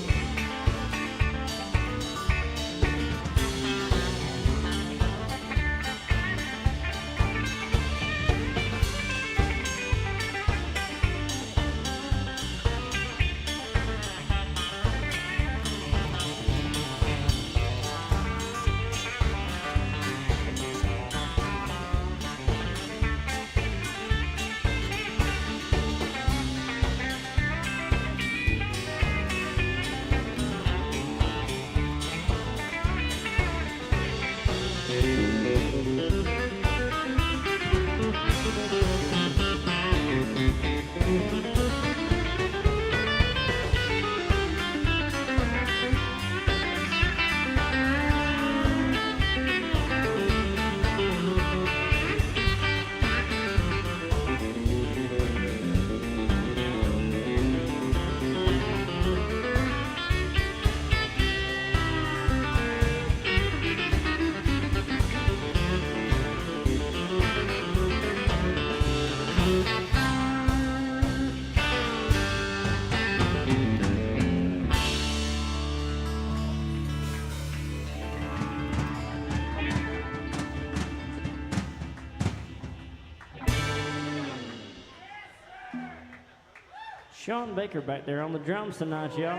Sean Baker back there on the drums tonight, y'all.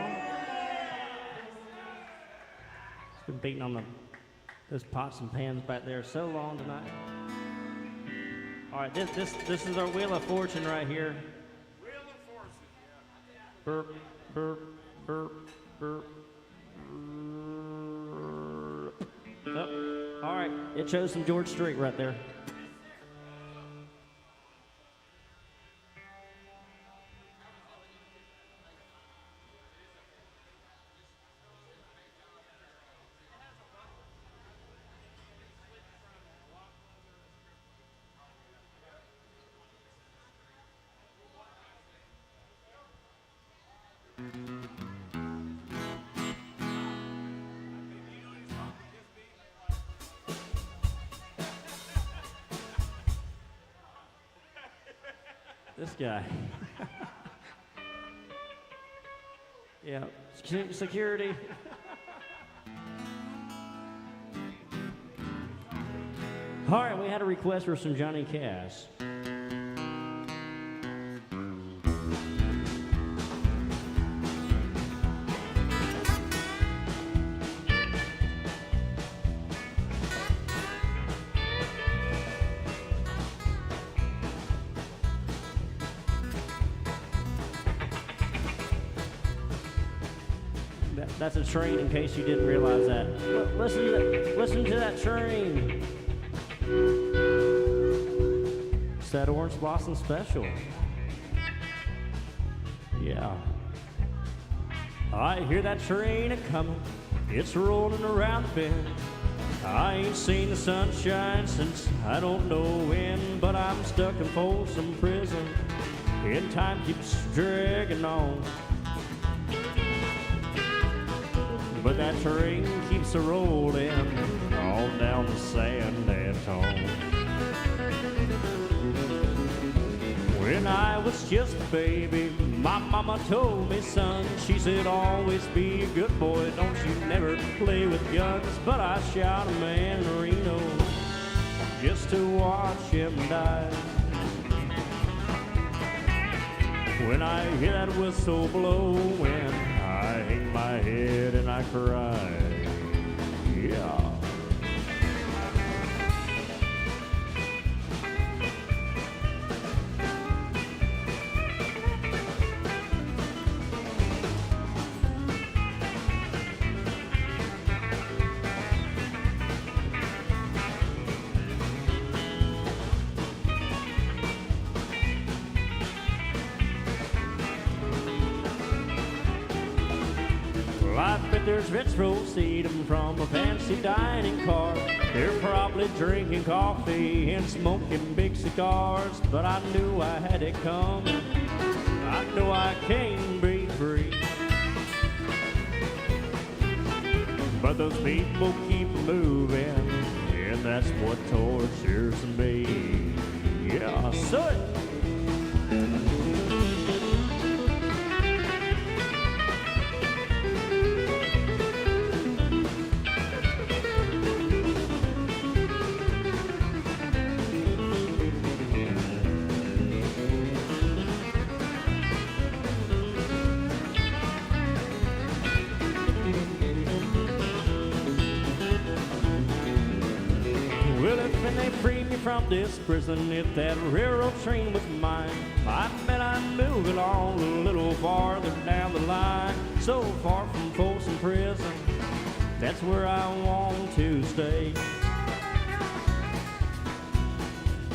He's been beating on those pots and pans back there so long tonight. All right, this is our Wheel of Fortune right here. Wheel of Fortune, yeah. Burp, burp, burp, burp. Oh, all right, it shows some George Strait right there. This guy. Yeah, security. All right, we had a request for some Johnny Cash. That's a train, in case you didn't realize that. Listen to that train. It's that Orange Blossom Special. Yeah. I hear that train a-comin'. It's rolling around the bend. I ain't seen the sunshine since I don't know when, but I'm stuck in Folsom Prison, and time keeps dragging on. But that train keeps a-rolling all down the San Antone. When I was just a baby, my mama told me, son, she said, always be a good boy, don't you never play with guns. But I shot a man in Reno just to watch him die. When I hear that whistle blowing, I hang my head and I cry. Yeah. I bet there's vets proceeding from a fancy dining car. They're probably drinking coffee and smoking big cigars. But I knew I had it coming. I know I can't be free. But those people keep moving, and that's what tortures me. Yeah, so it. Well, if they free me from this prison, if that railroad train was mine, I bet I'd move along a little farther down the line. So far from Folsom Prison, that's where I want to stay.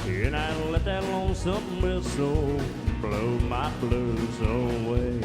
And I'd let that lonesome whistle blow my blues away.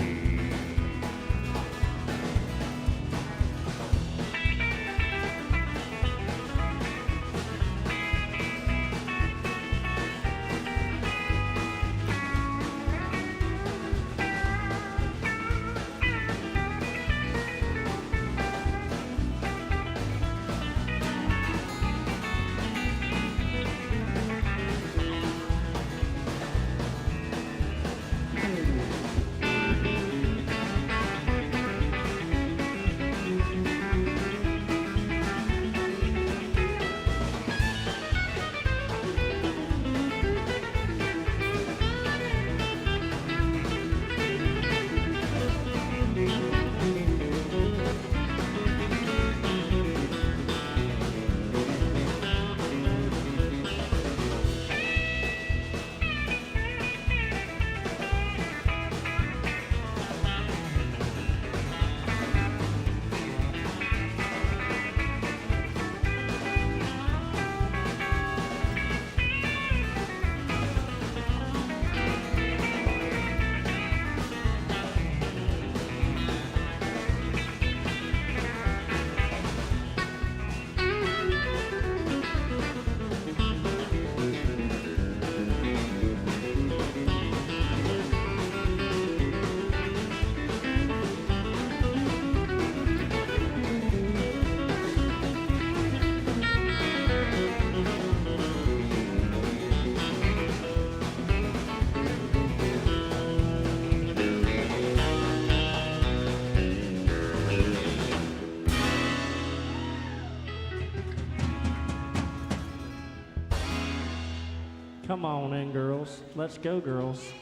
Come on in, girls. Let's go, girls.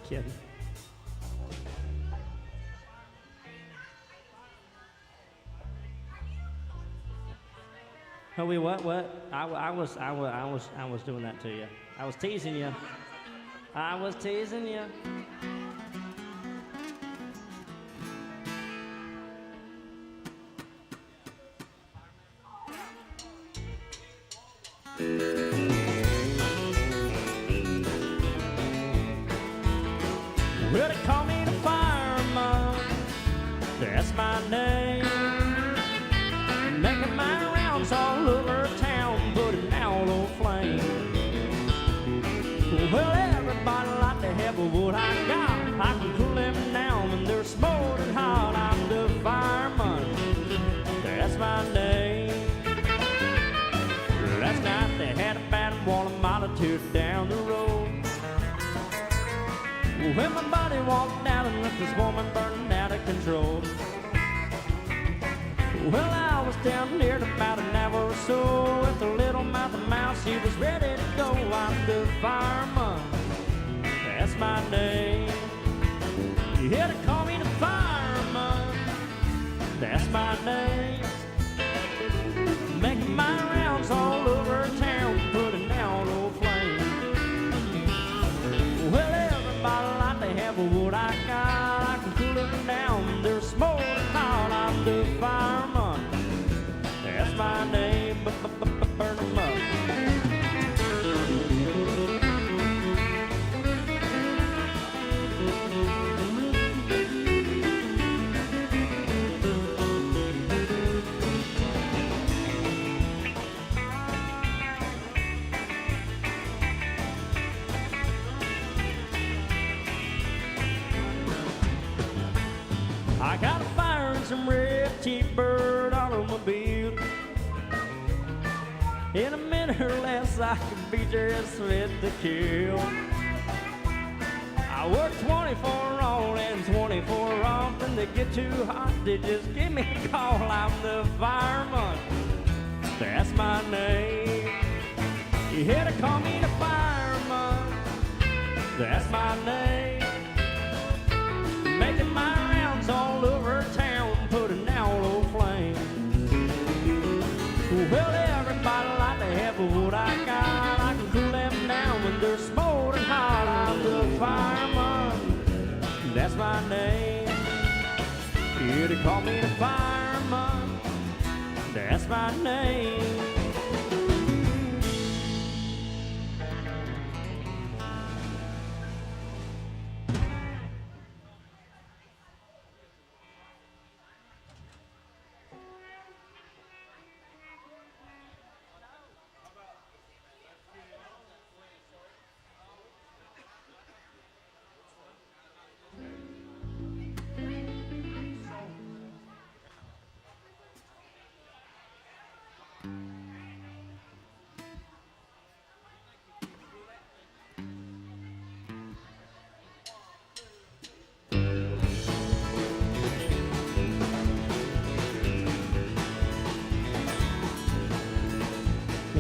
Kidding. Oh, we what? I was doing that to you. I was teasing you. I was teasing you. Well, they call me the fireman, that's my name. Making my rounds all over town, putting out on flames. Well, everybody like to have what I got. I can cool them down when they're smoldering hot. I'm the fireman, that's my name. Last night they had a bad one a mile or two down the road. When my buddy walked out and left this woman burning out of control. Well, I was down near about an hour or so with a little mouth of mouse. She was ready to go. I'm the fireman, that's my name. You had to call me the fireman, that's my name. Making my rounds all over town, putting out old flames. Well, everybody like to have what I got. I can cool them down, they're smoldering hot. I'm the fireman, that's my name. Burn them up. I got a fire in some red T-bird automobile. In a minute or less, I could be just fit to kill. I work 24 on and 24 off, and they get too hot, they just give me a call. I'm the fireman, that's my name. You had to call me the fireman, that's my name. Making my rounds all over town, putting out old flames. Well, everybody like to have what I got. I can cool them down when they're smoldering hot. I'm the fireman, that's my name. Yeah, they call me the fireman, that's my name.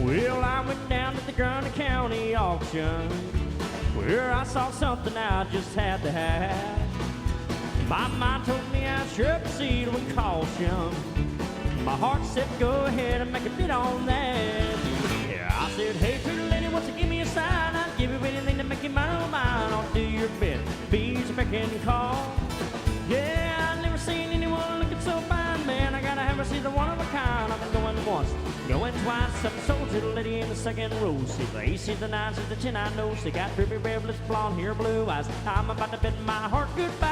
Well, I went down to the Grundy County auction where I saw something I just had to have. My mind told me I should proceed with caution. My heart said go ahead and make a bid on that. Yeah, I said, hey, pretty lady, won't you give me a sign? I'd give you anything to make you mine. I'll do your bid. Bees picking call. Yeah, I never seen anyone looking so fine, man. I gotta have her see the one of a kind. I've been going once, going twice. I've sold to the lady in the second row. See the 8, see the 9, see the 10, I know. She got ruby red lips, blonde hair, blue eyes. I'm about to bid my heart goodbye.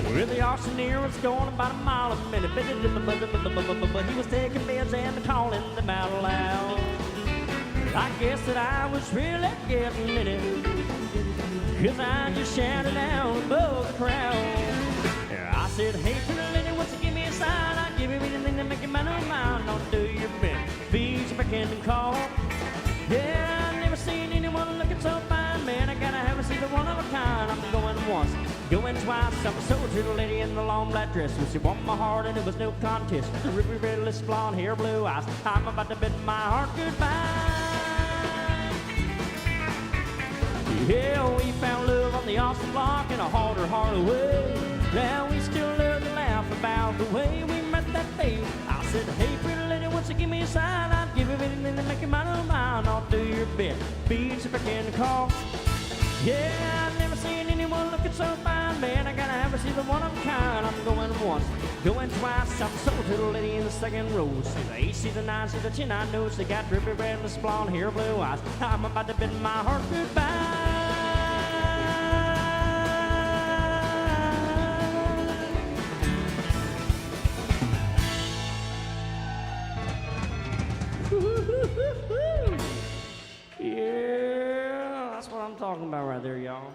Well, the auctioneer was going about a mile a minute, but he was taking bids and calling them out loud. I guess that I was really getting in it, 'cause I just shouted out above the crowd. I said, hey, pretty lady, won't you give me a sign? I'll give you anything to make you mine. Don't do your bit. beach if I can call. Yeah, I never seen anyone looking so fine, man. I gotta have a seat of one of a kind. I'm going once, going twice. I'm a soldier, the lady in the long black dress. Well, she won my heart and it was no contest. Ruby red lips, blonde hair, blue eyes. I'm about to bid my heart goodbye. Yeah, we found love on the awesome block in a harder, harder way. Now we still love to laugh about the way we met that day. I said, hey, pretty lady, won't you give me a sign? I'd give you anything to make you mine of mine. I'll do your bit, beach if I can call. Yeah, I've never seen anyone looking so fine, man. I gotta have a seat of one of a kind. I'm going once, going twice. I'm sold to the lady in the second row. She's a 8, she's a 9, she's a 10. I know she got drippy red, blonde hair, blue eyes. I'm about to bid my heart goodbye. Yeah, that's what I'm talking about right there, y'all.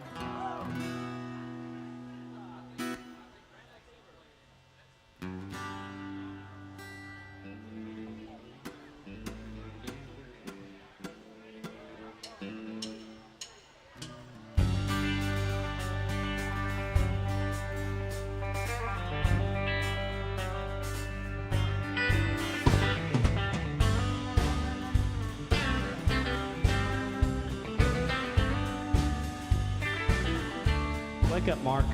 Wake up, Mark.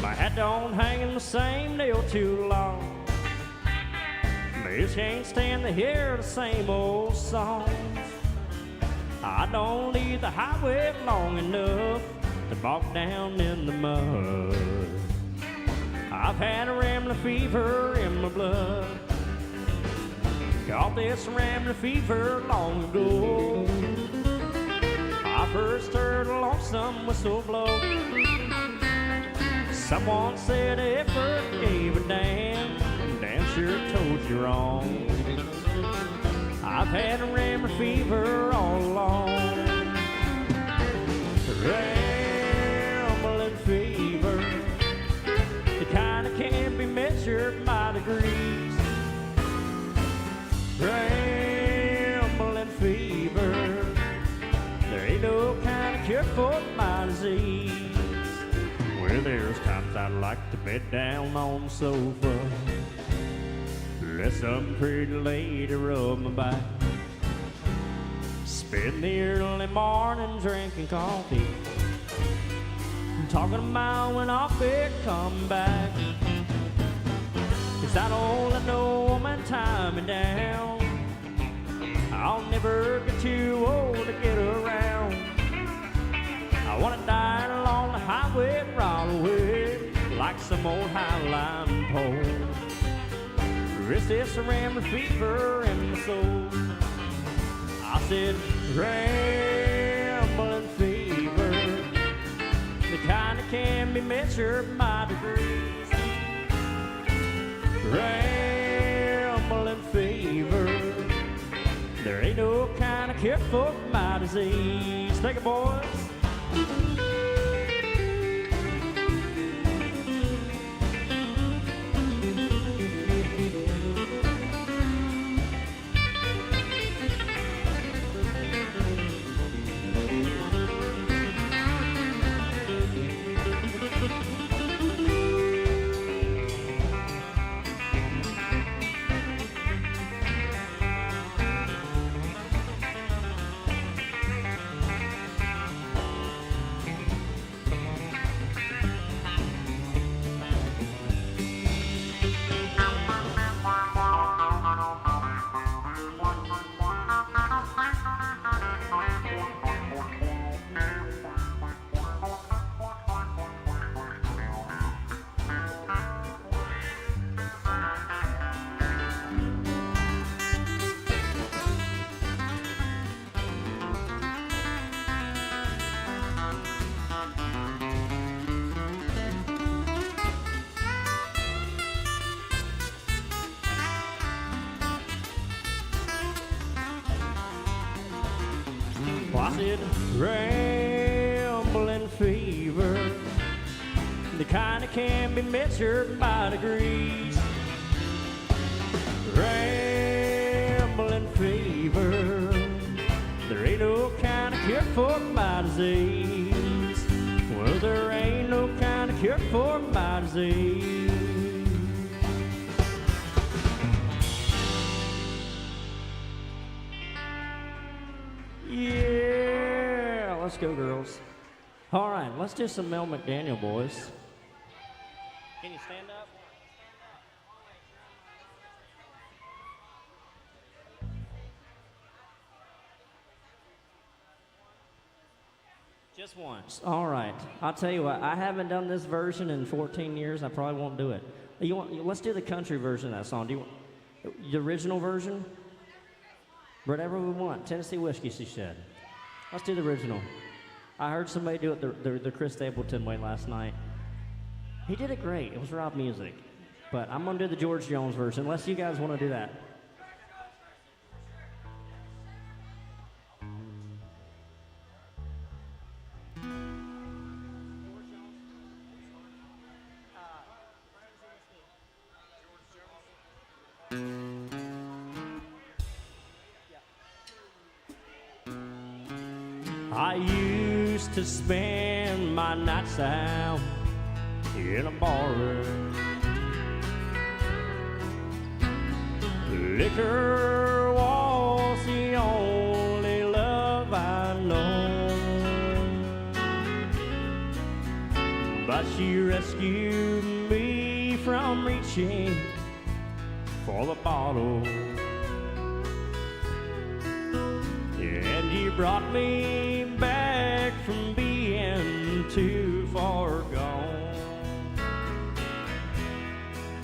My hat don't hang in the same nail too long. Bitch can't stand to hear the same old songs. I don't leave the highway long enough to walk down in the mud. I've had a rambling fever in my blood. Caught this rambling fever long ago. I first heard a lonesome whistle blow. Someone said effort gave a damn. Damn sure told you wrong. I've had a rambling fever all along. Rambling fever, the kind that can't be measured by degrees. Rambling fever, there ain't no kind of cure for my disease. Well, there's times I'd like to bed down on the sofa, let some pretty lady rub my back, spend the early morning drinking coffee, talking about when I'll be come back. 'Cause I don't let no woman tie me down. I'll never get too old to get around. I wanna die along the highway right away, like some old highline pole. Is this a rambling fever in my soul? I said, rambling fever, the kind that can be measured by degrees. Rambling fever, there ain't no kind of cure for my disease. Thank you, boys. Placid, rambling fever, the kind that can be measured by degrees. Rambling fever, there ain't no kind of cure for my disease. Well, there ain't no kind of cure for my disease. Yeah, let's go, girls. All right, let's do some Mel McDaniel, boys. Can you stand up? Just once. All right. I'll tell you what, I haven't done this version in 14 years. I probably won't do it. Let's do the country version of that song. Do you want the original version? Whatever we want. Tennessee Whiskey, she said. Let's do the original. I heard somebody do it the Chris Stapleton way last night. He did it great. It was rock music. But I'm going to do the George Jones version, unless you guys want to do that. I used to spend my nights out in a barroom. Liquor was the only love I know, but she rescued me from reaching for the bottle. And you brought me back from being too far gone.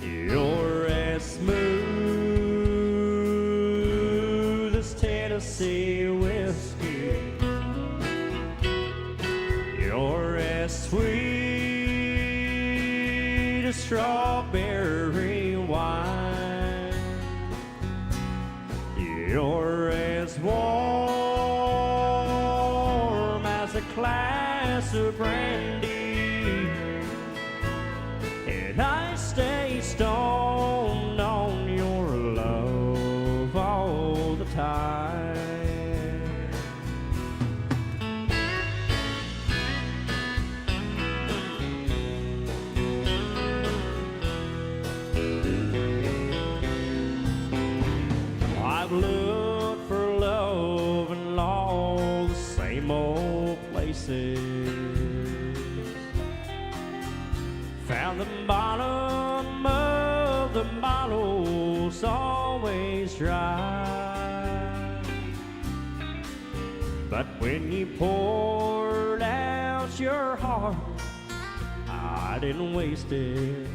You're as smooth as Tennessee whiskey. You're as sweet as strawberry wine. You're as warm as a glass of brandy, and I stay stoned on your love all the time. I've looked for love in all the same old places, found the bottom of the bottle's always dry, but when you poured out your heart, I didn't waste it.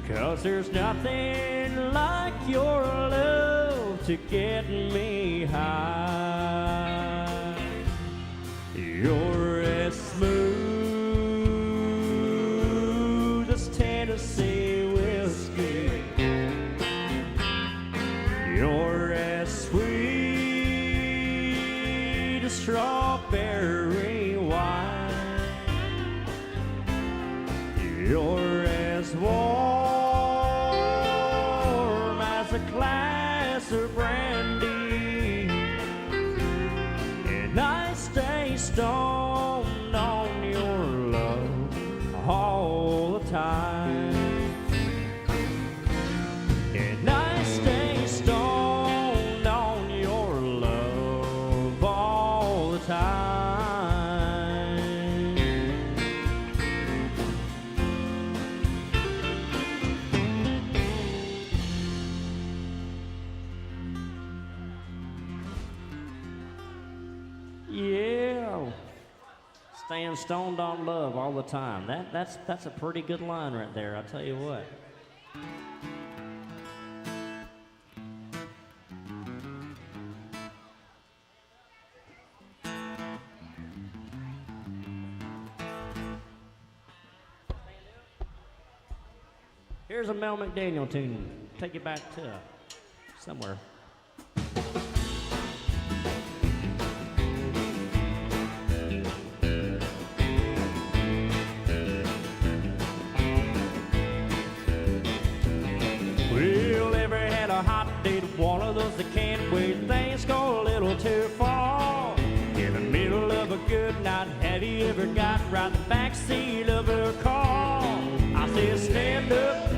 'Cause there's nothing like your love to get me high. You're as smooth as Tennessee whiskey. You're as sweet as strawberry wine. You're as warm as a glass of brandy, and I stay stoned on your love all the time. And I stay stoned on your love all the time. Yeah, staying stoned on love all the time. That's a pretty good line right there, I'll tell you what. Here's a Mel McDaniel tune. Take you back to somewhere. date one of those that can't wait. Things go a little too far. In the middle of a good night, have you ever got right in the back seat of a car? I said, stand up.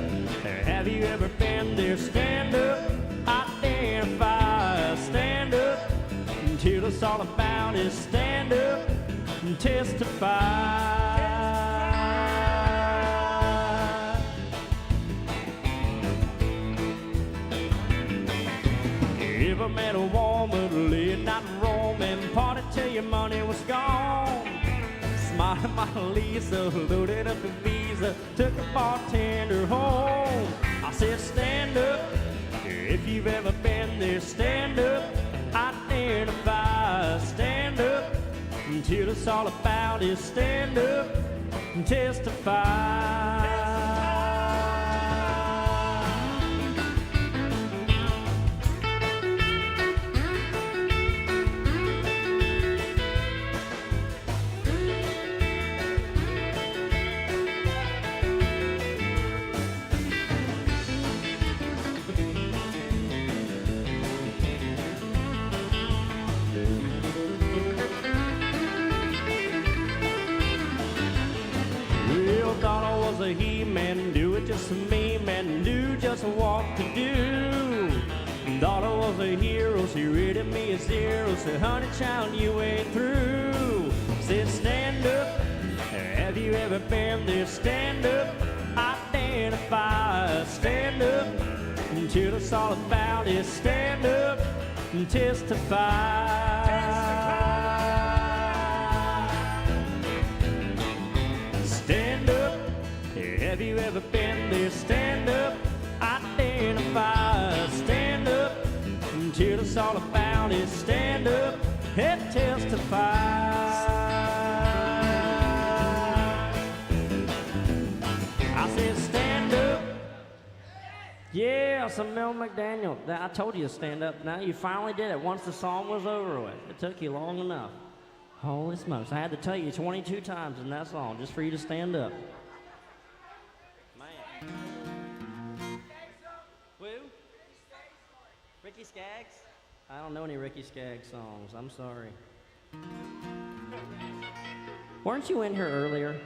Have you ever been there? Stand up. Identify. Stand up. Until it's all about is stand up and testify. Ever met a woman late night roaming, party till your money was gone? Smiling Mona Lisa, loaded up a visa, took a bartender home. I said, stand up, if you've ever been there, stand up, identify, stand up, until it's all about is stand up and testify. Thought I was a he-man, do it just for me, man, do just what to do. Thought I was a hero, she rated me a 0, said, honey child, you ain't through. Said, stand up, have you ever been there? Stand up, identify, stand up, until it's all about is stand up and testify. Stand up, have you ever been there? Stand up, identify, stand up, until it's all about is stand up and testify. I said stand up. Yeah, some Mel McDaniel. I told you to stand up. Now you finally did it once the song was over with. It took you long enough. Holy smokes, I had to tell you 22 times in that song just for you to stand up. Man. Who? Ricky Skaggs? I don't know any Ricky Skaggs songs. I'm sorry. Weren't you in here earlier?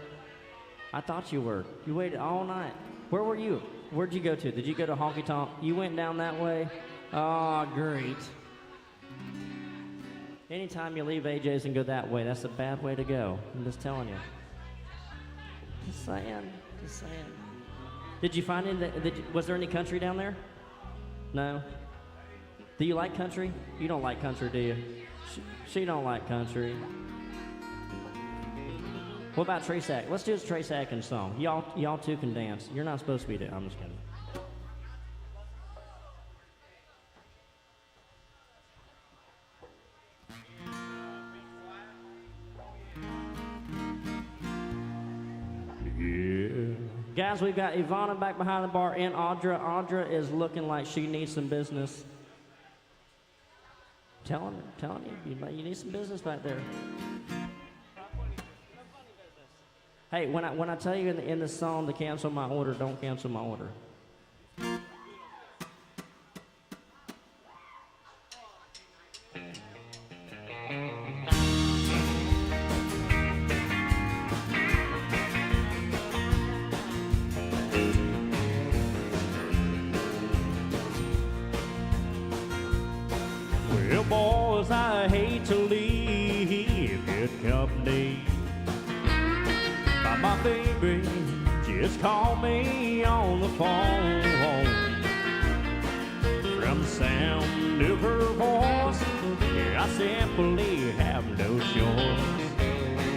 I thought you were. You waited all night. Where were you? Where'd you go to? Did you go to Honky Tonk? You went down that way? Oh, great. Anytime you leave AJ's and go that way, that's a bad way to go. I'm just telling you. Just saying. Just saying. Did you find any? Was there any country down there? No. Do you like country? You don't like country, do you? She don't like country. What about Trace Atkins? Let's do a Trace Atkins song. Y'all two can dance. You're not supposed to be there. I'm just kidding. Guys, we've got Ivana back behind the bar and Audra. Audra is looking like she needs some business. Telling you, you need some business back there. Hey, when I tell you in the song to cancel my order, don't cancel my order. Well, boys, I hate to leave good company. But my baby just called me on the phone. From the sound of her voice, yeah, I simply have no choice.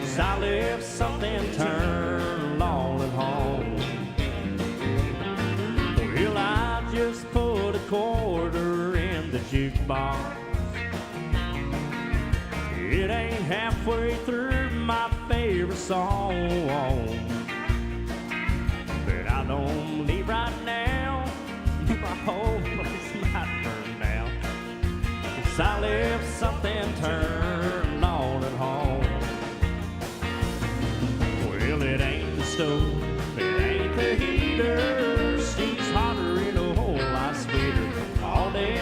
So I left something turned on at home. Well, I just put a quarter in the jukebox. It ain't halfway through my favorite song, but I don't leave right now. My whole place might burn down. 'Cause I left something turned on at home. Well, it ain't the stove, it ain't the heater. She's hotter in a whole lot sweeter all day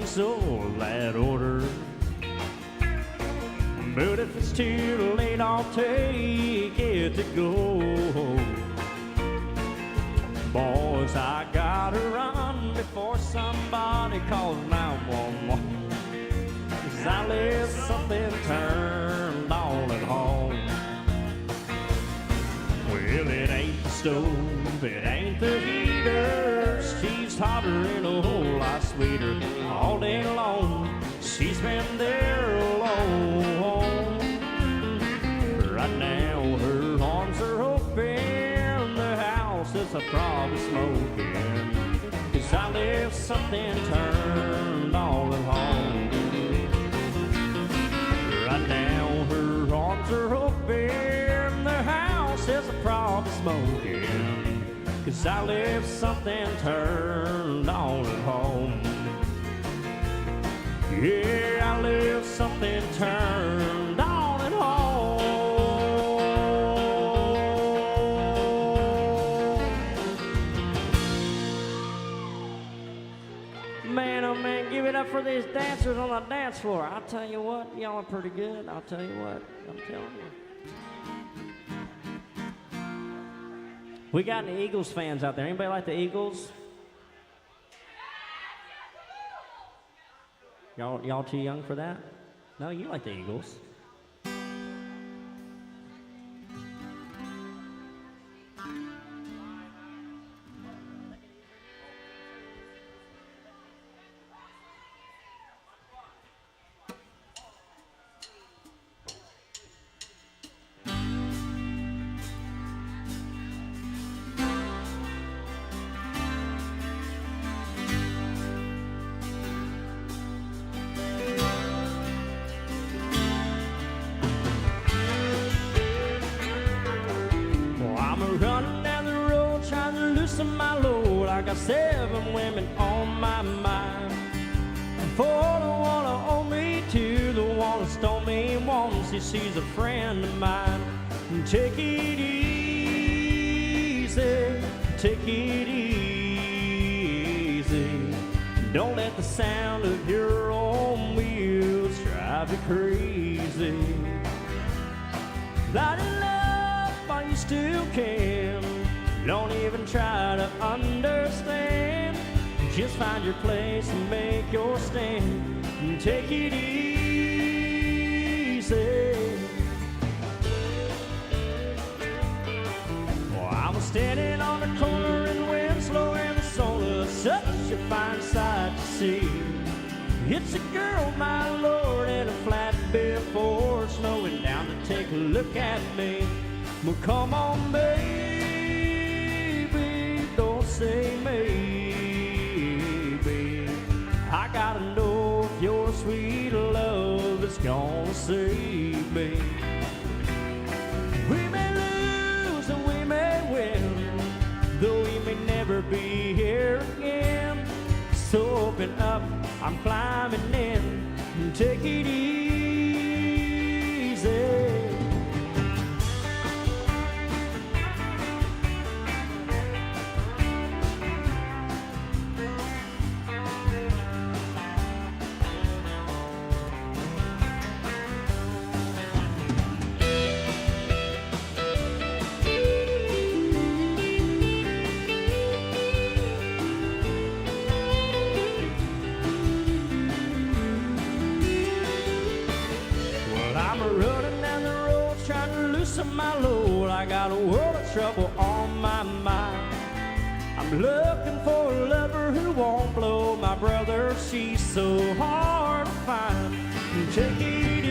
cancel that order. But if it's too late, I'll take it to go. Boys, I gotta run before somebody calls 911. 'Cause I left something turned on at home. Well, it ain't the stove, it ain't the heater. She's hotter and a whole lot sweeter. All day long, she's been there alone. Right now, her arms are open. The house is probably smoking. 'Cause I left something turned on at home. Right now, her arms are open. The house is probably smoking. 'Cause I left something turned on at home. Yeah, I left something turned on at home. Man, oh man, give it up for these dancers on the dance floor. I'll tell you what, y'all are pretty good. I'll tell you what, I'm telling you. We got any Eagles fans out there? Anybody like the Eagles? Y'all too young for that? No, you like the Eagles. Running down the road trying to loosen my load. I got 7 women on my mind. 4 the one to own me, 2 the one to stole me, 1 she's a friend of mine. Take it easy, take it easy. Don't let the sound of your own wheels drive you crazy. Light it up while you still can. Don't even try to understand. Just find your place and make your stand. And take it easy. Well, I was standing on the corner in Winslow, Arizona. Such a fine sight to see. It's a girl, my lord, in a flatbed Ford, slowing down to take a look at me. Well, come on, baby, don't say maybe. I gotta know if your sweet love is gonna save me. We may lose and we may win, though we may never be here again. So open up, I'm climbing in. Take it easy. My load, I got a world of trouble on my mind. I'm looking for a lover who won't blow my brother. She's so hard to find. Take it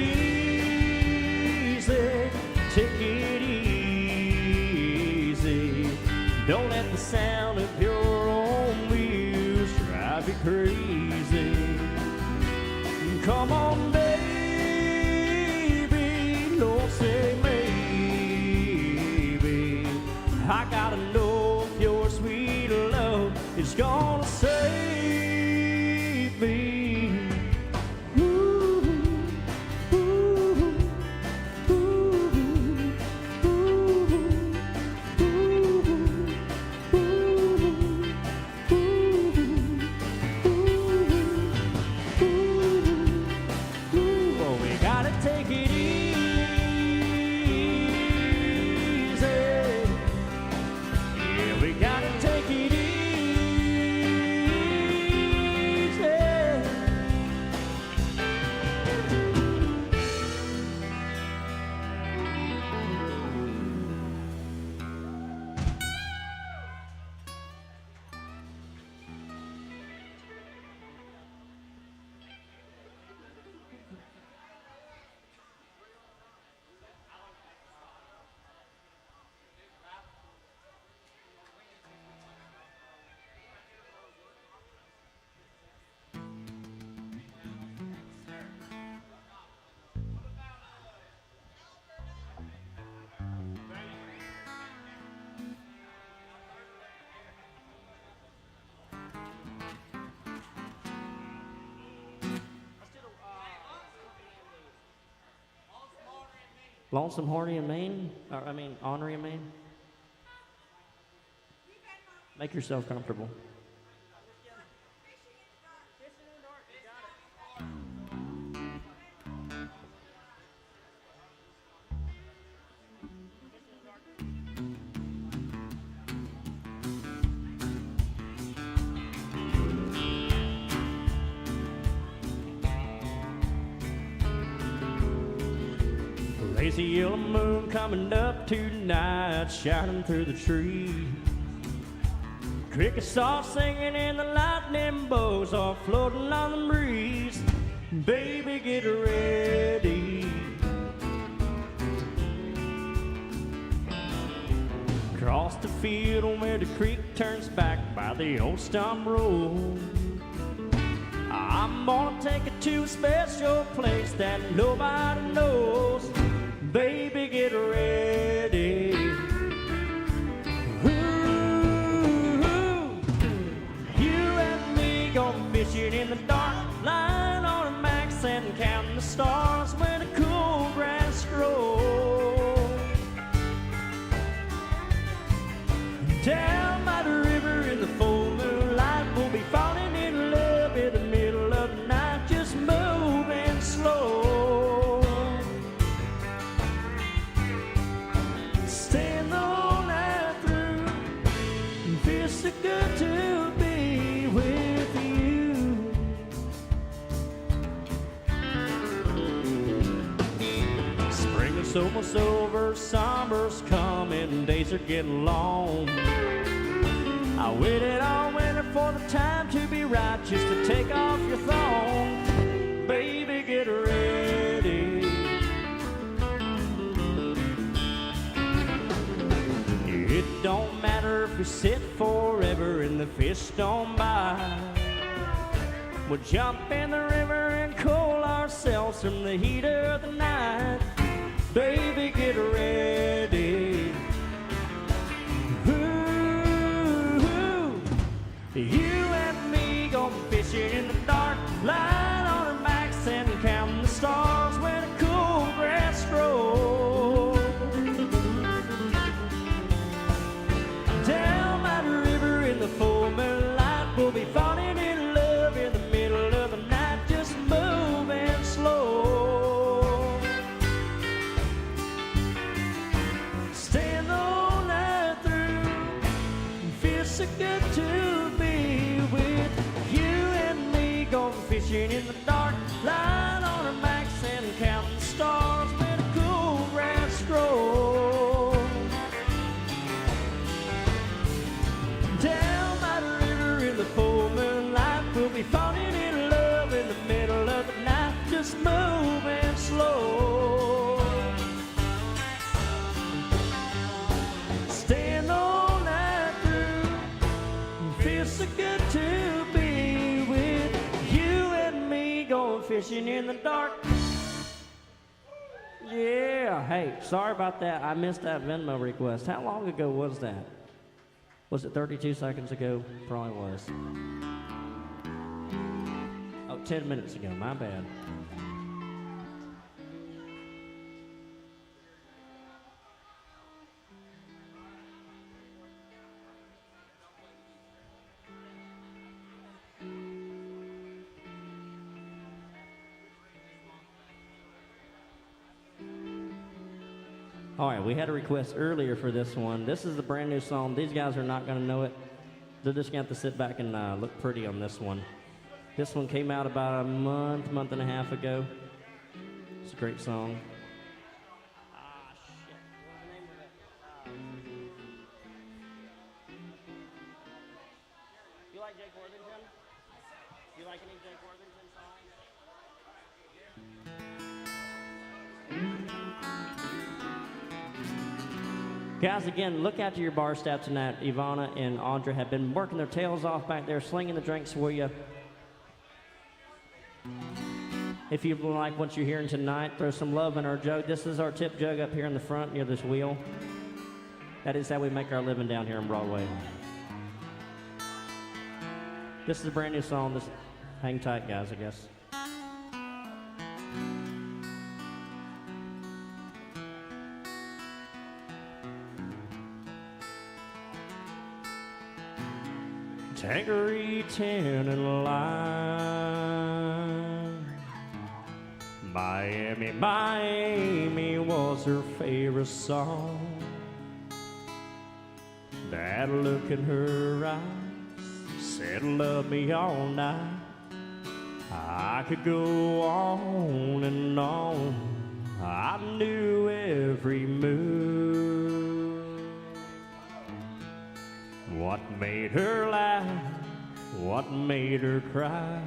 easy, take it easy. Don't let the sound of your own wheels drive you crazy. Come on, baby, don't say maybe. I gotta know if your sweet love is gonna save me. Ooh, ooh, ooh, ooh, ooh, ooh. Lonesome, horny, and mean? Ornery and mean? Make yourself comfortable. Lazy yellow moon coming up tonight, shining through the trees. Crickets all singing and the lightning bolts are floating on the breeze. Baby, get ready. Across the field where the creek turns back by the old stump road, I'm gonna take it to a special place that nobody knows. Baby, get ready. Ooh, you and me going fishing in the dark, lying on a max and counting the stars when the cool grass grows. Down by the river in the full moonlight, we'll be falling in love in the middle of the night, just moving slow. Staying the whole night through, it feels so good to be with you. Spring is almost over, summer's coming, days are getting long. I waited all winter for the time to be right, just to take off your thong. Baby, get ready. It don't matter if we sit forever and the fish don't bite. We'll jump in the river and cool ourselves from the heat of the night. Baby, get ready. Ooh, you and me go fishing in the dark, lying on our backs and counting the stars when the cool grass grows. Down by the river in the full moonlight, we'll be falling in love in the middle of the night, just moving slow. Staying the whole night through, feels so good to be with you and me, going fishing in the dark, lying on our backs and counting the stars when the cool grass grows. Down by the river in the full moonlight, we'll be falling in love in the middle of the night, just moving slow. Staying the whole night through, feels so good to be with you and me, going fishing in the dark. Yeah, hey, sorry about that. I missed that Venmo request. How long ago was that? Was it 32 seconds ago? Probably was. Oh, 10 minutes ago, my bad. All right, we had a request earlier for this one. This is the brand new song. These guys are not going to know it. They're just going to have to sit back and look pretty on this one. This one came out about a month and a half ago. It's a great song. Ah, shit. What's the name of it? You like Jake Worthington? You like any Jake Worthington songs? Guys, again, look out to your bar staff tonight. Ivana and Audra have been working their tails off back there, slinging the drinks for you. If you like what you're hearing tonight, throw some love in our jug. This is our tip jug up here in the front near this wheel. That is how we make our living down here on Broadway. This is a brand new song. Just hang tight, guys, I guess. Tangerine, tin, and lime. Miami, Miami was her favorite song. That look in her eyes said, love me all night. I could go on and on. I knew every move. What made her laugh? What made her cry?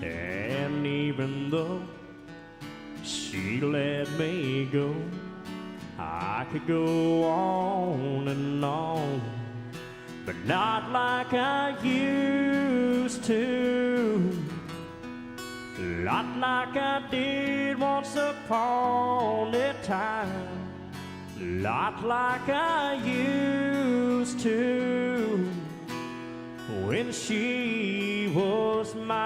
And even though she let me go, I could go on and on, but not like I used to. Not like I did once upon a time. Not like I used to when she was mine.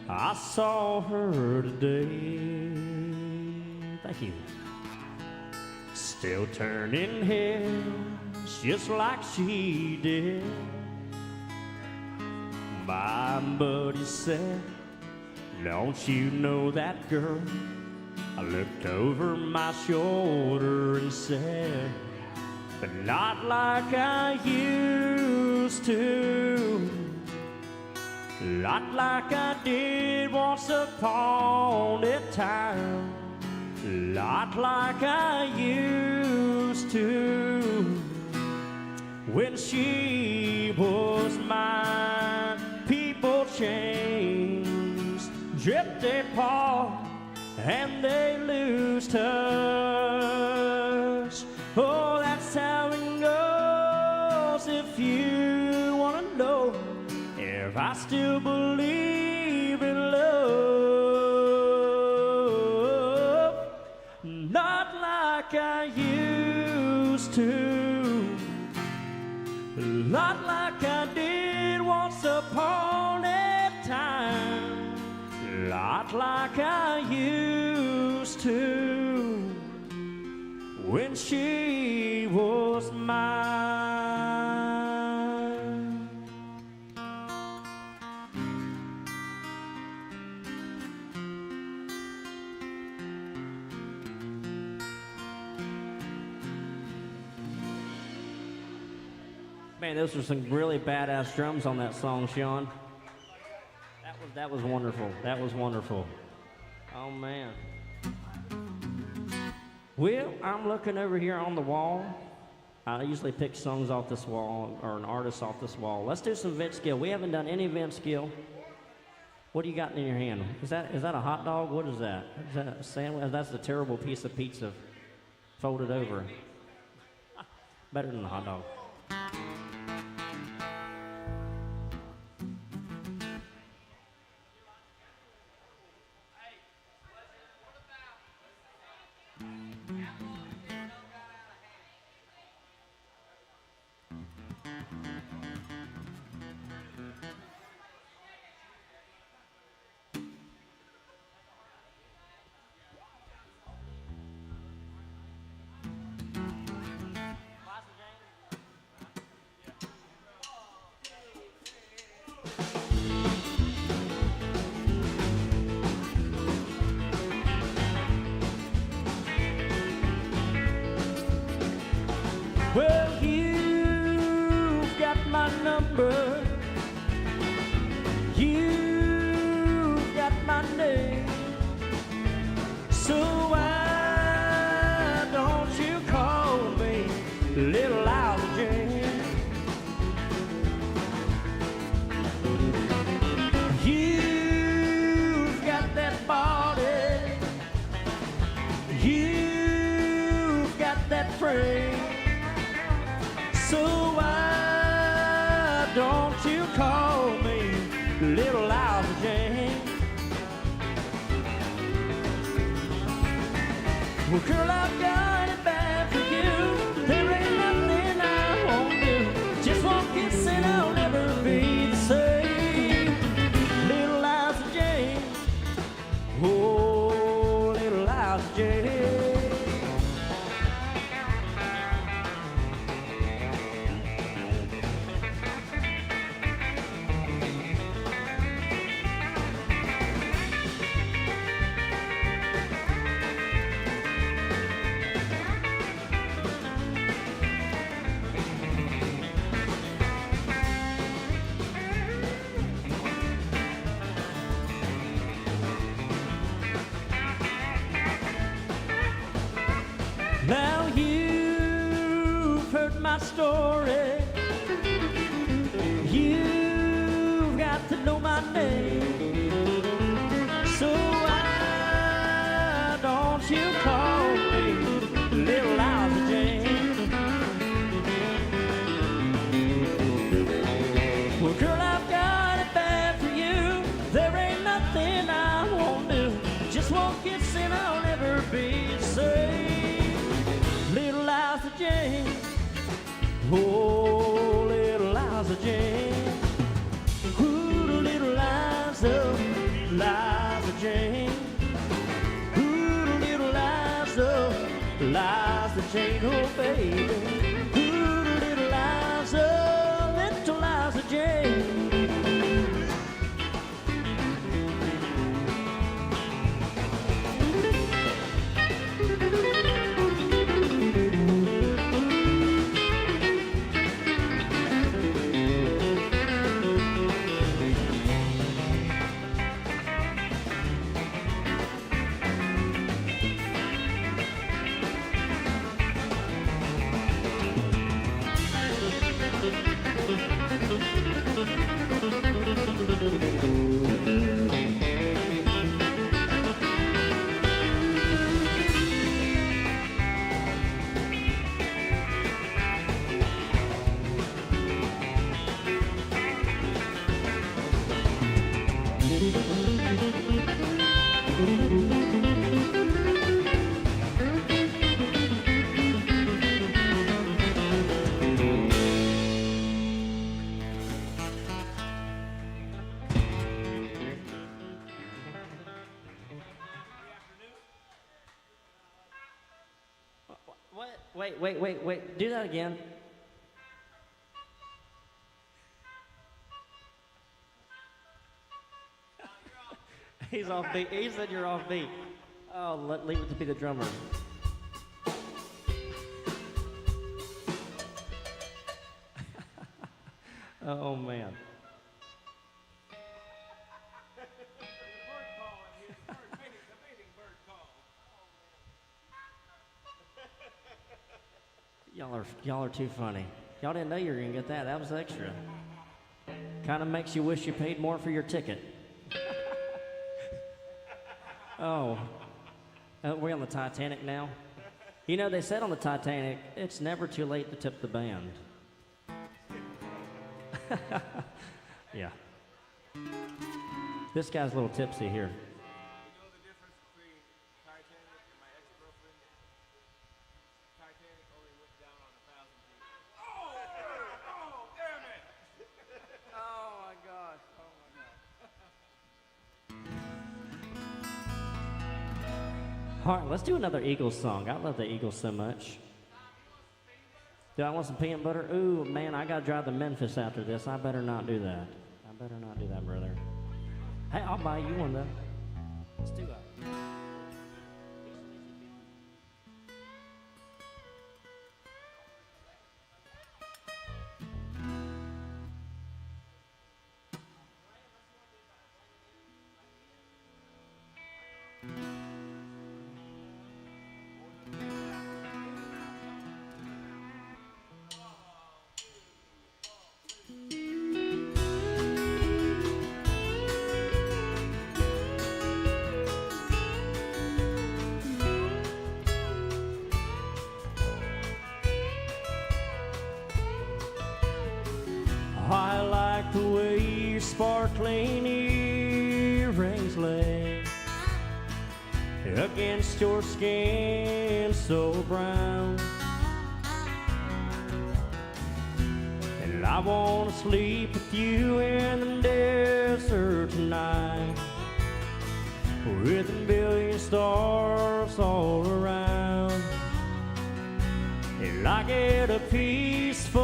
I saw her today. Thank you. Still turning heads just like she did. My buddy said, don't you know that girl? I looked over my shoulder and said, but not like I used to. Not like I did once upon a time. Not like I used to when she was mine. People change, drift apart, and they lose touch. Oh, that's how it goes. If you want to know if I still believe in love, not like I used to, not like I did once upon a time, not like I used to when she was mine. Man, those were some really badass drums on that song, Sean. That was wonderful. That was wonderful. Oh, man. Well, I'm looking over here on the wall. I usually pick songs off this wall or an artist off this wall. Let's do some Vince Gill. We haven't done any Vince Gill. What do you got in your hand? Is that a hot dog? What is that? Is that a sandwich? That's a terrible piece of pizza folded over. Better than a hot dog. Well, you've got my number. You've got my name. So why don't you call me Little Lousy Jane? You've got that body. You've got that frame. So why don't you call me Little Lousy Jane? Well, girl, I've got it bad for you. There ain't nothing I won't do. Just one kiss and I'll never be the same. Little Lousy Jane. Oh, Little Lousy Jane. won't kiss and I'll never be the same. Little Liza Jane, oh, little Liza Jane. Ooh, little Liza, Liza Jane. Ooh, little Liza, Liza Jane, oh baby. Ooh, little Liza, little Liza Jane. What? Wait. Do that again. He's off beat. He said you're off beat. Oh, leave it to be the drummer. Oh, man. Y'all are too funny. Y'all didn't know you were gonna get that. That was extra. Kind of makes you wish you paid more for your ticket. Oh, we're on the Titanic now. You know, they said on the Titanic, it's never too late to tip the band. Yeah. This guy's a little tipsy here. All right, let's do another Eagles song. I love the Eagles so much. Do I want some peanut butter? Ooh, man, I gotta drive to Memphis after this. I better not do that. I better not do that, brother. Hey, I'll buy you one, though. Let's do that. I like the way your sparkling earrings lay against your skin so brown. And I want to sleep with you in the desert tonight, with a billion stars all around. And I get a peaceful,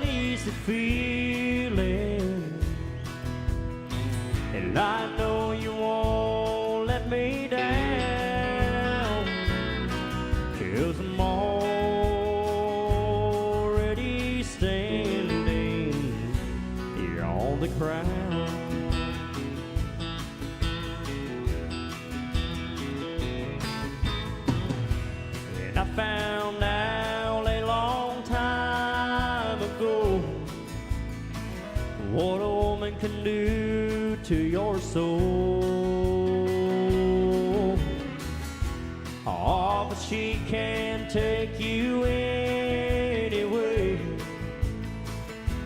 easy feeling, and I know you won't let me down, 'cause I'm already standing here on the ground. And I found out a long time ago what a woman can do to your soul. Oh, but she can take you anyway.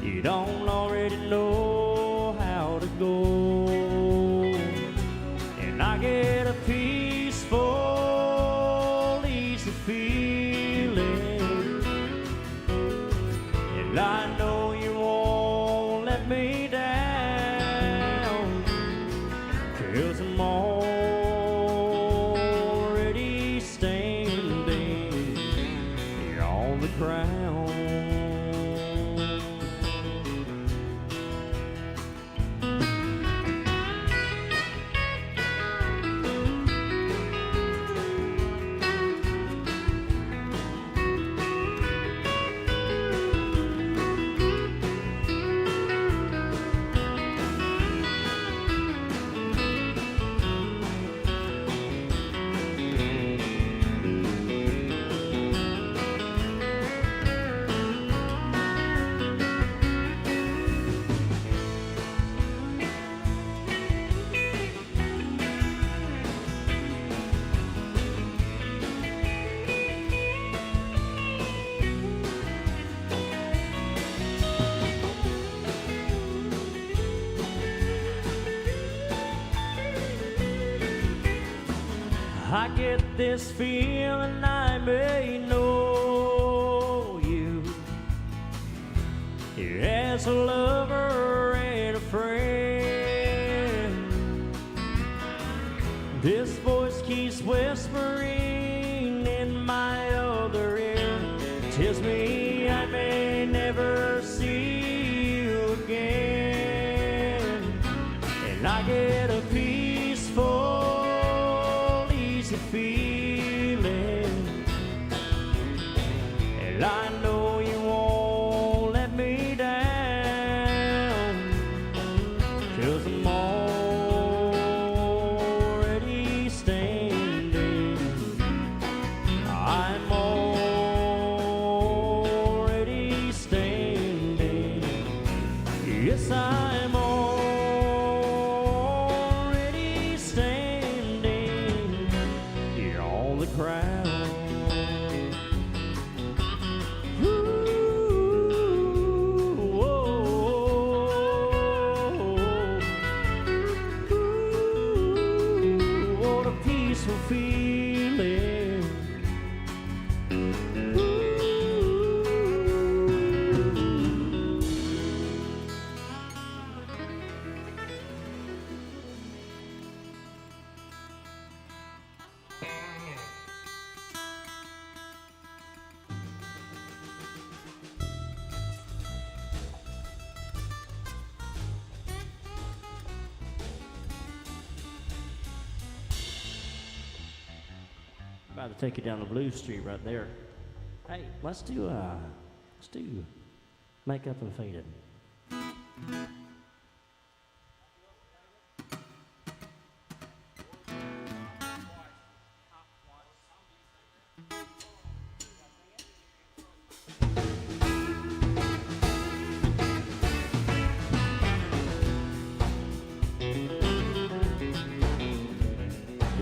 You don't already know how to go. And I get I get this feeling I may know you as a lover and a friend. This voice keeps whispering in my other ear, tells me I may never see you again. And I get a peaceful, easy feeling, and I know you won't let me down, 'cause I'm already standing. I'm already standing. Yes, I'm already standing on the ground. Ooh, ooh, what a peaceful feeling. About to take you down the Blue Street right there. Hey, let's do makeup and faded.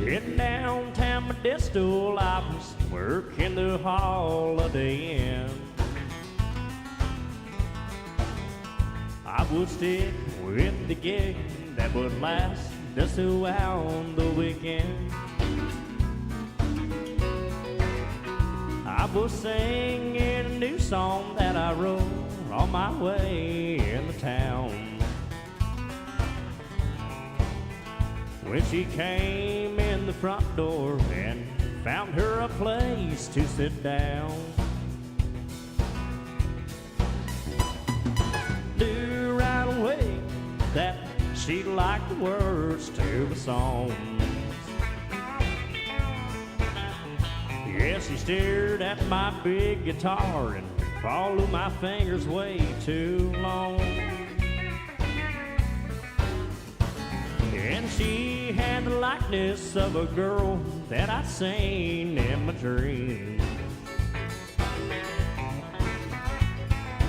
In downtown Modesto, I was working the Holiday Inn. I would stick with the gig that would last just around the weekend. I was singing a new song that I wrote on my way into town. When she came in the front door and found her a place to sit down, knew right away that she liked the words to the song. Yeah, she stared at my big guitar and followed my fingers way too long. And she had the likeness of a girl that I'd seen in my dreams.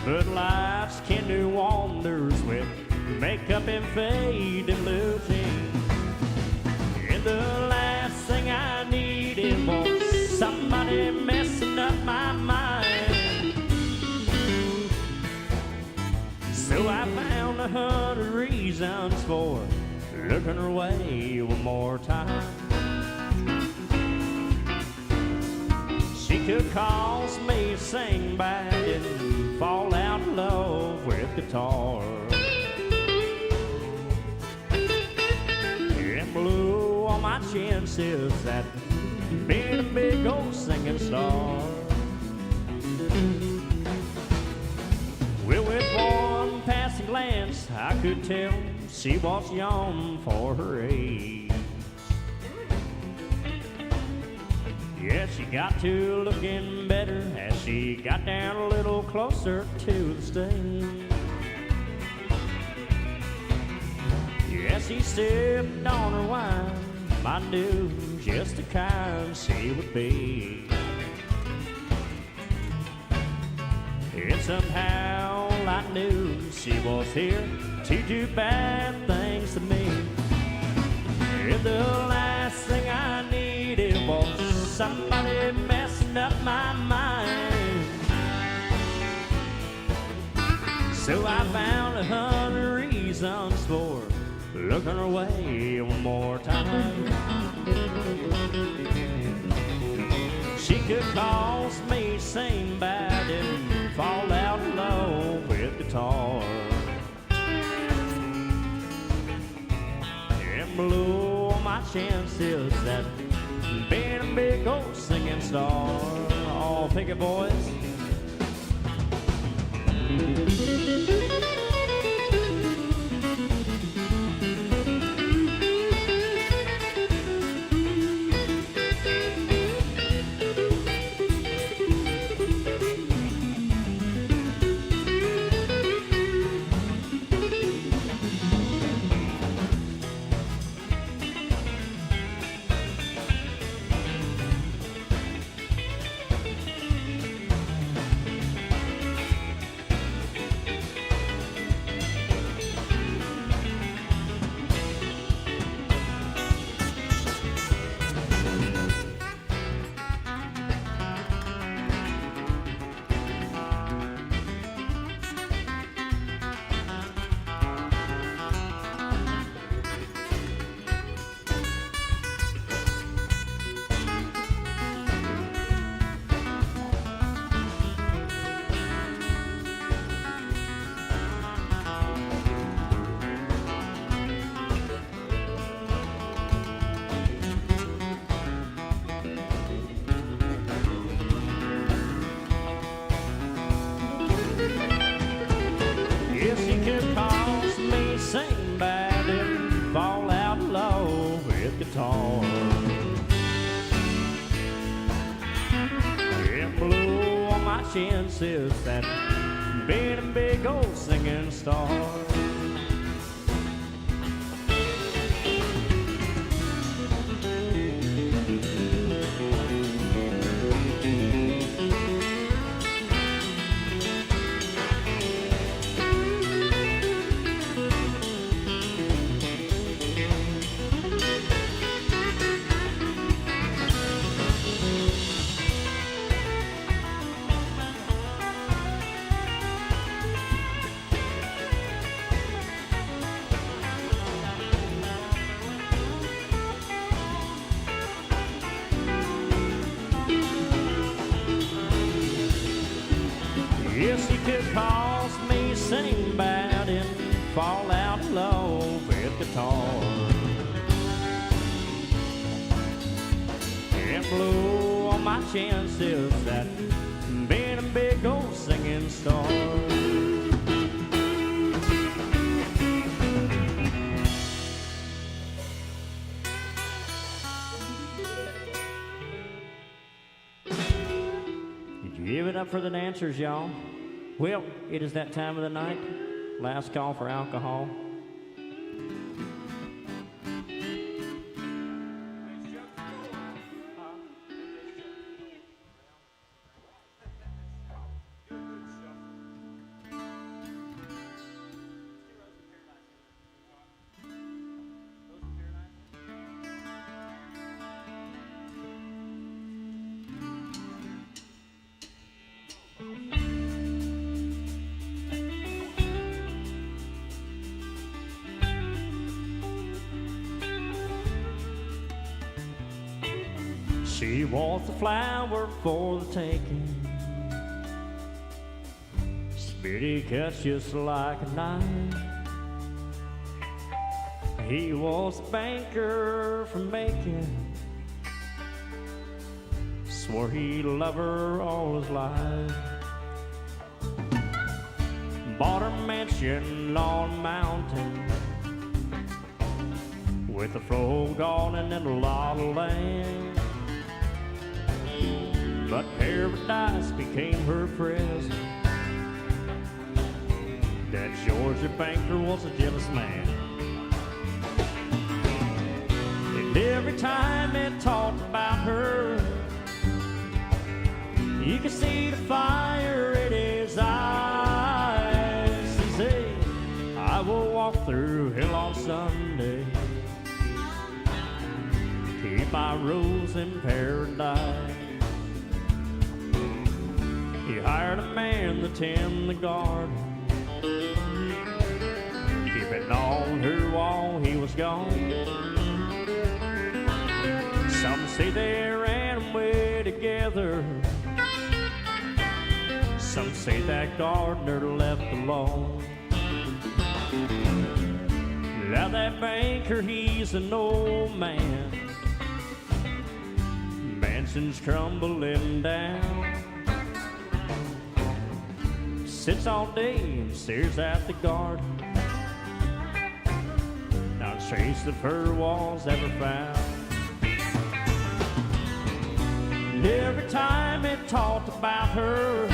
But lights can do wonders with makeup and faded blue jeans. And the last thing I needed was somebody messing up my mind. So I found 100 reasons for looking her way one more time. She could cause me to sing bad and fall out in love with guitar, and blew on my chances at being a big old singing star. Well, with one passing glance, I could tell she was young for her age. Yeah, she got to looking better as she got down a little closer to the stage. Yeah, she sipped on her wine. I knew just the kind she would be. And somehow I knew she was here to do bad things to me. And the last thing I needed was somebody messing up my mind. So I found 100 reasons for looking her way one more time. She could cause me sing bad and fall out low with guitar and blow my chances at being a big old singing star. Oh, pick it, boys. Yes, she could cause me sing bad and fall out low with guitar and blow on my chances at being a big old singing star. Yes, she could cause me sing bad and fall out low with guitar and blow on my chances at being a big old singing star. Give it up for the dancers, y'all. Well, it is that time of the night. Last call for alcohol. She wants the flower for the taking. Spitty cuts just like a knife. He was a banker for making. Swore he'd love her all his life. Bought her mansion on a mountain with a flow garden and a lot of land. But paradise became her prison. That Georgia banker was a jealous man. And every time it talked about her, you could see the fire in his eyes. He said, I will walk through hell on Sunday, keep my rose in paradise. He hired a man to tend the garden, keeping on her while he was gone. Say they ran away together. Some say that gardener left alone. Now that banker, he's an old man. Mansion's crumbling down. Sits all day and stares at the garden. Not a trace of her walls ever found. And every time it talked about her,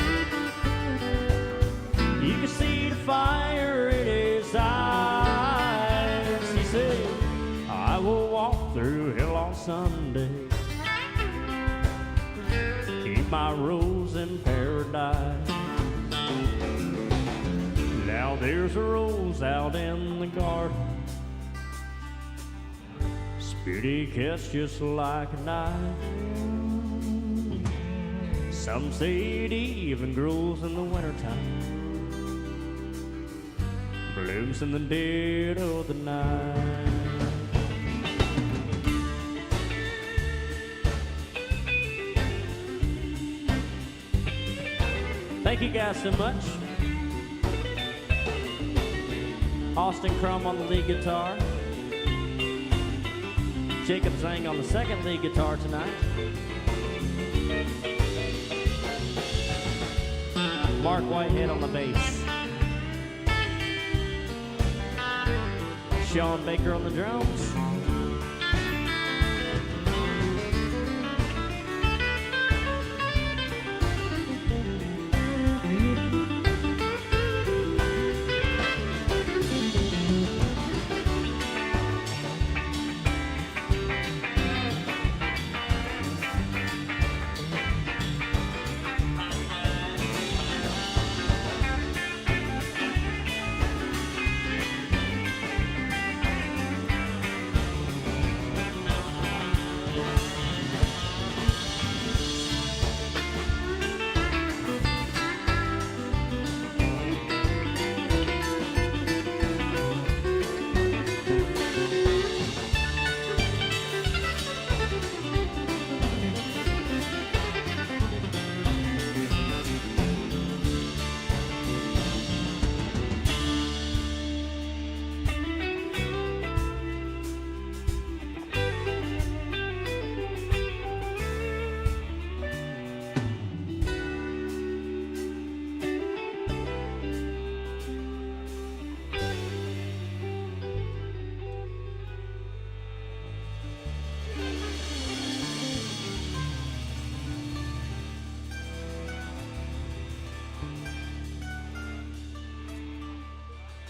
you could see the fire in his eyes. He said, I will walk through hell on Sunday, keep my rose in paradise. Now there's a rose out in the garden, pretty cuts just like a knife. Some say it even grows in the wintertime, blooms in the dead of the night. Thank you guys so much. Austin Crum on the lead guitar. Jacob Zhang on the second lead guitar tonight. Mark Whitehead on the bass. Sean Baker on the drums.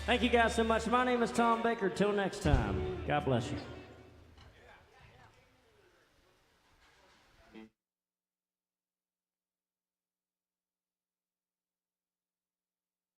Thank you guys so much. My name is Tom Baker. Till next time, God bless you.